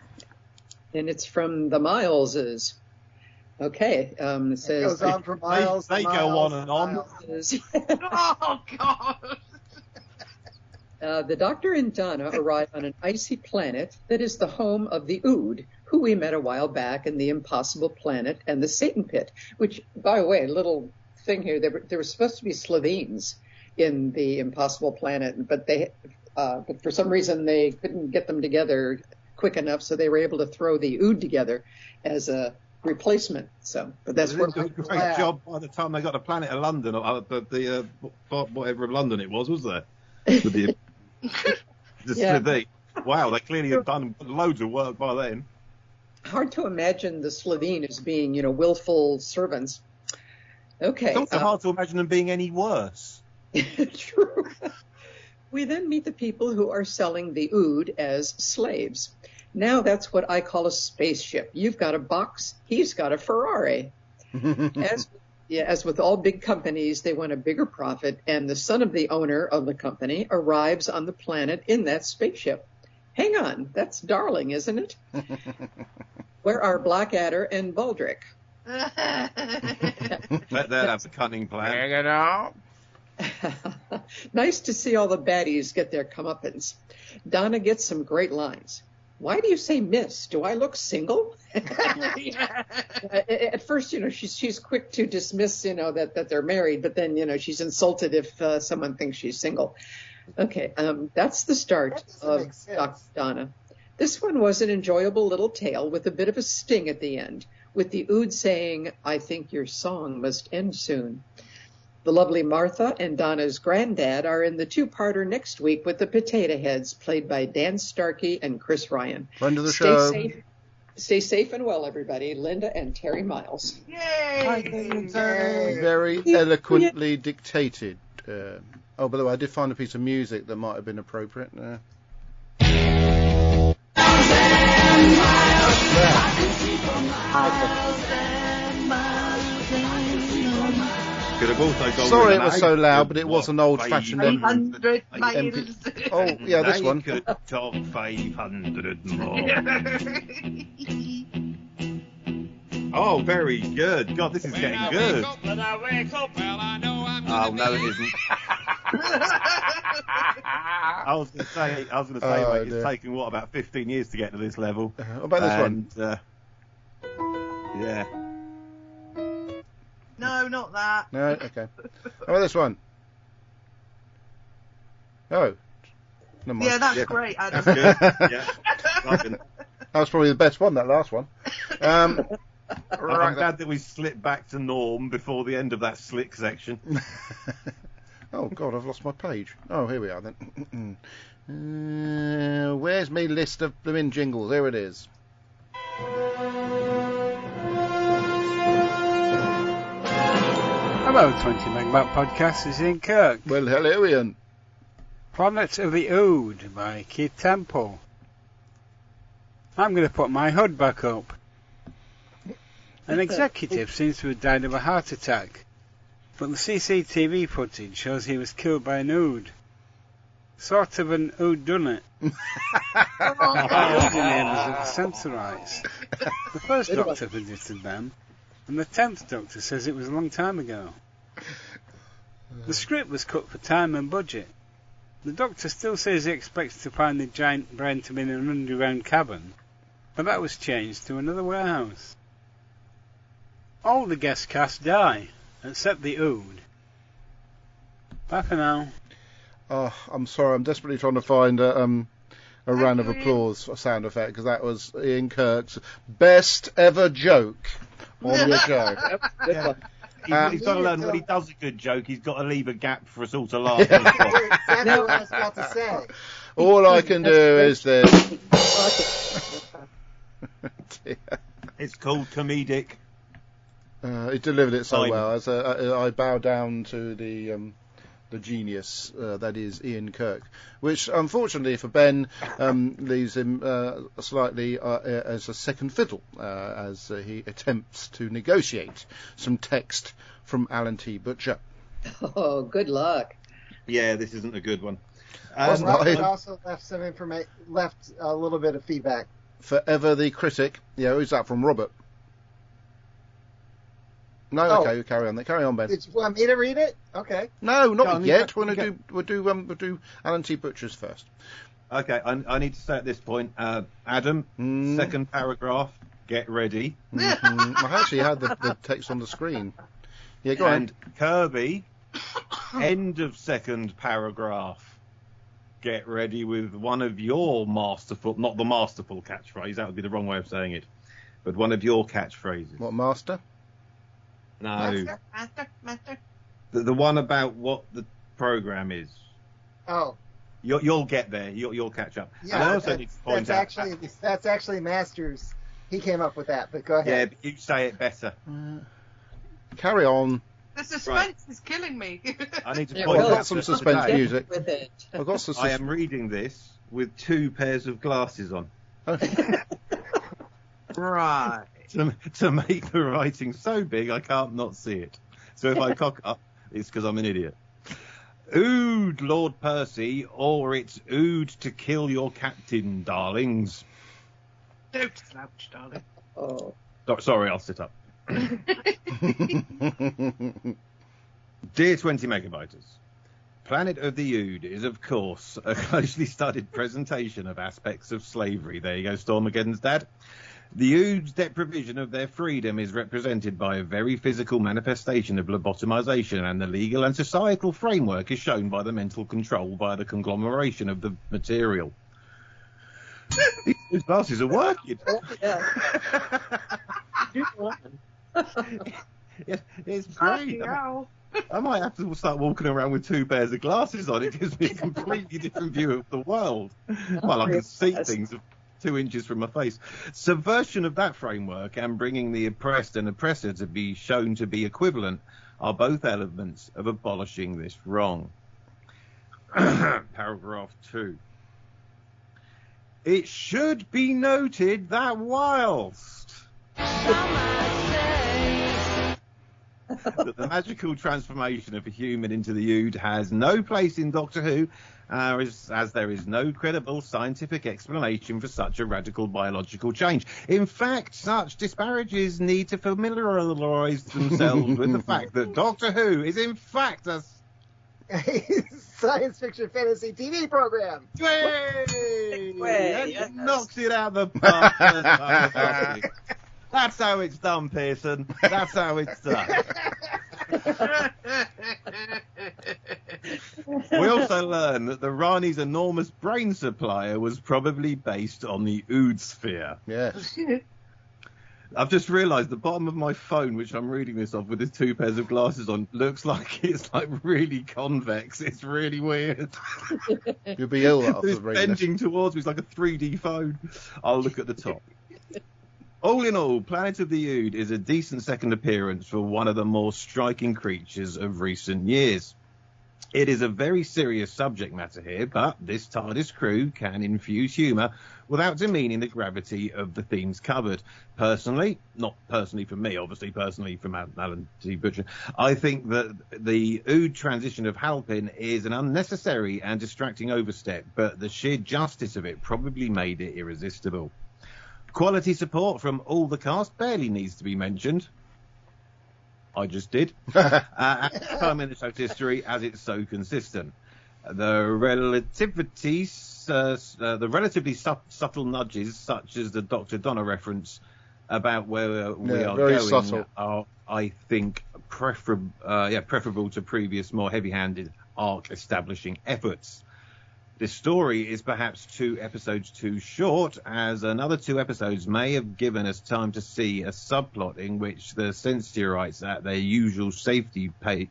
Speaker 4: And it's from the Mileses. Okay, it says...
Speaker 2: It goes on for miles.
Speaker 6: They go on and on.
Speaker 3: Oh, God!
Speaker 4: The Doctor and Donna arrive on an icy planet that is the home of the Ood, who we met a while back in the Impossible Planet and the Satan Pit, which, by the way, a little thing here, there were supposed to be Slovenes in the Impossible Planet, but but for some reason they couldn't get them together quick enough, so they were able to throw the Ood together as a replacement. So, but that's
Speaker 6: what a great job by the time they got to Planet of London, or whatever of London it was there? With the Slovene. Wow, they clearly have done loads of work by then.
Speaker 4: Hard to imagine the Slovene as being, willful servants. Okay.
Speaker 6: It's also hard to imagine them being any worse.
Speaker 4: True. We then meet the people who are selling the Ood as slaves. Now that's what I call a spaceship. You've got a box, he's got a Ferrari. As with all big companies, they want a bigger profit, and the son of the owner of the company arrives on the planet in that spaceship. Hang on, that's darling, isn't it? Where are Blackadder and Baldric?
Speaker 6: Let that have the cunning plan.
Speaker 1: Hang it up.
Speaker 4: Nice to see all the baddies get their comeuppance. Donna gets some great lines. Why do you say miss? Do I look single? At first, she's quick to dismiss, that they're married, but then, she's insulted if someone thinks she's single. Okay, that's the start of Dr. Donna. This one was an enjoyable little tale with a bit of a sting at the end, with the Ood saying, I think your song must end soon. The lovely Martha and Donna's granddad are in the two-parter next week with the Potato Heads, played by Dan Starkey and Chris Ryan.
Speaker 1: Friend of the show.
Speaker 4: Stay safe and well, everybody. Linda and Terry Miles.
Speaker 3: Yay!
Speaker 1: Very eloquently dictated. By the way, I did find a piece of music that might have been appropriate.
Speaker 6: could have also gone.
Speaker 1: Sorry, it was so loud, but it was an old-fashioned.
Speaker 3: 500 miles.
Speaker 1: Oh, yeah, this one.
Speaker 6: Could talk 500 more. Oh, very good. God, this is getting good. Oh, no, it isn't. I was going to say, mate, it's taken, about 15 years to get to this level.
Speaker 1: What about this one?
Speaker 6: Yeah.
Speaker 3: No, not that.
Speaker 1: No, okay. How about this one? Oh. Never mind.
Speaker 3: Yeah, that's great, Adam.
Speaker 6: That's good. Yeah.
Speaker 1: That was probably the best one, that last one.
Speaker 6: I'm glad that we slipped back to norm before the end of that slick section.
Speaker 1: Oh, God, I've lost my page. Oh, here we are, then. Where's my list of blooming jingles? Here it is.
Speaker 8: Hello, 20 Megabyte Podcast. This is Ian Kirk.
Speaker 1: Well, hello, Ian.
Speaker 8: Planet of the Ood by Keith Temple. I'm going to put my hood back up. An executive seems to have died of a heart attack, but the CCTV footage shows he was killed by an ood. Sort of an whodunit. The neighbours of the Sensorites. The first doctor visited them, and the 10th doctor says it was a long time ago. The script was cut for time and budget. The doctor still says he expects to find the giant brain to be in an underground cavern, but that was changed to another warehouse. All the guest cast die, except the ood. Bye for now.
Speaker 1: Oh, I'm sorry, I'm desperately trying to find a round of applause for sound effect, because that was Ian Kirk's best ever joke on your show.
Speaker 6: He's got to learn when he does a good joke, he's got to leave a gap for us all to laugh.
Speaker 2: Exactly what I was about to say.
Speaker 1: All I can do is this.
Speaker 6: It's called comedic.
Speaker 1: He delivered it so well. As I bow down to the genius that is Ian Kirk, which unfortunately for Ben leaves him slightly as a second fiddle as he attempts to negotiate some text from Alan T. Butcher.
Speaker 4: Oh, good luck.
Speaker 6: Yeah, this isn't a good one.
Speaker 2: Robert also left some information, left a little bit of feedback.
Speaker 1: Forever the critic. Yeah, who's that from? Robert. No, okay, you carry on. Carry on, Ben.
Speaker 2: Did you want me to read it? Okay.
Speaker 1: No, not yet. We'll do Alan T. Butcher's first.
Speaker 6: Okay, I need to say at this point, Adam, second paragraph, get ready.
Speaker 1: Mm-hmm. I actually had the text on the screen. Yeah, go on.
Speaker 6: And Kirby, end of second paragraph. Get ready with one of your masterful, not the masterful catchphrase, that would be the wrong way of saying it, but one of your catchphrases.
Speaker 1: What, master?
Speaker 6: No. Master. The one about what the program is.
Speaker 2: Oh.
Speaker 6: You'll get there. You'll catch up.
Speaker 2: Yeah,
Speaker 6: and I also need to point out
Speaker 2: that's actually Masters. He came up with that, but go ahead.
Speaker 6: Yeah, but you say it better.
Speaker 1: Carry on.
Speaker 3: The suspense is killing me.
Speaker 6: I need to point
Speaker 1: I've
Speaker 6: out
Speaker 1: got some suspense music.
Speaker 4: With it.
Speaker 1: I've got some
Speaker 6: I am reading this with 2 pairs of glasses on.
Speaker 3: Right.
Speaker 6: To make the writing so big I can't not see it. So if I cock up, it's because I'm an idiot. Ood, Lord Percy, or it's ood to kill your captain, darlings.
Speaker 3: Don't slouch, darling.
Speaker 4: Oh.
Speaker 6: Sorry, I'll sit up. Dear 20 Megabyters, Planet of the Ood is, of course, a closely studied presentation of aspects of slavery. There you go, Stormageddon's dad. The Ood's deprivation of their freedom is represented by a very physical manifestation of lobotomization, and the legal and societal framework is shown by the mental control by the conglomeration of the material. These glasses are working.
Speaker 4: Yeah.
Speaker 6: It's great. I might have to start walking around with 2 pairs of glasses on. It gives me a completely different view of the world. Well, I can see things 2 inches from my face. Subversion of that framework and bringing the oppressed and oppressor to be shown to be equivalent are both elements of abolishing this wrong. Paragraph 2. It should be noted that whilst that the magical transformation of a human into the Ood has no place in Doctor Who, as there is no credible scientific explanation for such a radical biological change. In fact, such disparages need to familiarise themselves with the fact that Doctor Who is in fact a
Speaker 2: science fiction fantasy TV program.
Speaker 6: Yay! Yes. Knocks it out the park. That's how it's done, Pearson. That's how it's done. We also learn that the Rani's enormous brain supplier was probably based on the Ood sphere.
Speaker 1: Yes.
Speaker 6: I've just realised the bottom of my phone, which I'm reading this off with the 2 pairs of glasses on, looks like it's like really convex. It's really weird.
Speaker 1: You'll be ill after
Speaker 6: It's
Speaker 1: reading
Speaker 6: bending towards me. It's like a 3D phone. I'll look at the top. All in all, Planet of the Ood is a decent second appearance for one of the more striking creatures of recent years. It is a very serious subject matter here, but this TARDIS crew can infuse humour without demeaning the gravity of the themes covered. Personally, not personally from me, obviously, personally from Alan T. Butcher, I think that the Ood transition of Halpin is an unnecessary and distracting overstep, but the sheer justice of it probably made it irresistible. Quality support from all the cast barely needs to be mentioned. I just did. Time in the show's history, as it's so consistent. The relatively subtle nudges, such as the Dr. Donna reference about where we are going,
Speaker 1: subtle.
Speaker 6: are, I think, preferable to previous, more heavy-handed arc-establishing efforts. This story is perhaps 2 episodes too short, as another 2 episodes may have given us time to see a subplot in which the Sensorites at their usual stately pace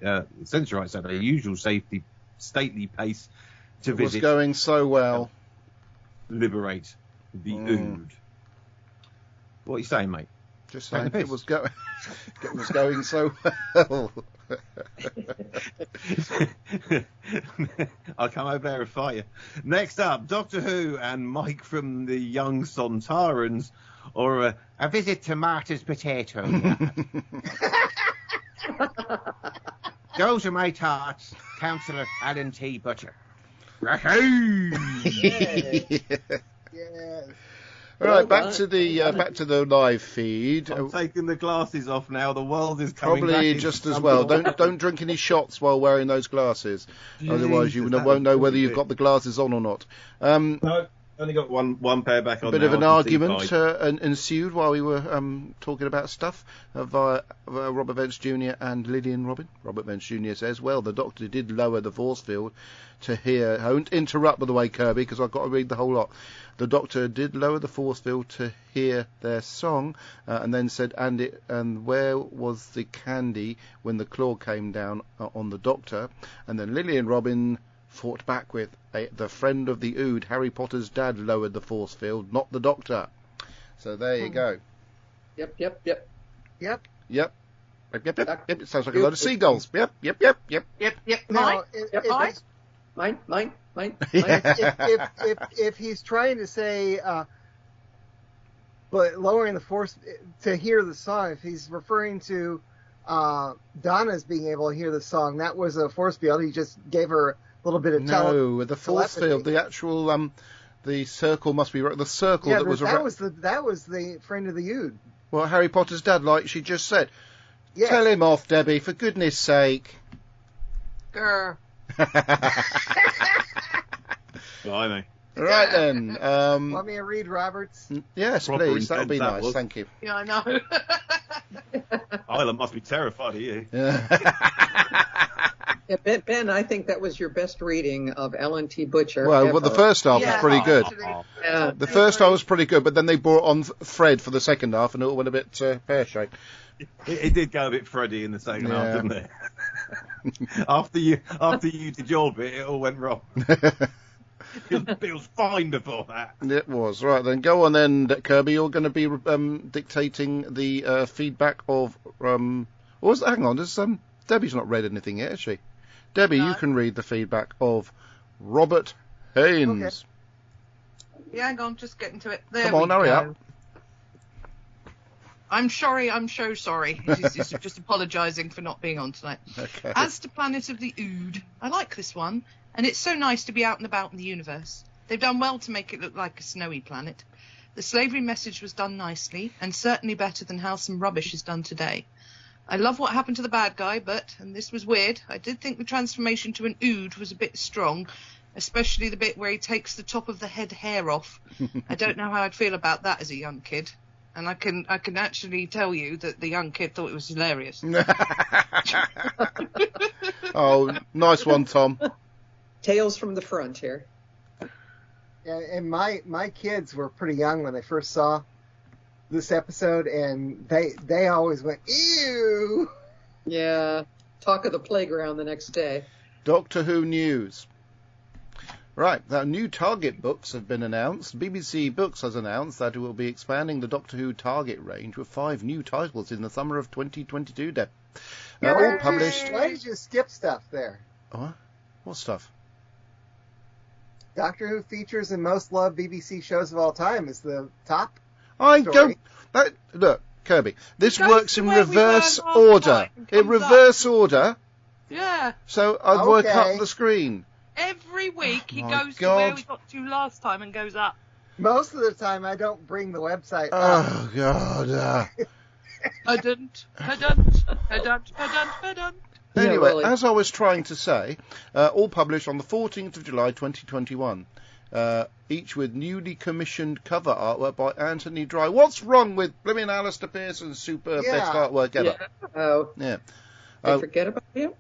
Speaker 6: to visit.
Speaker 1: Was going so well.
Speaker 6: Liberate the Ood. What are you saying, mate?
Speaker 1: Just saying it was going so well.
Speaker 6: I'll come over there and fight you. Next up, Doctor Who and Mike from the Young Sontarans, or a visit to Martha's Potato. Those are my tarts, Councillor Alan T. Butcher.
Speaker 2: Yes.
Speaker 1: All right, back to the live feed.
Speaker 6: I'm taking the glasses off now. The world is coming
Speaker 1: Probably
Speaker 6: back
Speaker 1: just as well. Don't drink any shots while wearing those glasses. Otherwise, you won't know whether you've got the glasses on or not.
Speaker 6: No, only got one pair back on.
Speaker 1: A bit of an argument ensued while we were talking about stuff via Robert Vance Jr. and Lillian Robin. Robert Vance Jr. says, well, the Doctor did lower the force field to hear... I won't interrupt, by the way, Kirby, because I've got to read the whole lot. The Doctor did lower the force field to hear their song, and then said, and where was the candy when the claw came down on the Doctor? And then Lillian Robin fought back with the friend of the Ood, Harry Potter's dad, lowered the force field, not the Doctor. So there you go.
Speaker 4: Yep.
Speaker 1: Yep. It sounds like a load of seagulls. Yep.
Speaker 2: Now,
Speaker 4: Mine.
Speaker 2: if he's trying to say, but lowering the force to hear the song, if he's referring to Donna's being able to hear the song, that was a force field. He just gave her a little bit of
Speaker 1: No, the force field, the actual the circle must be the circle that was around.
Speaker 2: That was the friend of the Ood.
Speaker 1: Well, Harry Potter's dad, like she just said.
Speaker 2: Yes.
Speaker 1: Tell him off, Debbie, for goodness sake.
Speaker 3: Grr.
Speaker 6: Blimey.
Speaker 1: Right then.
Speaker 2: Want me to read Roberts?
Speaker 1: Yes,
Speaker 6: Proper
Speaker 1: please. That would be
Speaker 6: intense,
Speaker 1: nice.
Speaker 6: was.
Speaker 1: Thank you.
Speaker 3: Yeah, I know.
Speaker 6: Isla must be terrified of you.
Speaker 4: Yeah, Ben, I think that was your best reading of Alan T. Butcher.
Speaker 1: Well, the first half was pretty good.
Speaker 4: Yeah.
Speaker 1: The first half was pretty good, but then they brought on Fred for the second half, and it all went a bit pear-shaped.
Speaker 6: It did go a bit Freddy in the second half, didn't it? after you did your bit, it all went wrong. It was fine before that.
Speaker 1: It was. Right, then go on then, Kirby. You're going to be dictating the feedback of... hang on, Debbie's not read anything yet, has she? Debbie, you can read the feedback of Robert Haynes.
Speaker 3: Okay. Yeah, hang on, just getting to it. There
Speaker 1: Come on,
Speaker 3: we
Speaker 1: hurry
Speaker 3: go.
Speaker 1: up.
Speaker 3: I'm sorry. I'm so sorry. It's just apologising for not being on tonight.
Speaker 1: Okay.
Speaker 3: As to Planet of the Ood, I like this one, and it's so nice to be out and about in the universe. They've done well to make it look like a snowy planet. The slavery message was done nicely, and certainly better than how some rubbish is done today. I love what happened to the bad guy, but, and this was weird, I did think the transformation to an Ood was a bit strong, especially the bit where he takes the top of the head hair off. I don't know how I'd feel about that as a young kid. And I can actually tell you that the young kid thought it was hilarious.
Speaker 1: Oh, nice one, Tom.
Speaker 4: Tales from the front here.
Speaker 2: Yeah, and my kids were pretty young when they first saw this episode, and they always went, ew!
Speaker 4: Yeah, talk of the playground the next day.
Speaker 1: Doctor Who news. Right, now new Target books have been announced. BBC Books has announced that it will be expanding the Doctor Who Target range with 5 new titles in the summer of 2022. All published.
Speaker 2: Why did you skip stuff there?
Speaker 1: What stuff?
Speaker 2: Doctor Who features in most loved BBC shows of all time is the top.
Speaker 1: Look, Kirby, this works in reverse order. In reverse order.
Speaker 3: Yeah.
Speaker 1: So I'd work up the screen.
Speaker 3: Every week he goes to where we got to last time and goes up.
Speaker 2: Most of the time I don't bring the website up.
Speaker 1: Oh, God.
Speaker 3: I didn't.
Speaker 1: Anyway, as I was trying to say, all published on the 14th of July 2021, each with newly commissioned cover artwork by Anthony Dry. What's wrong with blimmin' Alistair Pearson's super best artwork ever?
Speaker 4: Yeah. Forget about him?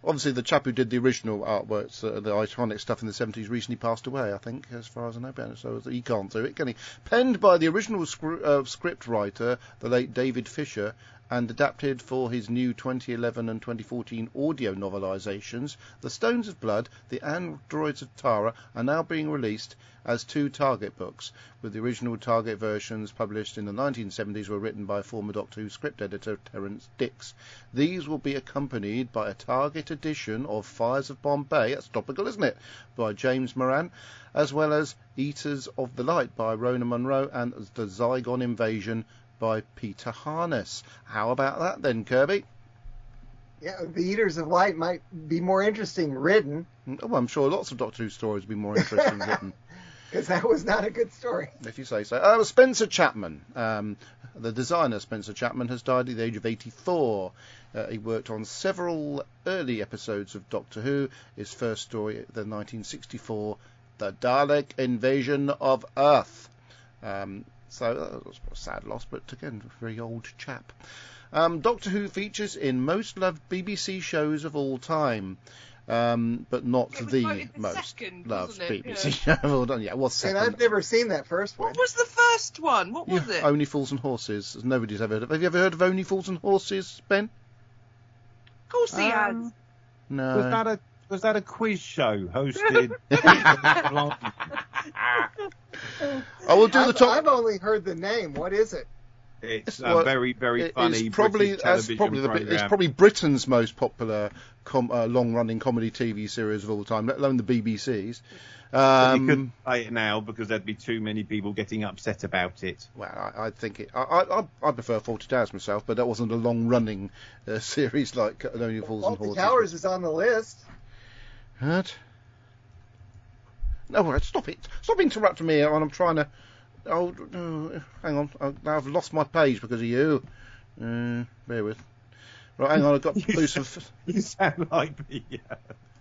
Speaker 1: Obviously, the chap who did the original artworks, the iconic stuff in the 70s, recently passed away, I think, as far as I know. So he can't do it, can he? Penned by the original script writer, the late David Fisher, and adapted for his new 2011 and 2014 audio novelisations, The Stones of Blood, The Androids of Tara are now being released as 2 Target books, with the original Target versions published in the 1970s were written by former Doctor Who script editor Terence Dix. These will be accompanied by a Target edition of Fires of Bombay, that's topical, isn't it, by James Moran, as well as Eaters of the Light by Rona Munro and The Zygon Invasion by Peter Harness. How about that then, Kirby?
Speaker 2: Yeah, The Eaters of Light might be more interesting written.
Speaker 1: Oh, I'm sure lots of Doctor Who stories would be more interesting written.
Speaker 2: Because that was not a good story.
Speaker 1: If you say so. Spencer Chapman, the designer Spencer Chapman, has died at the age of 84. He worked on several early episodes of Doctor Who. His first story, the 1964, The Dalek Invasion of Earth. So that was a sad loss, but again, a very old chap. Doctor Who features in most loved BBC shows of all time, but not the most loved BBC show of all time. Yeah, it was second.
Speaker 2: And I've never seen that first one.
Speaker 3: What was the first one? What was it?
Speaker 1: Only Fools and Horses. Nobody's ever heard of. Have you ever heard of Only Fools and Horses, Ben?
Speaker 3: Of course he has.
Speaker 1: No.
Speaker 6: Was that a quiz show hosted?
Speaker 1: I will do the top.
Speaker 2: I've only heard the name. What is it?
Speaker 6: It's a very, very funny British television program.
Speaker 1: It's probably Britain's most popular long-running comedy TV series of all time, let alone the BBC's.
Speaker 6: You couldn't play it now because there'd be too many people getting upset about it.
Speaker 1: Well, I think it. I prefer 40 Towers myself, but that wasn't a long-running series like Only Fools and Horses.
Speaker 2: 40 Towers is on the list.
Speaker 1: What? No, stop it! Stop interrupting me when I'm trying to. Oh, hang on! I've lost my page because of you. Bear with. Right, hang on. I've got to do some.
Speaker 6: You sound like me.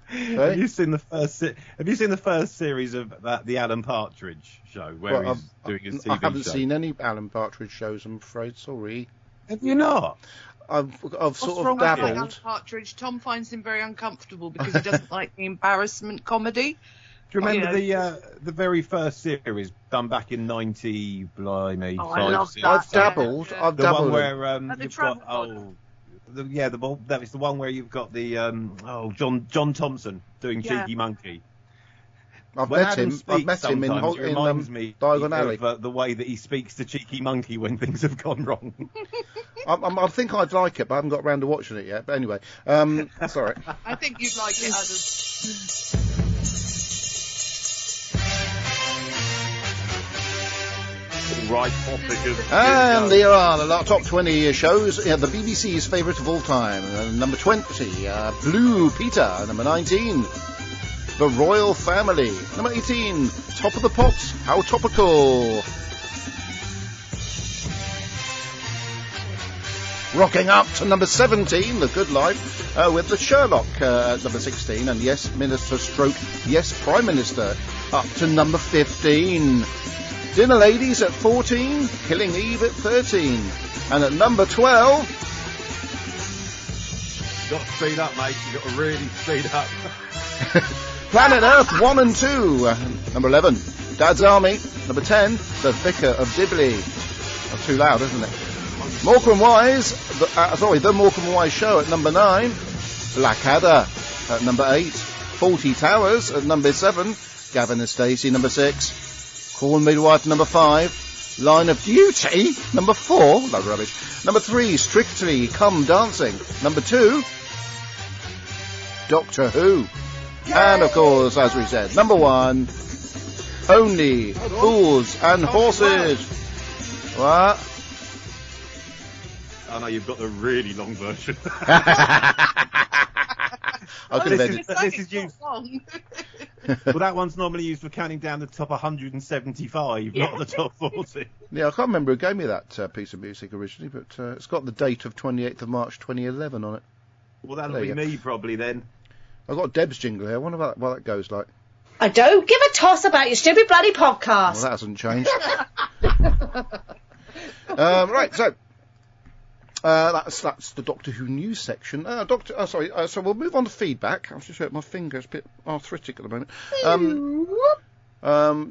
Speaker 6: Have you seen the first series of the Alan Partridge show where he's doing his TV show?
Speaker 1: I haven't seen any Alan Partridge shows. I'm afraid. Sorry.
Speaker 6: Have you not?
Speaker 1: I've sort of dabbled.
Speaker 3: Alan Partridge. Tom finds him very uncomfortable because he doesn't like the embarrassment comedy.
Speaker 6: Do you remember the very first series done back in 90? Blimey!
Speaker 3: Oh, I love that.
Speaker 1: I've dabbled. I've
Speaker 6: the
Speaker 1: dabbled.
Speaker 6: One where you've got that is the one where you've got the John Thompson doing Cheeky Monkey.
Speaker 1: I've met him in Diagon Alley.
Speaker 6: Of the way that he speaks to Cheeky Monkey when things have gone wrong.
Speaker 1: I think I'd like it, but I haven't got around to watching it yet. But anyway, sorry.
Speaker 3: I think you'd like it, Adam.
Speaker 6: right topic.
Speaker 1: And there are the top 20 shows. The BBC's favourite of all time. Number 20, Blue Peter. Number 19, The Royal Family. Number 18, Top of the Pops. How topical. Rocking up to number 17, The Good Life, with the Sherlock at number 16, and Yes Minister stroke Yes Prime Minister up to number 15. Dinner Ladies at 14, Killing Eve at 13, and at number 12...
Speaker 6: You've got to speed up, mate. You've got to really speed up.
Speaker 1: Planet Earth 1 and 2, number 11, Dad's Army, number 10, The Vicar of Dibley. That's too loud, isn't it? Morecambe Wise, The Morecambe Wise Show at number 9, Blackadder at number 8, 40 Towers at number 7, Gavin and Stacey number 6, Corn Midwife number 5, Line of Duty number 4, no rubbish, number 3, Strictly Come Dancing, number 2, Doctor Who, and of course, as we said, number 1, Only Fools and Horses. What?
Speaker 6: I know you've got the really long version. This is used. Well, that one's normally used for counting down the top 175, not the top 40.
Speaker 1: Yeah, I can't remember who gave me that piece of music originally, but it's got the date of 28th of March 2011 on it.
Speaker 6: Well, that'll be me probably then.
Speaker 1: I've got Deb's jingle here. I wonder what that goes like.
Speaker 9: I don't give a toss about your stupid bloody podcast.
Speaker 1: Well, that hasn't changed. Right, so... that's the Doctor Who news section. So we'll move on to feedback. I'm just my finger's a bit arthritic at the moment.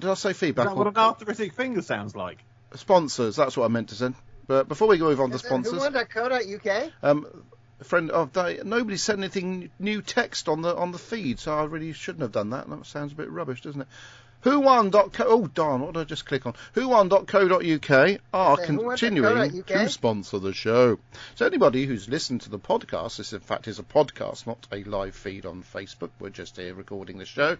Speaker 1: Did I say feedback?
Speaker 6: Is that what an arthritic finger sounds like?
Speaker 1: Sponsors, that's what I meant to say. But before we move on to sponsors...
Speaker 2: Who.co.uk?
Speaker 1: Nobody sent anything new text on the feed, so I really shouldn't have done that. That sounds a bit rubbish, doesn't it? Whowon.co... Oh, darn, what did I just click on? Whowon.co.uk are continuing to sponsor the show. So anybody who's listened to the podcast, this in fact is a podcast, not a live feed on Facebook, we're just here recording the show,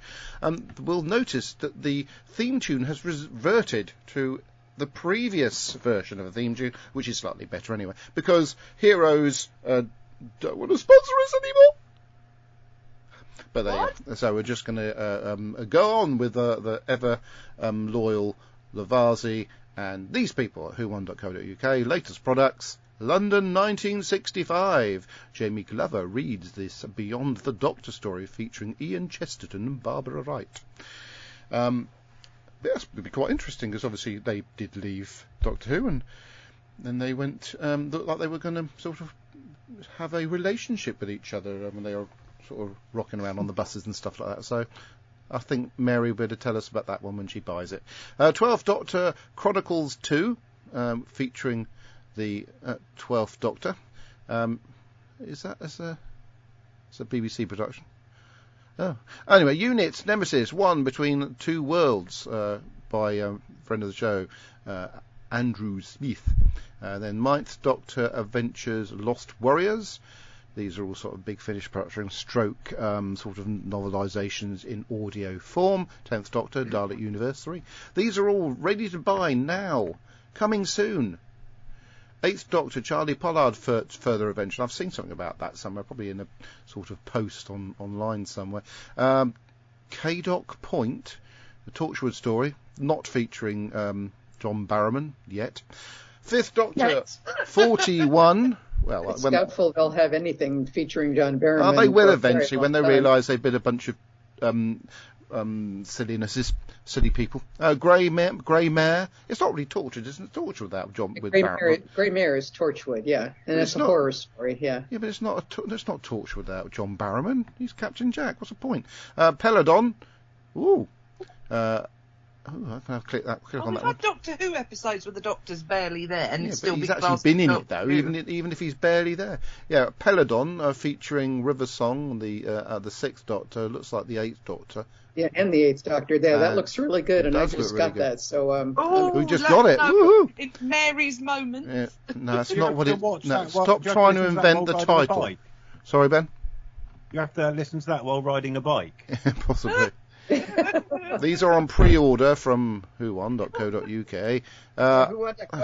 Speaker 1: will notice that the theme tune has reverted to the previous version of the theme tune, which is slightly better anyway, because Heroes don't want to sponsor us anymore. But there you go. So we're just going to go on with the ever loyal Lavazzi and these people at whowon.co.uk. Latest products, London 1965. Jamie Glover reads this Beyond the Doctor story featuring Ian Chesterton and Barbara Wright. This would be quite interesting because obviously they did leave Doctor Who and then they went looked like they were going to sort of have a relationship with each other when they were sort of rocking around on the buses and stuff like that. So I think Mary will tell us about that one when she buys it. 12th Doctor Chronicles 2, featuring the 12th Doctor. Is that it's a BBC production? Oh, anyway, Unit Nemesis 1 Between Two Worlds by a friend of the show, Andrew Smith. Then 9th Doctor Adventures Lost Warriors. These are all sort of Big Finish production, stroke sort of novelisations in audio form. 10th Doctor, Dalek Universe 3. These are all ready to buy now. Coming soon. 8th Doctor, Charlie Pollard Further Adventure. I've seen something about that somewhere, probably in a sort of post online somewhere. K-Doc Point, the Torchwood story, not featuring John Barrowman yet. 5th Doctor, 41... Well,
Speaker 4: it's doubtful they'll have anything featuring John Barrowman.
Speaker 1: They will eventually when they realise they've been a bunch of sillinesses, silly people. Grey Mare. It's not really Torchwood, isn't it? Torchwood without John with Barrowman.
Speaker 4: Grey Mare is Torchwood, yeah, and it's a horror story, yeah.
Speaker 1: Yeah, but it's not Torchwood without John Barrowman. He's Captain Jack. What's the point? Peladon. Ooh. I can click on that
Speaker 3: we've had Doctor Who episodes where the Doctor's barely there, and it's still
Speaker 1: he's actually been in it though, even if he's barely there. Yeah, Peladon featuring River Song, the 6th Doctor, looks like the 8th Doctor.
Speaker 4: Yeah, and the 8th Doctor there. That looks really good, and I just got that. So
Speaker 1: we just got it. Woo-hoo.
Speaker 3: It's Mary's moment.
Speaker 1: Yeah. No, it's not what it. No, stop trying to invent the title. Sorry, Ben.
Speaker 6: You have to listen to that while riding a bike.
Speaker 1: Possibly. These are on pre-order from whowon.co.uk.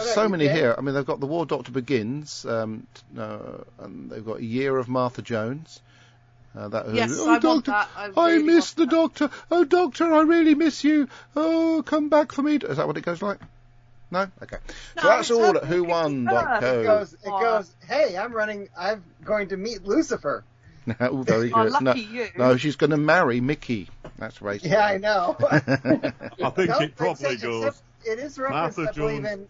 Speaker 1: So many here. I mean, they've got The War Doctor Begins, and they've got A Year of Martha Jones.
Speaker 3: Yes, I
Speaker 1: Doctor,
Speaker 3: want that.
Speaker 1: I miss the Doctor. Oh, Doctor, I really miss you. Oh, come back for me. Is that what it goes like? No? Okay.
Speaker 3: No,
Speaker 1: So that's
Speaker 3: it's
Speaker 1: all at
Speaker 3: okay.
Speaker 1: whowon.co.
Speaker 2: It goes, hey, I'm going to meet Lucifer.
Speaker 1: Oh, very
Speaker 3: Oh,
Speaker 1: good.
Speaker 3: lucky you.
Speaker 1: No, she's going to marry Mickey. That's racist.
Speaker 2: Yeah, I know.
Speaker 6: I think it probably goes.
Speaker 2: It is referenced, I believe, in...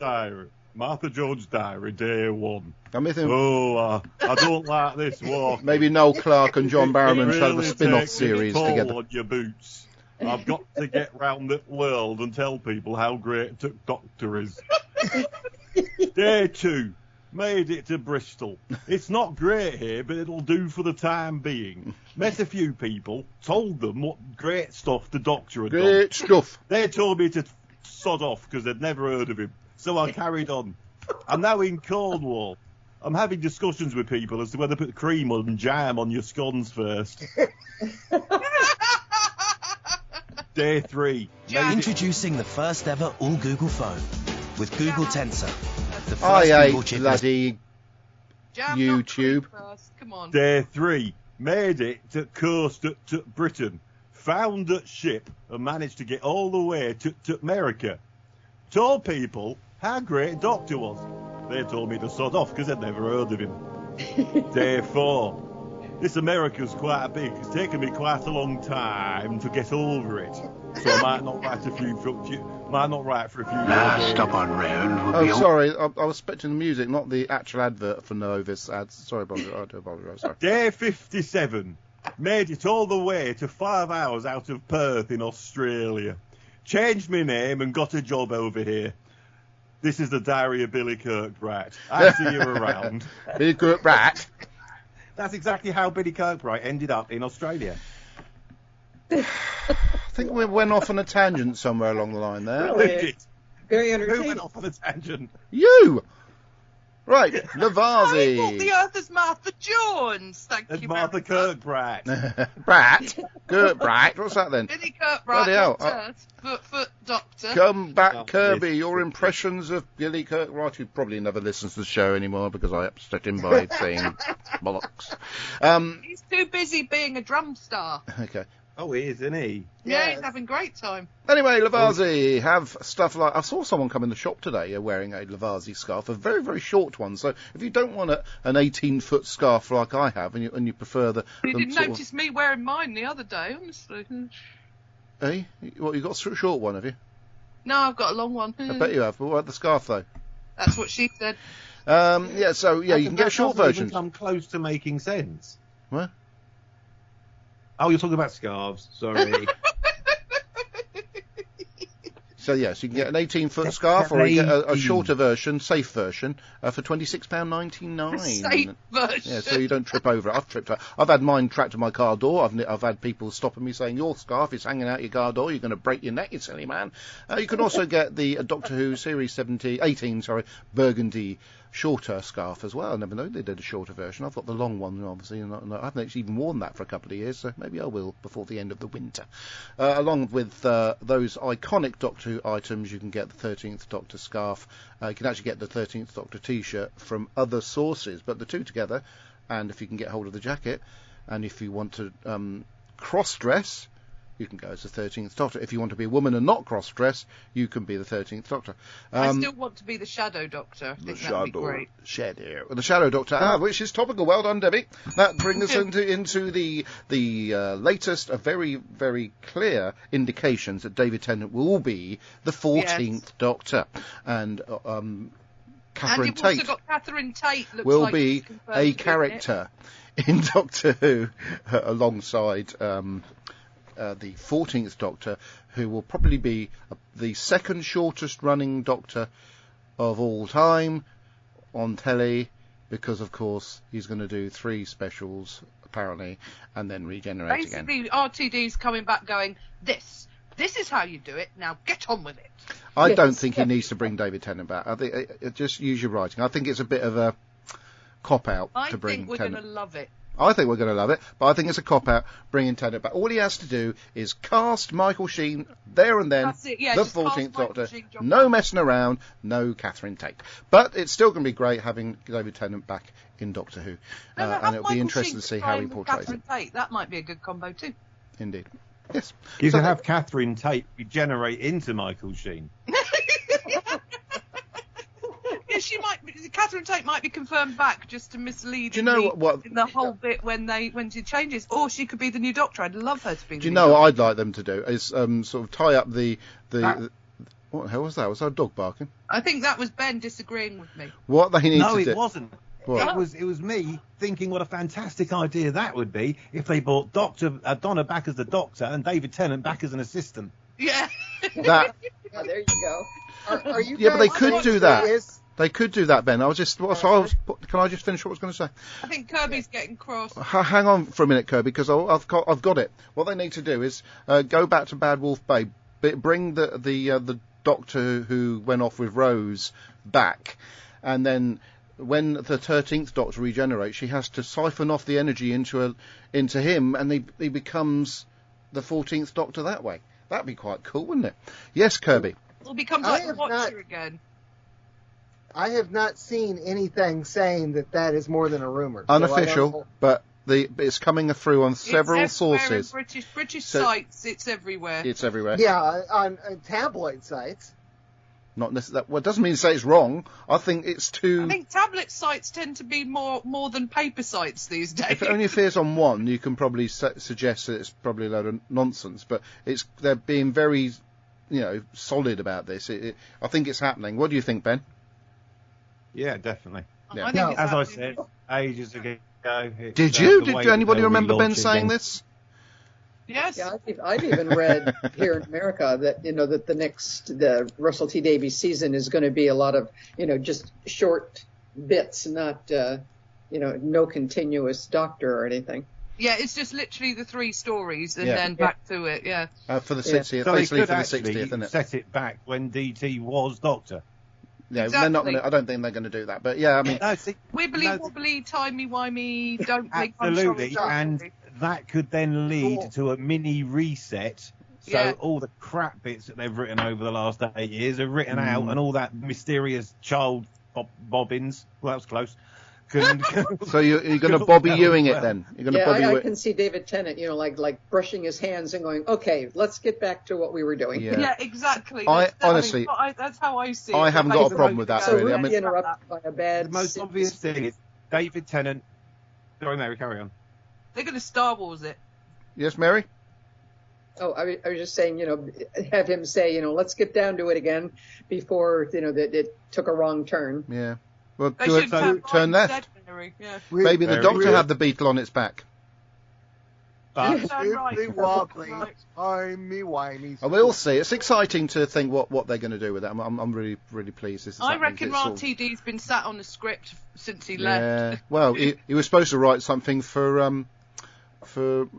Speaker 6: Martha Jones' Diary, Day 1.
Speaker 1: I'm with him.
Speaker 6: Oh, I don't like this walk.
Speaker 1: Maybe Noel Clarke and John Barrowman
Speaker 6: It
Speaker 1: should have a
Speaker 6: really
Speaker 1: spin-off
Speaker 6: takes
Speaker 1: series
Speaker 6: its toll
Speaker 1: together.
Speaker 6: on your boots. I've got to get round the world and tell people how great Doctor is. Day 2. Made it to Bristol. It's not great here, but it'll do for the time being. Met a few people, told them what great stuff the Doctor had done.
Speaker 1: Great stuff.
Speaker 6: They told me to sod off because they'd never heard of him. So I carried on. I'm now in Cornwall. I'm having discussions with people as to whether to put cream and jam on your scones first. Day 3.
Speaker 10: Introducing the first ever all Google phone with Google Tensor. The first
Speaker 1: I
Speaker 10: Google
Speaker 1: hate
Speaker 10: chip.
Speaker 1: bloody YouTube.
Speaker 3: Come on.
Speaker 6: Day 3. Made it to coast to Britain. Found at ship and managed to get all the way to America. Told people how great Doctor was. They told me to sod off because they'd never heard of him. Day 4. This America's quite big. It's taken me quite a long time to get over it. So I might not write for a few
Speaker 5: Last stop on round will be...
Speaker 1: Sorry, I was expecting the music, not the actual advert for Novis ads. Sorry, I do apologise. Sorry.
Speaker 6: Day 57. Made it all the way to 5 hours out of Perth in Australia. Changed my name and got a job over here. This is the Diary of Billy Kirkbride. I see you around.
Speaker 1: Billy Kirkbride?
Speaker 6: That's exactly how Billy Kirkbride ended up in Australia.
Speaker 1: I think we went off on a tangent somewhere along the line there.
Speaker 4: Really? Very entertaining.
Speaker 6: Who went off on a tangent?
Speaker 1: You! Right,
Speaker 3: I thought
Speaker 1: Navazi.
Speaker 3: the Earth is Martha Jones. Thank
Speaker 6: It's
Speaker 3: you,
Speaker 6: Martha Kirkbride.
Speaker 1: Kirkbride? What's that then?
Speaker 3: Billy Kirkbride,
Speaker 1: Bloody hell.
Speaker 3: Foot Doctor.
Speaker 1: Come back,
Speaker 6: Oh,
Speaker 1: Kirby.
Speaker 6: this-
Speaker 1: Your impressions of Billy Kirkbride. Who probably never listens to the show anymore because I upset him by saying bollocks.
Speaker 3: He's too busy being a drum star.
Speaker 1: Okay.
Speaker 6: Oh, he is, isn't he?
Speaker 3: Yeah, he's having a great time.
Speaker 1: Anyway, Lavazi have stuff like... I saw someone come in the shop today wearing a Lavazi scarf, a very, very short one. So if you don't want an 18-foot scarf like I have, and you prefer the...
Speaker 3: You didn't
Speaker 1: sort
Speaker 3: notice me wearing mine the other day, honestly.
Speaker 1: Eh? What, you got a short one, have you?
Speaker 3: No, I've got a long one.
Speaker 1: I bet you have. But what about the scarf, though?
Speaker 3: That's what she said.
Speaker 1: Yeah, so, yeah, you can get a short version.
Speaker 6: Come close to making sense.
Speaker 1: What?
Speaker 6: Oh, you're talking about scarves. Sorry.
Speaker 1: So, yes, you can get an 18-foot scarf, or you get a shorter version, safe version, for £26.99.
Speaker 3: Safe version.
Speaker 1: Yeah, so you don't trip over it. I've tripped over. I've had mine trapped to my car door. I've had people stopping me saying, your scarf is hanging out your car door. You're going to break your neck, you silly man. You can also get the Doctor Who Series 18, burgundy shorter scarf as well. I never know they did a shorter version. I've got the long one, obviously, and I haven't actually even worn that for a couple of years, so maybe I will before the end of the winter. Along with those iconic Doctor Who items, you can get the 13th Doctor scarf. You can actually get the 13th Doctor t-shirt from other sources, but the two together, and if you can get hold of the jacket, and if you want to cross-dress, you can go as the 13th Doctor. If you want to be a woman and not cross-dress, you can be the 13th Doctor.
Speaker 3: I still want to be the Shadow Doctor. I think that would be great.
Speaker 1: The Shadow Doctor, which is topical. Well done, Debbie. That brings us into the latest, very, very clear indications that David Tennant will be the 14th Doctor. And Catherine
Speaker 3: and you've
Speaker 1: Tate
Speaker 3: also got Catherine Tate
Speaker 1: will
Speaker 3: like
Speaker 1: be a character in Doctor Who alongside... the 14th Doctor, who will probably be the second shortest running Doctor of all time on telly, because of course he's going to do 3 specials apparently and then regenerate again.
Speaker 3: Basically, RTD's coming back going, this is how you do it, now get on with it.
Speaker 1: I don't think he needs to bring David Tennant back. I think just use your writing. I think it's a bit of a cop-out to bring
Speaker 3: I think we're
Speaker 1: Tennant.
Speaker 3: going to love it.
Speaker 1: I think we're going to love it, but I think it's a cop-out bringing Tennant back. All he has to do is cast Michael Sheen there and then, the 14th Doctor. No messing around, no Catherine Tate. But it's still going to be great having David Tennant back in Doctor Who. And it'll be interesting to see how he portrays
Speaker 3: Catherine Tate. That might be a good combo too.
Speaker 1: Indeed. Yes.
Speaker 6: You can have Catherine Tate regenerate into Michael Sheen.
Speaker 3: Catherine Tate might be confirmed back just to mislead.
Speaker 1: Do you know what
Speaker 3: in the whole bit when she changes, or she could be the new Doctor. I'd love her to be.
Speaker 1: Do you know what I'd like them to do is sort of tie up the what the hell was that? Was that a dog barking?
Speaker 3: I think that was Ben disagreeing with me.
Speaker 1: What they need to do?
Speaker 6: No, it wasn't. What? It was me thinking what a fantastic idea that would be if they brought Donna back as the Doctor and David Tennant back as an assistant.
Speaker 3: Yeah.
Speaker 2: There you go. Are you
Speaker 1: but they could do that. They could do that, Ben. Can I just finish what I was going to say?
Speaker 3: I think Kirby's getting cross.
Speaker 1: Hang on for a minute, Kirby, because I've got it. What they need to do is go back to Bad Wolf Bay, bring the Doctor who went off with Rose back, and then when the 13th Doctor regenerates, she has to siphon off the energy into him, and he becomes the 14th Doctor that way. That'd be quite cool, wouldn't it? Yes, Kirby.
Speaker 3: Well, becomes like the Watcher again.
Speaker 2: I have not seen anything saying that is more than a rumor.
Speaker 1: Unofficial, but it's coming through on several sources.
Speaker 3: British sites, it's everywhere.
Speaker 1: It's everywhere.
Speaker 2: Yeah, on tabloid sites.
Speaker 1: Not necessarily. Well, it doesn't mean to say it's wrong. I think it's too.
Speaker 3: I think tablet sites tend to be more than paper sites these days.
Speaker 1: If it only appears on one, you can probably suggest that it's probably a load of nonsense. But they're being very, solid about this. I think it's happening. What do you think, Ben?
Speaker 6: Yeah, definitely.
Speaker 1: Yeah.
Speaker 6: As I said ages ago.
Speaker 1: Did you? Did anybody remember Ben saying this?
Speaker 3: Yes.
Speaker 4: Yeah, I've even read here in America that that the Russell T Davies season is going to be a lot of just short bits, not no continuous Doctor or anything.
Speaker 3: Yeah, it's just literally the 3 stories and then back to it. Yeah.
Speaker 1: For the 60th,
Speaker 6: so
Speaker 1: basically for the
Speaker 6: 60th,
Speaker 1: isn't it?
Speaker 6: Set it back when DT was Doctor.
Speaker 1: Yeah,
Speaker 3: exactly.
Speaker 1: They're not going to. I don't think they're going to do that. But yeah, I mean,
Speaker 3: wibbly-wobbly, timey-wimey, don't think
Speaker 6: absolutely, and that could then lead to a mini reset. So all the crap bits that they've written over the last 8 years are written out, and all that mysterious child bobbins. Well, that was close.
Speaker 1: So you're going to Bobby Ewing it then? You're going to Bobby
Speaker 4: I can see David Tennant, like brushing his hands and going, okay, let's get back to what we were doing.
Speaker 3: Yeah, exactly.
Speaker 1: Honestly,
Speaker 3: that's how I see it.
Speaker 1: I haven't got a problem with that.
Speaker 4: So
Speaker 1: really.
Speaker 4: really interrupted by a bad.
Speaker 6: The most obvious thing is David Tennant. Sorry, Mary, carry on.
Speaker 3: They're going to Star Wars it.
Speaker 1: Yes, Mary?
Speaker 4: Oh, I was just saying, have him say, let's get down to it again before, that it took a wrong turn.
Speaker 1: Yeah. Well,
Speaker 3: turn
Speaker 1: left. Maybe the Doctor had the beetle on its back. We'll see. It's exciting to think what they're going to do with that. I'm really, really pleased.
Speaker 3: I reckon Ron TD's been sat on the script since he left.
Speaker 1: Yeah. Well, he was supposed to write something for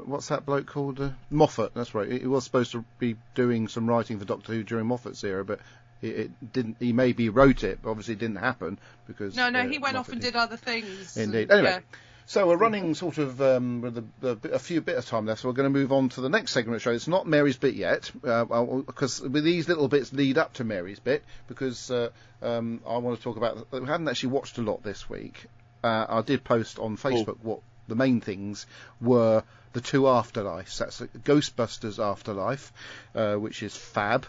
Speaker 1: what's that bloke called? Moffat. That's right. He was supposed to be doing some writing for Doctor Who during Moffat's era, but it didn't. He maybe wrote it, but obviously it didn't happen because
Speaker 3: no, he went off and did other things.
Speaker 1: Indeed. Anyway, so we're running sort of with a few bit of time left, so we're going to move on to the next segment of the show. It's not Mary's bit yet, because with these little bits lead up to Mary's bit, because I want to talk about. We haven't actually watched a lot this week. I did post on Facebook what the main things were. The 2 afterlives. That's Ghostbusters Afterlife, which is fab.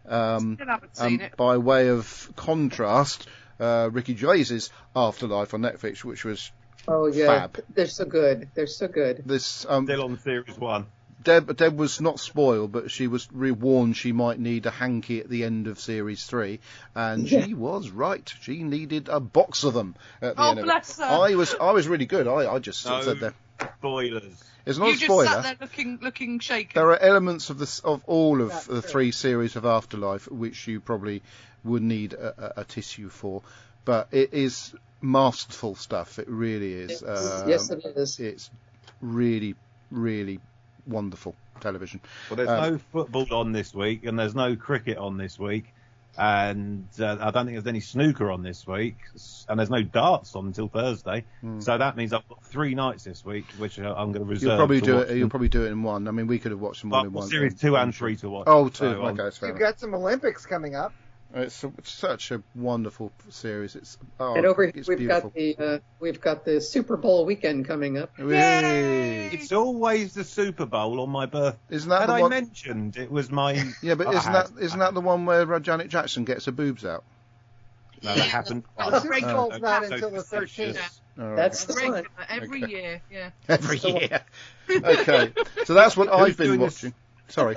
Speaker 3: Still haven't seen it.
Speaker 1: By way of contrast, Ricky Gervais's Afterlife on Netflix, which was fab.
Speaker 4: They're so good.
Speaker 1: This
Speaker 6: still on series 1.
Speaker 1: Deb was not spoiled, but she was warned she might need a hanky at the end of series 3, and she was right. She needed a box of them at the end.
Speaker 3: Bless her.
Speaker 1: I was really good. I just said there.
Speaker 6: Spoilers.
Speaker 1: It's not
Speaker 3: you
Speaker 1: a spoiler.
Speaker 3: You just sat there looking shaken.
Speaker 1: There are elements of all of the 3 series of Afterlife which you probably would need a tissue for, but it is masterful stuff. It really is.
Speaker 4: Yes, it is.
Speaker 1: It's really, really wonderful television.
Speaker 6: Well, there's no football on this week, and there's no cricket on this week. And I don't think there's any snooker on this week, and there's no darts on until Thursday. So that means I've got 3 nights this week, which I'm going to reserve.
Speaker 1: You'll probably do it in one. I mean, we could have watched them all in one.
Speaker 6: Series 2 and 3 to watch.
Speaker 1: Oh, 2.
Speaker 6: So,
Speaker 1: okay, that's fair
Speaker 2: You've got some Olympics coming up.
Speaker 1: It's such a wonderful series.
Speaker 4: And over here we've got the Super Bowl weekend coming up.
Speaker 1: Yay!
Speaker 6: It's always the Super Bowl on my birthday.
Speaker 1: Isn't that
Speaker 6: I mentioned it was my?
Speaker 1: Yeah, but isn't that the one where Janet Jackson gets her boobs out?
Speaker 6: No, that happened.
Speaker 2: The Super Bowl's not until the 13th.
Speaker 1: Right.
Speaker 4: That's the one.
Speaker 3: Every year, yeah.
Speaker 1: Every year. Okay, so that's what I've been watching. Sorry.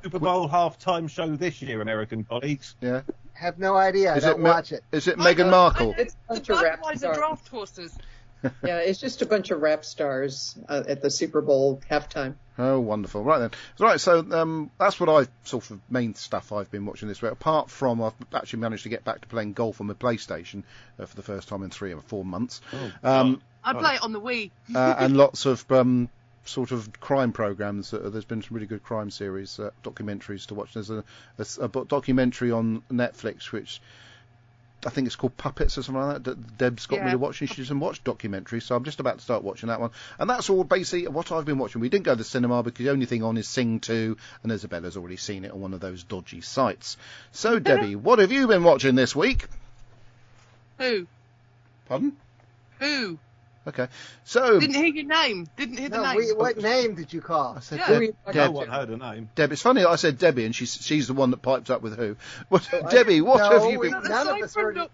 Speaker 6: Super Bowl halftime show this year, American colleagues.
Speaker 1: Yeah.
Speaker 2: Have no idea. I don't watch it.
Speaker 1: Is it Meghan Markle?
Speaker 4: It's a bunch of rap stars.
Speaker 3: Draft horses.
Speaker 4: Yeah, it's just a bunch of rap stars at the Super Bowl halftime.
Speaker 1: Oh, wonderful. Right then. Right, so that's what main stuff I've been watching this week. Apart from I've actually managed to get back to playing golf on my PlayStation for the first time in 3 or 4 months.
Speaker 3: I play it on the Wii.
Speaker 1: And lots of sort of crime programs. There's been some really good crime series, documentaries to watch. There's a documentary on Netflix which I think it's called Puppets or something like that. Deb's got me to watch, and she doesn't watch documentaries, so I'm just about to start watching that one. And that's all basically what I've been watching. We didn't go to the cinema because the only thing on is Sing 2, and Isabella's already seen it on one of those dodgy sites. So, Debbie, what have you been watching this week?
Speaker 3: Who?
Speaker 1: Pardon?
Speaker 3: Who?
Speaker 1: Okay, so...
Speaker 3: Didn't hear your name. Didn't hear the name.
Speaker 2: What name did you call?
Speaker 1: I said
Speaker 3: Deb.
Speaker 6: No one heard her name.
Speaker 1: Deb. It's funny I said Debbie, and she's the one that piped up with who. Debbie, what have you been...
Speaker 2: None of us heard it.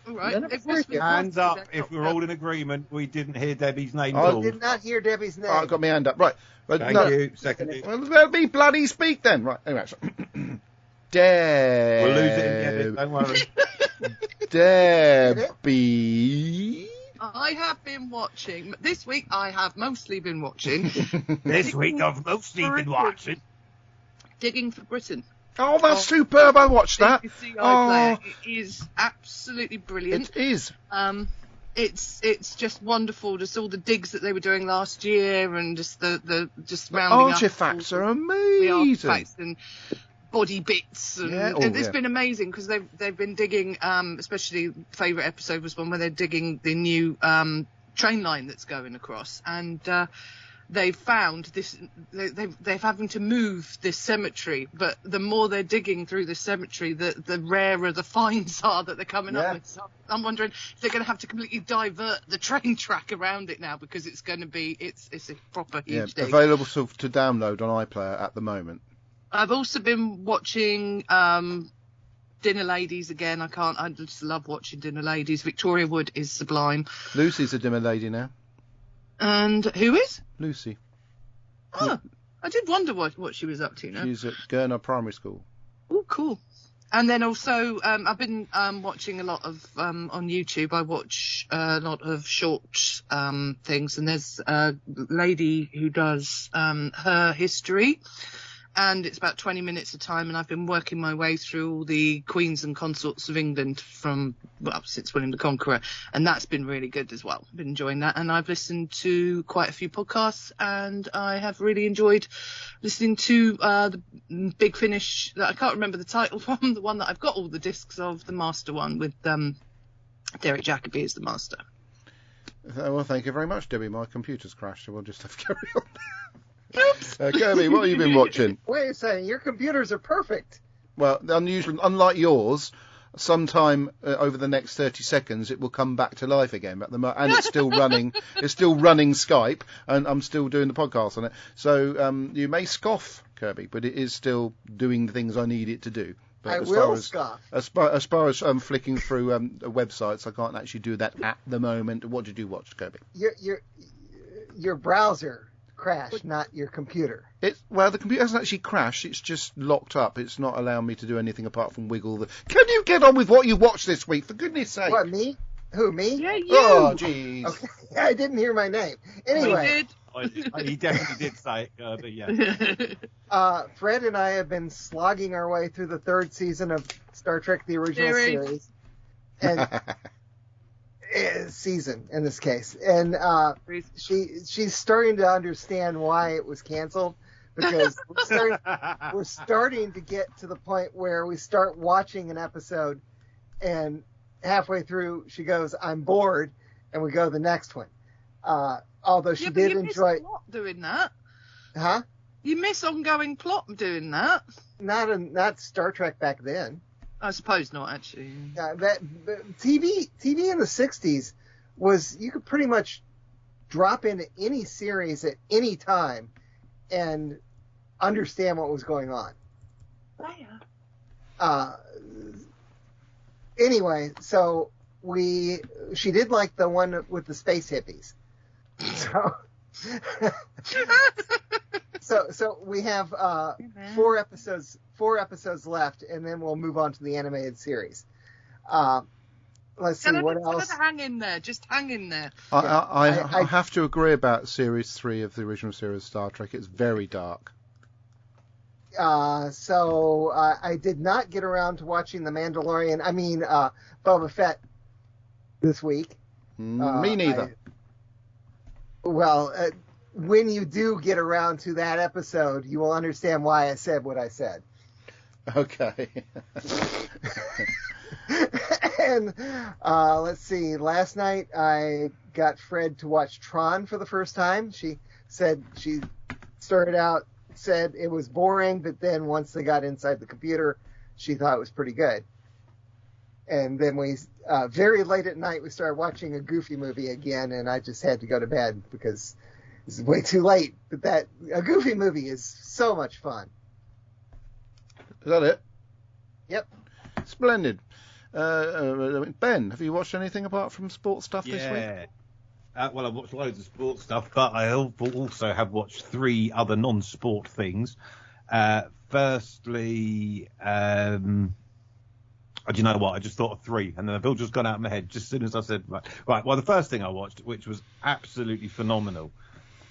Speaker 3: All right.
Speaker 6: Hands up if we're all in agreement we didn't hear Debbie's name.
Speaker 2: I did not hear Debbie's name.
Speaker 1: I got my hand up. Right.
Speaker 6: Thank you. Second.
Speaker 1: Well, let me bloody speak then. Right. Anyway. So.
Speaker 6: We'll lose it again. Don't worry.
Speaker 1: Debbie.
Speaker 3: I have been watching. This week I have mostly been watching.
Speaker 6: This week I've mostly been watching.
Speaker 3: Digging for Britain.
Speaker 1: Oh, that's superb. I watched that.
Speaker 3: It is absolutely brilliant.
Speaker 1: It is.
Speaker 3: It's just wonderful. Just all the digs that they were doing last year, and just the rounding
Speaker 1: artifacts
Speaker 3: up
Speaker 1: are amazing.
Speaker 3: The artifacts and body bits, and it's been amazing because they've been digging. Especially favourite episode was one where they're digging the new train line that's going across, and they've found this. They're having to move this cemetery, but the more they're digging through the cemetery, the rarer the finds are that they're coming up with. So I'm wondering if they're going to have to completely divert the train track around it now because it's going to be it's a proper huge dig.
Speaker 1: Available to download on iPlayer at the moment.
Speaker 3: I've also been watching Dinner Ladies again. I just love watching Dinner Ladies. Victoria Wood is sublime.
Speaker 1: Lucy's a dinner lady now.
Speaker 3: And who is?
Speaker 1: Lucy.
Speaker 3: Oh, I did wonder what she was up to now.
Speaker 1: She's at Gurner Primary School.
Speaker 3: Oh, cool. And then also, I've been watching a lot of on YouTube. I watch a lot of short things, and there's a lady who does her history, and it's about 20 minutes a time, and I've been working my way through all the queens and consorts of England since William the Conqueror, and that's been really good as well. I've been enjoying that, and I've listened to quite a few podcasts, and I have really enjoyed listening to the Big Finish, that I can't remember the title from, the one that I've got all the discs of, the Master one, with Derek Jacobi as the Master.
Speaker 1: Well, thank you very much, Debbie. My computer's crashed, so we'll just have to carry on. Kirby, what have you been watching?
Speaker 2: Wait a second, your computers are perfect.
Speaker 1: Well, unlike yours, sometime over the next 30 seconds it will come back to life again. And it's still running. It's still running Skype, and I'm still doing the podcast on it. So you may scoff, Kirby, but it is still doing the things I need it to do. But
Speaker 2: scoff.
Speaker 1: As far as flicking through websites, I can't actually do that at the moment. What did you watch, Kirby?
Speaker 2: Your browser crashed, not your computer.
Speaker 1: The computer hasn't actually crashed. It's just locked up. It's not allowing me to do anything apart from wiggle. Can you get on with what you watched this week, for goodness sake?
Speaker 2: What, me? Who, me?
Speaker 3: Yeah, you.
Speaker 1: Oh, jeez.
Speaker 2: Okay. I didn't hear my name. Anyway.
Speaker 6: He definitely did say it, Kirby, yeah.
Speaker 2: Fred and I have been slogging our way through the 3rd season of Star Trek, the original series. And season, in this case. And she's starting to understand why it was canceled. because we're starting to get to the point where we start watching an episode, and halfway through she goes, "I'm bored," and we go to the next one. Although she did enjoy
Speaker 3: plot doing that.
Speaker 2: Huh?
Speaker 3: You miss ongoing plot doing that.
Speaker 2: Not Star Trek back then.
Speaker 3: I suppose not, actually.
Speaker 2: That TV in the 60s was, you could pretty much drop into any series at any time and understand what was going on. Anyway, so she did like the one with the space hippies. So we have 4 episodes left, and then we'll move on to the animated series. Let's see what else.
Speaker 3: Just hang in there.
Speaker 1: I have to agree about Series 3 of the original series Star Trek. It's very dark.
Speaker 2: So I did not get around to watching The Mandalorian. Boba Fett this week.
Speaker 1: Me neither.
Speaker 2: When you do get around to that episode, you will understand why I said what I said.
Speaker 1: Okay.
Speaker 2: And let's see. Last night I got Fred to watch Tron for the first time. She said she started out, said it was boring, but then once they got inside the computer, she thought it was pretty good. And then we, very late at night, we started watching a Goofy movie again, and I just had to go to bed because it's way too late. But a Goofy movie is so much fun.
Speaker 1: Is that it?
Speaker 2: Yep.
Speaker 1: Splendid. Ben, have you watched anything apart from sports stuff this week?
Speaker 6: Well, I've watched loads of sports stuff, but I also have watched 3 other non-sport things. Firstly, do you know what? I just thought of 3, and then the bill just got out of my head just as soon as I said, right. Well, the first thing I watched, which was absolutely phenomenal,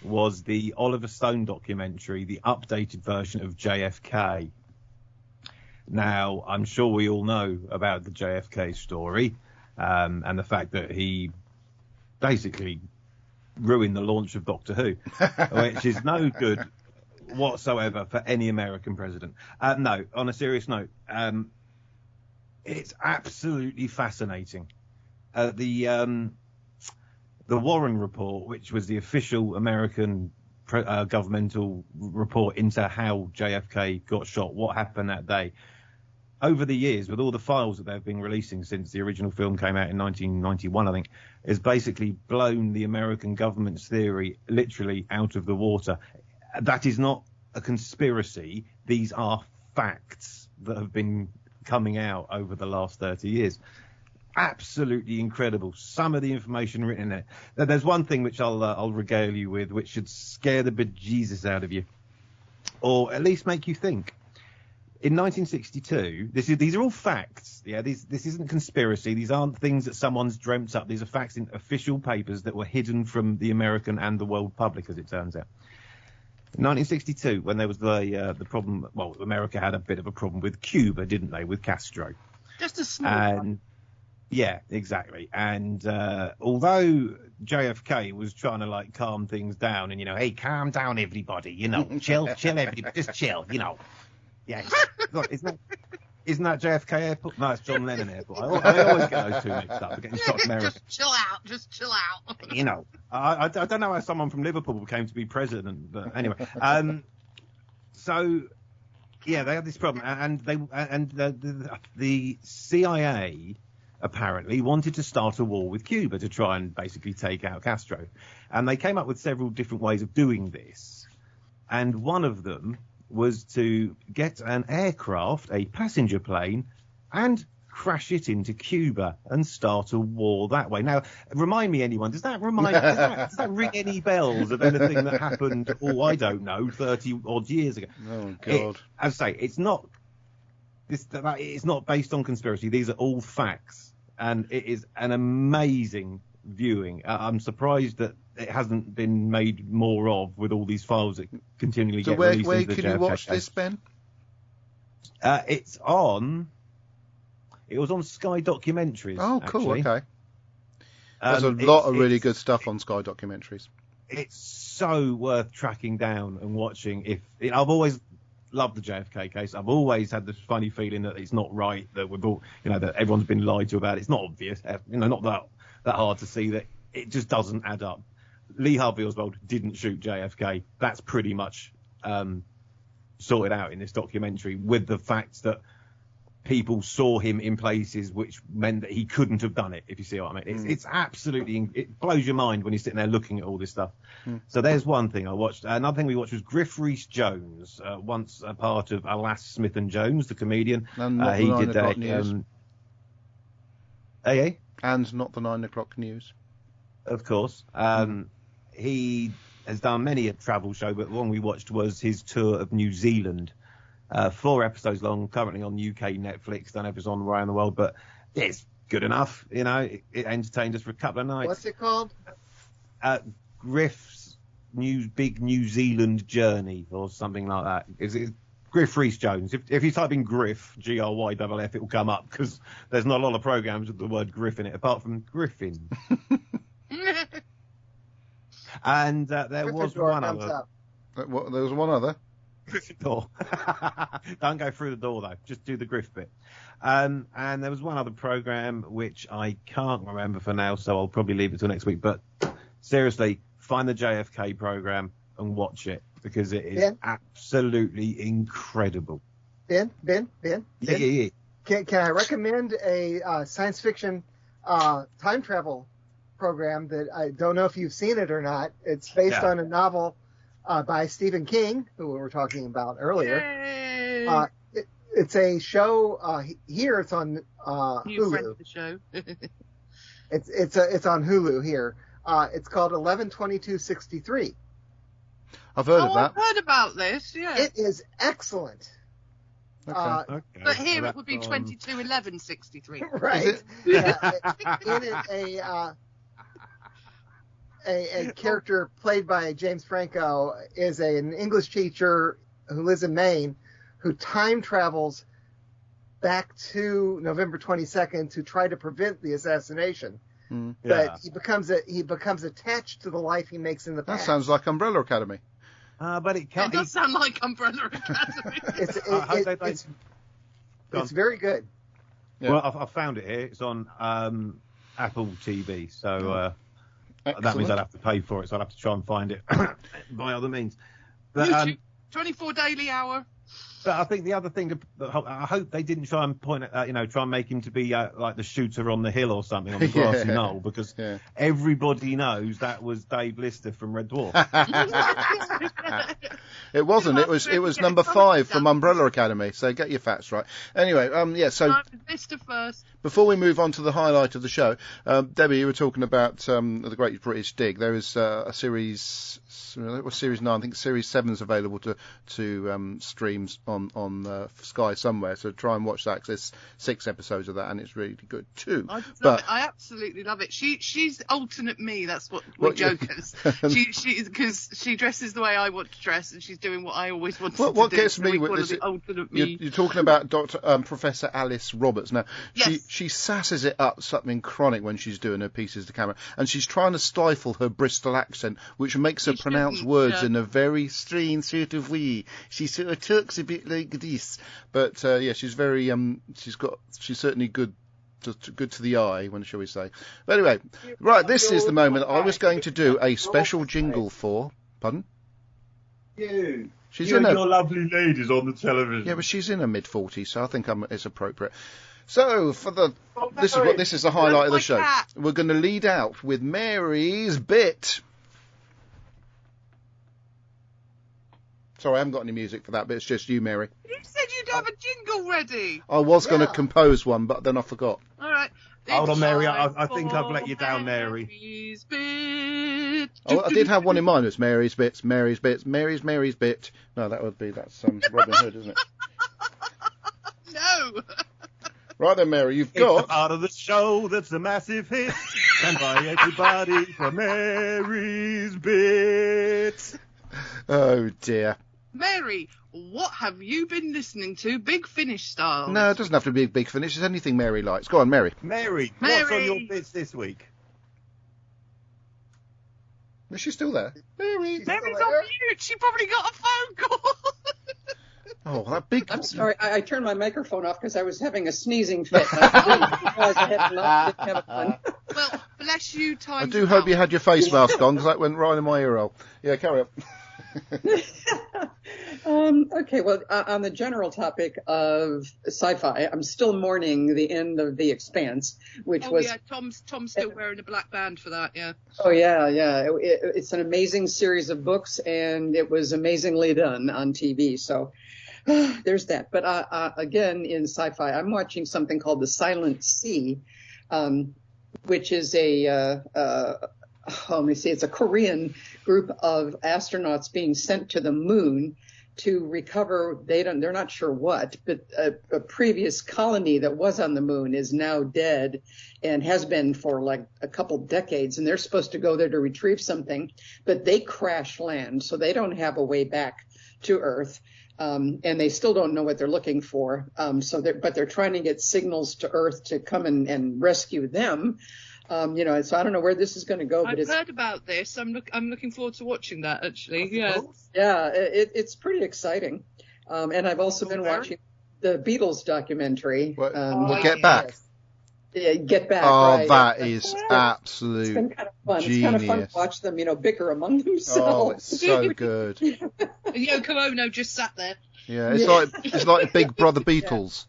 Speaker 6: was the Oliver Stone documentary, the updated version of JFK. Now, I'm sure we all know about the JFK story, and the fact that he basically ruined the launch of Doctor Who, which is no good whatsoever for any American president. No, on a serious note, it's absolutely fascinating. The Warren Report, which was the official American governmental report into how JFK got shot, what happened that day. Over the years, with all the files that they've been releasing since the original film came out in 1991, I think, has basically blown the American government's theory literally out of the water. That is not a conspiracy. These are facts that have been coming out over the last 30 years. Absolutely incredible. Some of the information written in it. There's one thing which I'll regale you with, which should scare the bejesus out of you, or at least make you think. In 1962, these are all facts. Yeah, this isn't conspiracy. These aren't things that someone's dreamt up. These are facts in official papers that were hidden from the American and the world public, as it turns out. In 1962, when there was the problem, well, America had a bit of a problem with Cuba, didn't they, with Castro?
Speaker 3: Just a small one.
Speaker 6: Yeah, exactly. And although JFK was trying to calm things down and, hey, calm down, everybody, chill, everybody, just chill, Yeah, isn't that JFK Airport? No, it's John Lennon Airport. I always get those two mixed up.
Speaker 3: Just chill out.
Speaker 6: I don't know how someone from Liverpool came to be president, but anyway. So, yeah, they had this problem, and the CIA apparently wanted to start a war with Cuba to try and basically take out Castro, and they came up with several different ways of doing this, and one of them was to get an aircraft, a passenger plane, and crash it into Cuba and start a war that way. Now, remind me, anyone, does that ring any bells of anything that happened, I don't know, 30 odd years ago?
Speaker 1: Oh, God.
Speaker 6: As I say, it's not based on conspiracy. These are all facts, and it is an amazing viewing. I'm surprised that it hasn't been made more of with all these files that continually get released.
Speaker 1: Where can you watch this, Ben?
Speaker 6: It was on Sky Documentaries.
Speaker 1: Oh, cool.
Speaker 6: Actually.
Speaker 1: Okay. There's a lot of really good stuff on Sky Documentaries.
Speaker 6: it's so worth tracking down and watching. I've always loved the JFK case. I've always had this funny feeling that it's not right, that we've all, that everyone's been lied to about it. It's not obvious, not that hard to see that it just doesn't add up. Lee Harvey Oswald didn't shoot JFK. That's pretty much sorted out in this documentary, with the fact that people saw him in places which meant that he couldn't have done it, if you see what I mean. It's absolutely, it blows your mind when you're sitting there looking at all this stuff. So there's one thing I watched. Another thing we watched was Griff Rhys-Jones, once a part of Alas, Smith and Jones, the comedian.
Speaker 1: And not the 9 o'clock news.
Speaker 6: And
Speaker 1: not the 9 o'clock news.
Speaker 6: Of course. He has done many a travel show, but the one we watched was his tour of New Zealand. 4 episodes long, currently on UK Netflix. Don't know if it's on around the world, but it's good enough. It entertained us for a couple of nights.
Speaker 2: What's it called?
Speaker 6: Griff's Big New Zealand Journey, or something like that. It's Griff Rhys-Jones. If you type in Griff, GRYFF, it will come up, because there's not a lot of programs with the word Griff in it, apart from Griffin. And there was one other.
Speaker 1: There was one other.
Speaker 6: Door. Don't go through the door though. Just do the Griff bit. And there was one other program which I can't remember for now, so I'll probably leave it till next week. But seriously, find the JFK program and watch it, because it is absolutely incredible.
Speaker 2: Ben?
Speaker 6: Yeah.
Speaker 2: Can I recommend a science fiction time travel program that I don't know if you've seen it or not? It's based on a novel by Stephen King, who we were talking about earlier. It's a show here. It's on Hulu.
Speaker 3: Friend of the show.
Speaker 2: It's on Hulu here. It's called 11/22/63.
Speaker 1: I've heard of that.
Speaker 3: I've heard about this. Yeah,
Speaker 2: it is excellent.
Speaker 1: Okay.
Speaker 3: But here it would be 22/11/63.
Speaker 2: Right. In it, a character played by James Franco is an English teacher who lives in Maine, who time travels back to November 22nd to try to prevent the assassination. But he becomes attached to the life he makes in the past.
Speaker 1: That sounds like Umbrella Academy.
Speaker 6: But it can't.
Speaker 3: It does sound like Umbrella Academy.
Speaker 2: It's very good.
Speaker 6: Yeah. Well, I found it here. It's on Apple TV, so that means I'd have to pay for it. So I'd have to try and find it by other means. But,
Speaker 3: YouTube, 24 daily hour.
Speaker 6: But I think the other thing, I hope they didn't try and point at, try and make him to be like the shooter on the hill or something on the grassy knoll, because everybody knows that was Dave Lister from Red Dwarf.
Speaker 1: It wasn't. It was number 5 from Umbrella Academy. So get your facts right. Anyway, So
Speaker 3: Lister first.
Speaker 1: Before we move on to the highlight of the show, Debbie, you were talking about the Great British Dig. There is a series. It was series 9. I think series 7 is available to streams on Sky somewhere. So try and watch that, because there's 6 episodes of that, and it's really good too.
Speaker 3: I absolutely love it. She's alternate me. That's what we joke as. Because she dresses the way I want to dress, and she's doing what I always wanted to do.
Speaker 1: What gets me with this?
Speaker 3: Alternate me.
Speaker 1: You're talking about Professor Alice Roberts. Now, she sasses it up something chronic when she's doing her pieces to camera, and she's trying to stifle her Bristol accent, which makes her pronounce words in a very strange sort of way. She sort of talks a bit like this, but she's very she's certainly good to the eye, shall we say. But anyway, right, this is the moment I was going to do a special jingle for. Pardon? She's in
Speaker 6: your lovely ladies on the television.
Speaker 1: Yeah, but she's in her mid-40s, so I think it's appropriate. So this is the highlight of the show. We're going to lead out with Mary's bit. Sorry, I haven't got any music for that, but it's just you, Mary.
Speaker 3: You said you'd have a jingle ready.
Speaker 1: I was going to compose one, but then I forgot.
Speaker 3: All right.
Speaker 6: Hold on, Mary. I think I've let you down, Mary.
Speaker 3: Mary's bit.
Speaker 1: I did have one in mind. It's Mary's bits, Mary's bits, Mary's bit. No, that's Robin Hood, isn't it?
Speaker 3: No.
Speaker 1: Right then, Mary, you've got...
Speaker 6: It's a part of the show that's a massive hit, and by everybody for Mary's bit.
Speaker 1: Oh, dear.
Speaker 3: Mary, what have you been listening to, Big Finish style?
Speaker 1: No, it doesn't have to be Big Finish. It's anything Mary likes. Go on, Mary.
Speaker 6: Mary, what's on your bits this week?
Speaker 1: Is she still there? Mary.
Speaker 3: Mary's on mute. She probably got a phone call.
Speaker 1: Oh, that big...
Speaker 4: I'm sorry, I turned my microphone off because I was having a sneezing fit. I realized I had not have it on.
Speaker 3: Well, bless you, time.
Speaker 1: I do hope you had your face mask on, because that went right in my ear hole. Yeah, carry on.
Speaker 4: Okay, well, on the general topic of sci-fi, I'm still mourning the end of The Expanse, which was...
Speaker 3: yeah, Tom's still wearing a black band for that, yeah.
Speaker 4: Oh, yeah. It's an amazing series of books, and it was amazingly done on TV, so... There's that. But again, in sci-fi, I'm watching something called The Silent Sea, which is let me see, it's a Korean group of astronauts being sent to the moon to recover, they're not sure what, but a previous colony that was on the moon is now dead and has been for like a couple decades, and they're supposed to go there to retrieve something, but they crash land, so they don't have a way back to Earth. And they still don't know what they're looking for. But they're trying to get signals to Earth to come and rescue them. So I don't know where this is going to go. But
Speaker 3: I've heard about this. I'm looking forward to watching that, actually. Yeah.
Speaker 4: Yeah, it's pretty exciting. And I've also been watching the Beatles documentary.
Speaker 1: Get Back.
Speaker 4: Yeah, Get Back.
Speaker 1: Oh,
Speaker 4: right.
Speaker 1: that is absolute
Speaker 4: It's been kind of fun.
Speaker 1: genius.
Speaker 4: It's kind of fun to watch them, bicker among themselves.
Speaker 1: Oh, it's so good.
Speaker 3: Yoko Ono just sat there.
Speaker 1: Yeah, it's like Big Brother Beatles.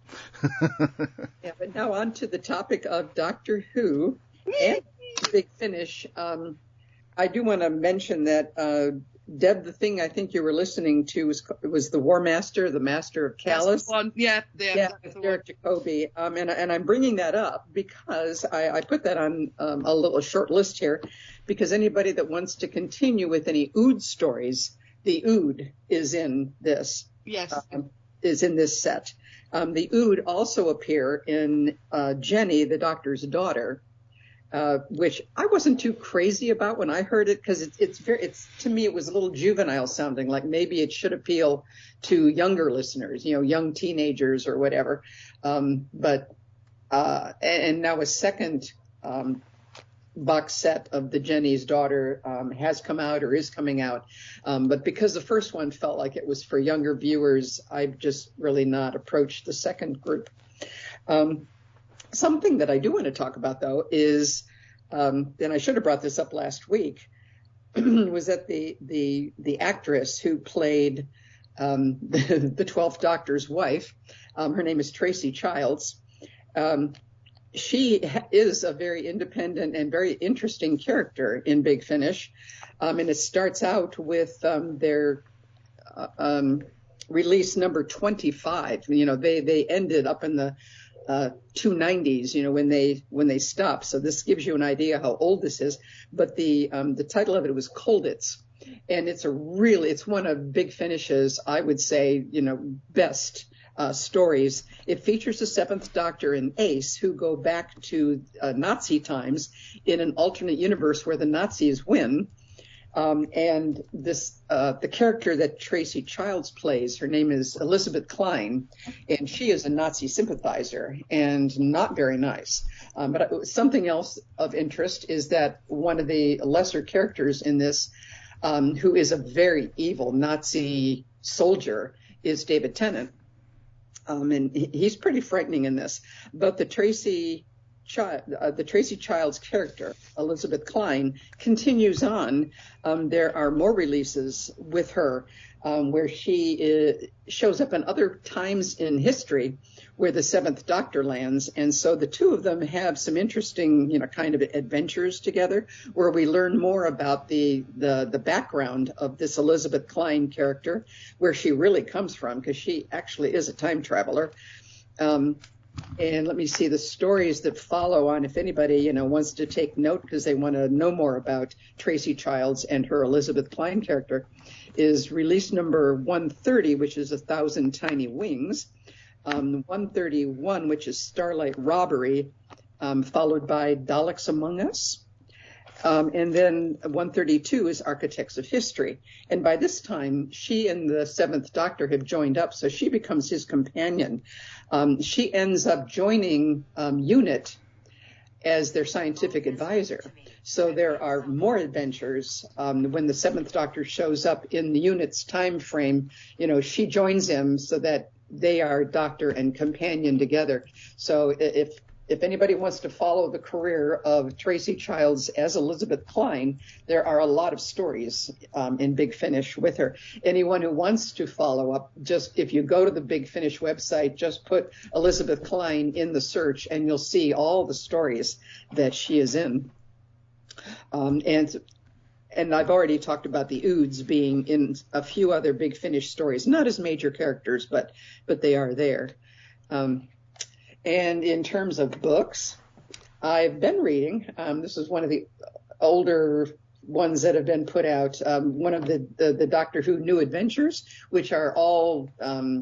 Speaker 4: Yeah, but now on to the topic of Doctor Who and Big Finish. I do want to mention that Deb, the thing I think you were listening to was the War Master, the Master of Callus.
Speaker 3: Yeah,
Speaker 4: with Derek Jacobi. And I'm bringing that up because I put that on a short list here, because anybody that wants to continue with any Ood stories, the Ood is in this.
Speaker 3: Yes.
Speaker 4: Is in this set. The Ood also appear in Jenny, the Doctor's daughter, which I wasn't too crazy about when I heard it, because it's to me it was a little juvenile sounding, like maybe it should appeal to younger listeners, young teenagers or whatever. And now a second box set of the Jenny's daughter has come out or is coming out, but because the first one felt like it was for younger viewers, I've just really not approached the second group. Something that I do want to talk about, though, is, and I should have brought this up last week, was that the actress who played the 12th Doctor's wife, her name is Tracy Childs. She is a very independent and very interesting character in Big Finish, and it starts out with their release number 25. They ended up in the 290s, when they stopped. So this gives you an idea how old this is. But the title of it was Colditz, and it's one of Big Finish's, I would say, best stories. It features the Seventh Doctor and Ace, who go back to Nazi times in an alternate universe where the Nazis win. And the character that Tracy Childs plays, her name is Elizabeth Klein, and she is a Nazi sympathizer and not very nice. But something else of interest is that one of the lesser characters in this, who is a very evil Nazi soldier, is David Tennant. And he's pretty frightening in this. But the Tracy Childs character, Elizabeth Klein, continues on. There are more releases with her where she shows up in other times in history where the Seventh Doctor lands. And so the two of them have some interesting, kind of adventures together where we learn more about the background of this Elizabeth Klein character, where she really comes from, because she actually is a time traveler. And let me see the stories that follow on, if anybody, wants to take note because they want to know more about Tracy Childs and her Elizabeth Klein character, is release number 130, which is 1,000 Tiny Wings, 131, which is Starlight Robbery, followed by Daleks Among Us. And then 132 is Architects of History. And by this time, she and the Seventh Doctor have joined up, so she becomes his companion. She ends up joining UNIT as their scientific advisor. So there are more adventures. When the Seventh Doctor shows up in the unit's time frame, she joins him so that they are doctor and companion together. So if anybody wants to follow the career of Tracy Childs as Elizabeth Klein, there are a lot of stories in Big Finish with her. Anyone who wants to follow up, just if you go to the Big Finish website, just put Elizabeth Klein in the search and you'll see all the stories that she is in. And I've already talked about the Oods being in a few other Big Finish stories, not as major characters, but they are there. And in terms of books, I've been reading. This is one of the older ones that have been put out. One of the Doctor Who New Adventures, which are all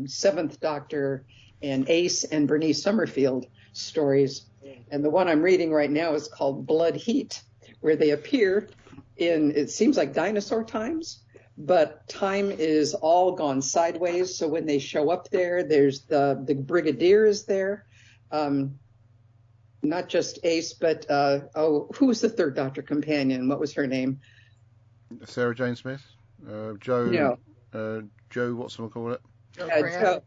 Speaker 4: Seventh Doctor and Ace and Bernice Summerfield stories. And the one I'm reading right now is called Blood Heat, where they appear in, it seems like dinosaur times, but time is all gone sideways. So when they show up there, there's the Brigadier is there. Not just Ace, but who was the third Doctor companion? What was her name?
Speaker 1: Sarah Jane Smith? Joe?
Speaker 4: No.
Speaker 1: Joe, what's someone call it?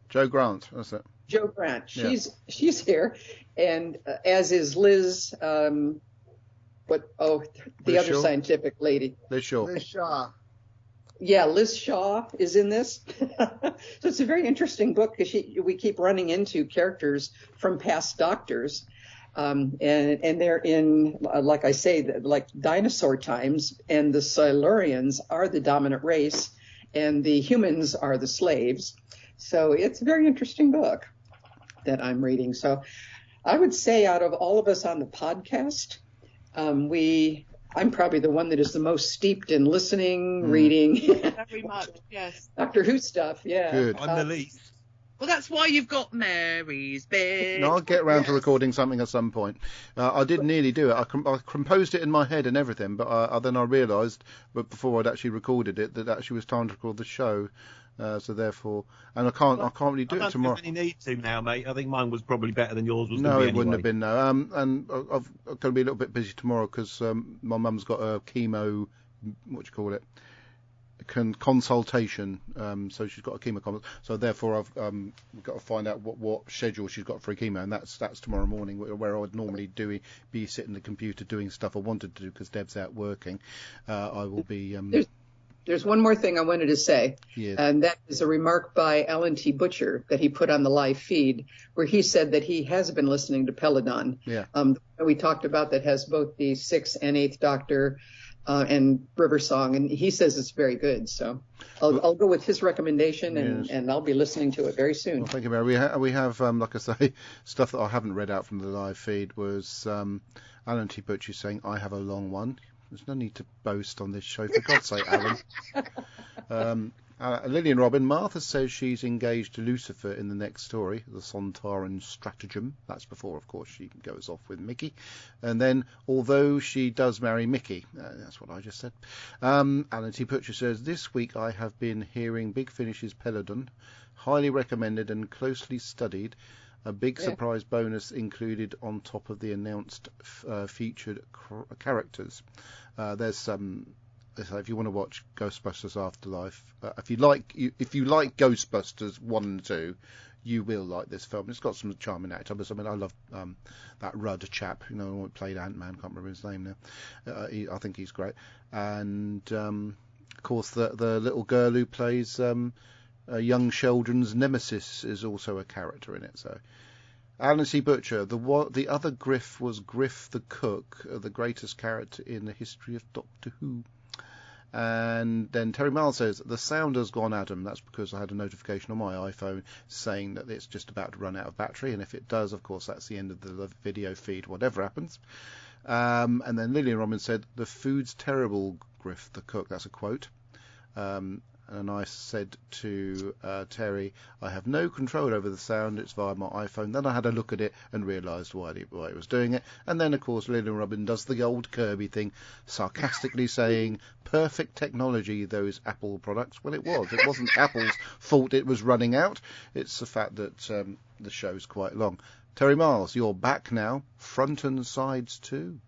Speaker 2: Joe
Speaker 1: Grant, that's it.
Speaker 4: Joe Grant. She's here, and as is Liz. The
Speaker 1: Liz
Speaker 4: other
Speaker 1: Shaw?
Speaker 4: Scientific lady.
Speaker 1: Liz Shaw.
Speaker 2: Liz Shaw.
Speaker 4: Yeah, Liz Shaw is in this. So it's a very interesting book because we keep running into characters from past Doctors. And they're in, like I say, like dinosaur times, and the Silurians are the dominant race, and the humans are the slaves. So it's a very interesting book that I'm reading. So I would say out of all of us on the podcast, I'm probably the one that is the most steeped in listening, reading.
Speaker 3: Very much, yes.
Speaker 4: Doctor Who stuff, yeah.
Speaker 1: Good.
Speaker 6: I'm the least.
Speaker 3: Well, that's why you've got Mary's bed.
Speaker 1: No, I'll get around to recording something at some point. I did nearly do it. I composed it in my head and everything, but then I realised, but before I'd actually recorded it, that actually was time to record the show. So therefore, and I can't really do it tomorrow.
Speaker 6: I don't think you need to now, mate. I think mine was probably better than yours was.
Speaker 1: No, it wouldn't have
Speaker 6: anyway.
Speaker 1: been. No, and I'm going to be a little bit busy tomorrow because my mum's got a chemo. What do you call it? Consultation. So she's got a chemo consult. So therefore, I've got to find out what schedule she's got for a chemo, and that's tomorrow morning, where I would normally be sitting at the computer doing stuff I wanted to do because Deb's out working. I will be.
Speaker 4: There's one more thing I wanted to say,
Speaker 1: Yes.
Speaker 4: and that is a remark by Alan T. Butcher that he put on the live feed, where he said that he has been listening to Peladon.
Speaker 1: Yeah.
Speaker 4: We talked about that has both the 6th and 8th Doctor and River Song, and he says it's very good. So I'll go with his recommendation, and I'll be listening to it very soon.
Speaker 1: Well, thank you, Mary. We have like I say, stuff that I haven't read out from the live feed was Alan T. Butcher saying, I have a long one. There's no need to boast on this show, for God's sake, Alan. Lillian Robin, Martha says she's engaged to Lucifer in the next story, the Sontaran Stratagem. That's before, of course, she goes off with Mickey. And then, although she does marry Mickey, that's what I just said. Alan T. Butcher says, this week I have been hearing Big Finish's Peladon, highly recommended and closely studied. A big surprise bonus included on top of the announced featured characters. There's some. If you want to watch Ghostbusters Afterlife, if you like Ghostbusters 1 and 2, you will like this film. It's got some charming actors. I mean, I love that Rudd chap, who played Ant-Man. Can't remember his name now. I think he's great. And of course, the little girl who plays young Sheldon's nemesis is also a character in it. So, Alan C. Butcher, the other Griff was Griff the Cook, the greatest character in the history of Doctor Who. And then Terry Miles says, the sound has gone, Adam. That's because I had a notification on my iPhone saying that it's just about to run out of battery. And if it does, of course, that's the end of the video feed, whatever happens. And then Lillian Robin said, the food's terrible, Griff the Cook. That's a quote. And I said to Terry, I have no control over the sound, it's via my iPhone. Then I had a look at it and realised why it was doing it. And then, of course, Lillian Robin does the old Kirby thing, sarcastically saying, perfect technology, those Apple products. Well, it was. It wasn't Apple's fault it was running out. It's the fact that the show's quite long. Terry Miles, you're back now, front and sides too.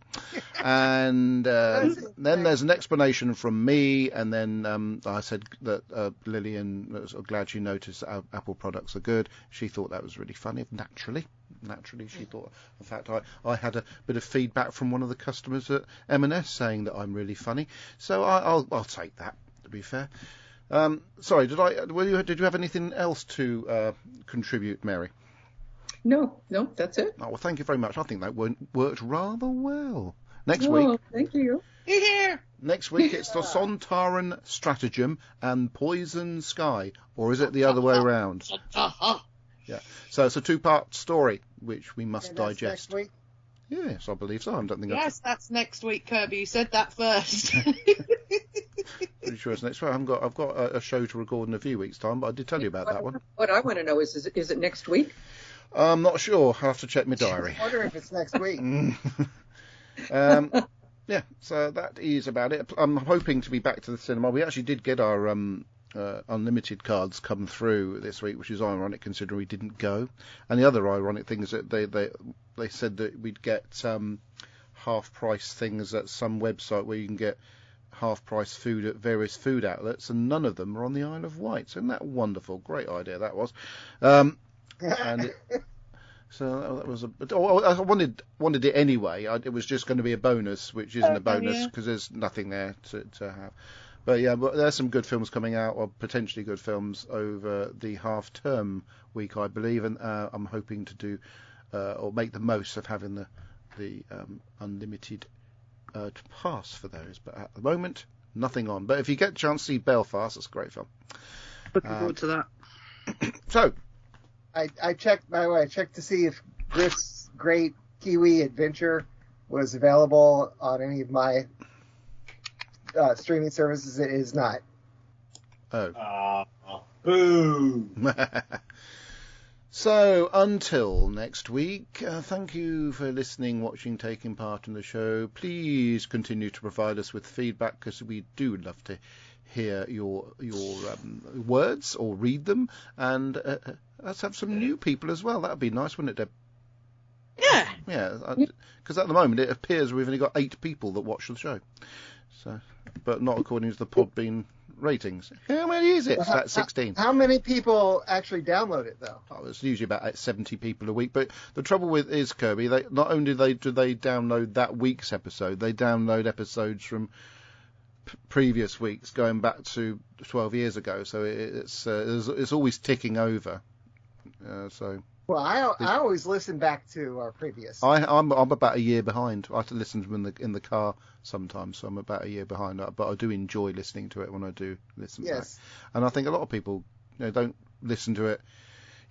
Speaker 1: And then there's an explanation from me, and then I said that Lillian was glad she noticed that Apple products are good. She thought that was really funny. Naturally she thought. In fact, I had a bit of feedback from one of the customers at M&S saying that I'm really funny, so I'll take that, to be fair. Sorry, did you have anything else to contribute, Mary?
Speaker 4: No, that's it.
Speaker 1: Oh, well, thank you very much. I think that worked rather well. Next week.
Speaker 4: Thank you.
Speaker 3: Here.
Speaker 1: Next week it's the Sontaran Stratagem and Poison Sky, or is it the other way around? Yeah. So it's a 2-part story which we must digest.
Speaker 2: Next week?
Speaker 1: Yes, I believe so. I don't think.
Speaker 3: Yes, that's next week, Kirby. You said that first.
Speaker 1: Pretty sure it's next week. I've got a show to record in a few weeks' time, but I did tell you about that one.
Speaker 4: What I want to know is it next week?
Speaker 1: I'm not sure. I'll have to check my diary.
Speaker 2: I wonder if it's next week.
Speaker 1: Yeah, so that is about it. I'm hoping to be back to the cinema. We actually did get our unlimited cards come through this week, which is ironic considering we didn't go. And the other ironic thing is that they said that we'd get half-price things at some website where you can get half-price food at various food outlets, and none of them are on the Isle of Wight. Isn't that wonderful? Great idea that was. So that was I wanted it anyway. It was just going to be a bonus, which isn't a bonus because there's nothing there to have. But yeah, but there's some good films coming out, or potentially good films over the half-term week, I believe, and I'm hoping to do or make the most of having the unlimited pass for those. But at the moment, nothing on. But if you get a chance to see Belfast, it's a great film.
Speaker 3: Looking forward to that.
Speaker 1: So.
Speaker 2: I checked, by the way, to see if Griff's Great Kiwi Adventure was available on any of my streaming services. It is not.
Speaker 1: Oh.
Speaker 6: Boo!
Speaker 1: So, until next week, thank you for listening, watching, taking part in the show. Please continue to provide us with feedback, because we do love to hear your words or read them, and let's have some new people as well. That would be nice, wouldn't it, Deb? Yeah, because at the moment it appears we've only got 8 people that watch the show, so, but not according to the Podbean ratings. How many is it? It's about 16.
Speaker 2: How many people actually download it, though?
Speaker 1: Oh, it's usually about 70 people a week. But the trouble with is, Kirby, they not only do they download that week's episode, they download episodes from previous weeks going back to 12 years ago. So it's always ticking over.
Speaker 2: Well, I always listen back to our previous.
Speaker 1: I'm about a year behind. I have to listen to them in the car sometimes, so I'm about a year behind. But I do enjoy listening to it when I do listen back. And I think a lot of people, don't listen to it,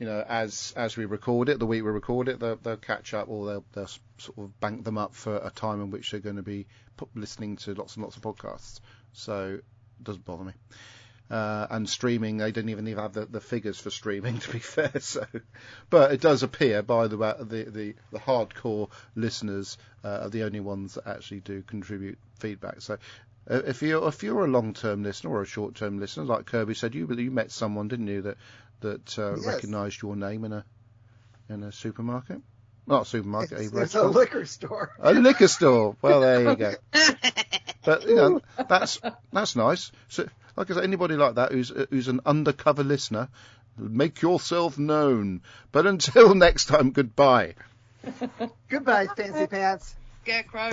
Speaker 1: as we record it, the week we record it. They'll catch up, or they'll sort of bank them up for a time in which they're going to be listening to lots and lots of podcasts. So it doesn't bother me. And streaming, they didn't even have the figures for streaming, to be fair. So, but it does appear by the hardcore listeners are the only ones that actually do contribute feedback. So, if you're a long-term listener or a short-term listener, like Kirby said, you met someone, didn't you, that recognised your name in a supermarket? Not a supermarket,
Speaker 2: it's a liquor store.
Speaker 1: A liquor store. Well, there you go. But that's nice. So, like I say, anybody like that who's an undercover listener, make yourself known. But until next time, goodbye.
Speaker 2: Goodbye, Fancy Pants.
Speaker 3: Scarecrow.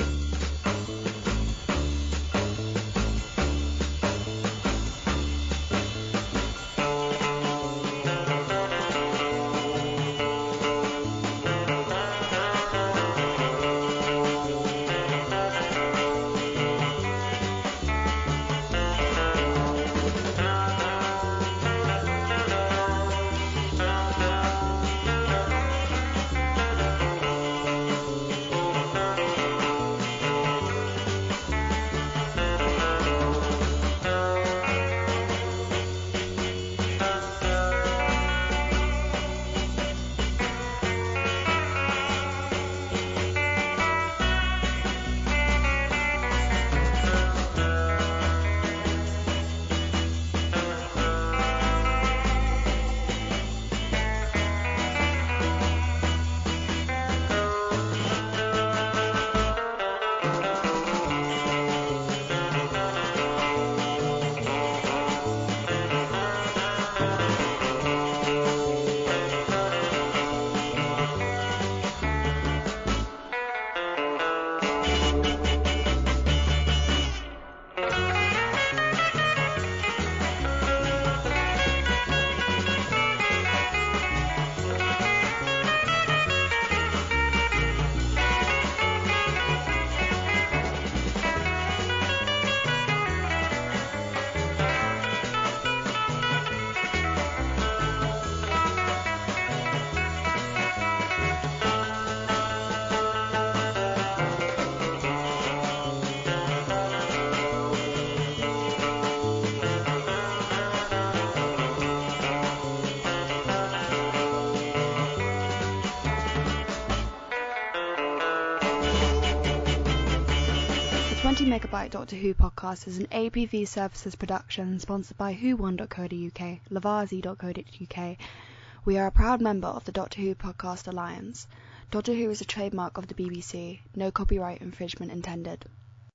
Speaker 11: 20 Megabyte Doctor Who podcast is an APV Services production sponsored by whowon.co.uk, lavazi.co.uk. We are a proud member of the Doctor Who Podcast Alliance. Doctor Who is a trademark of the BBC. No copyright infringement intended.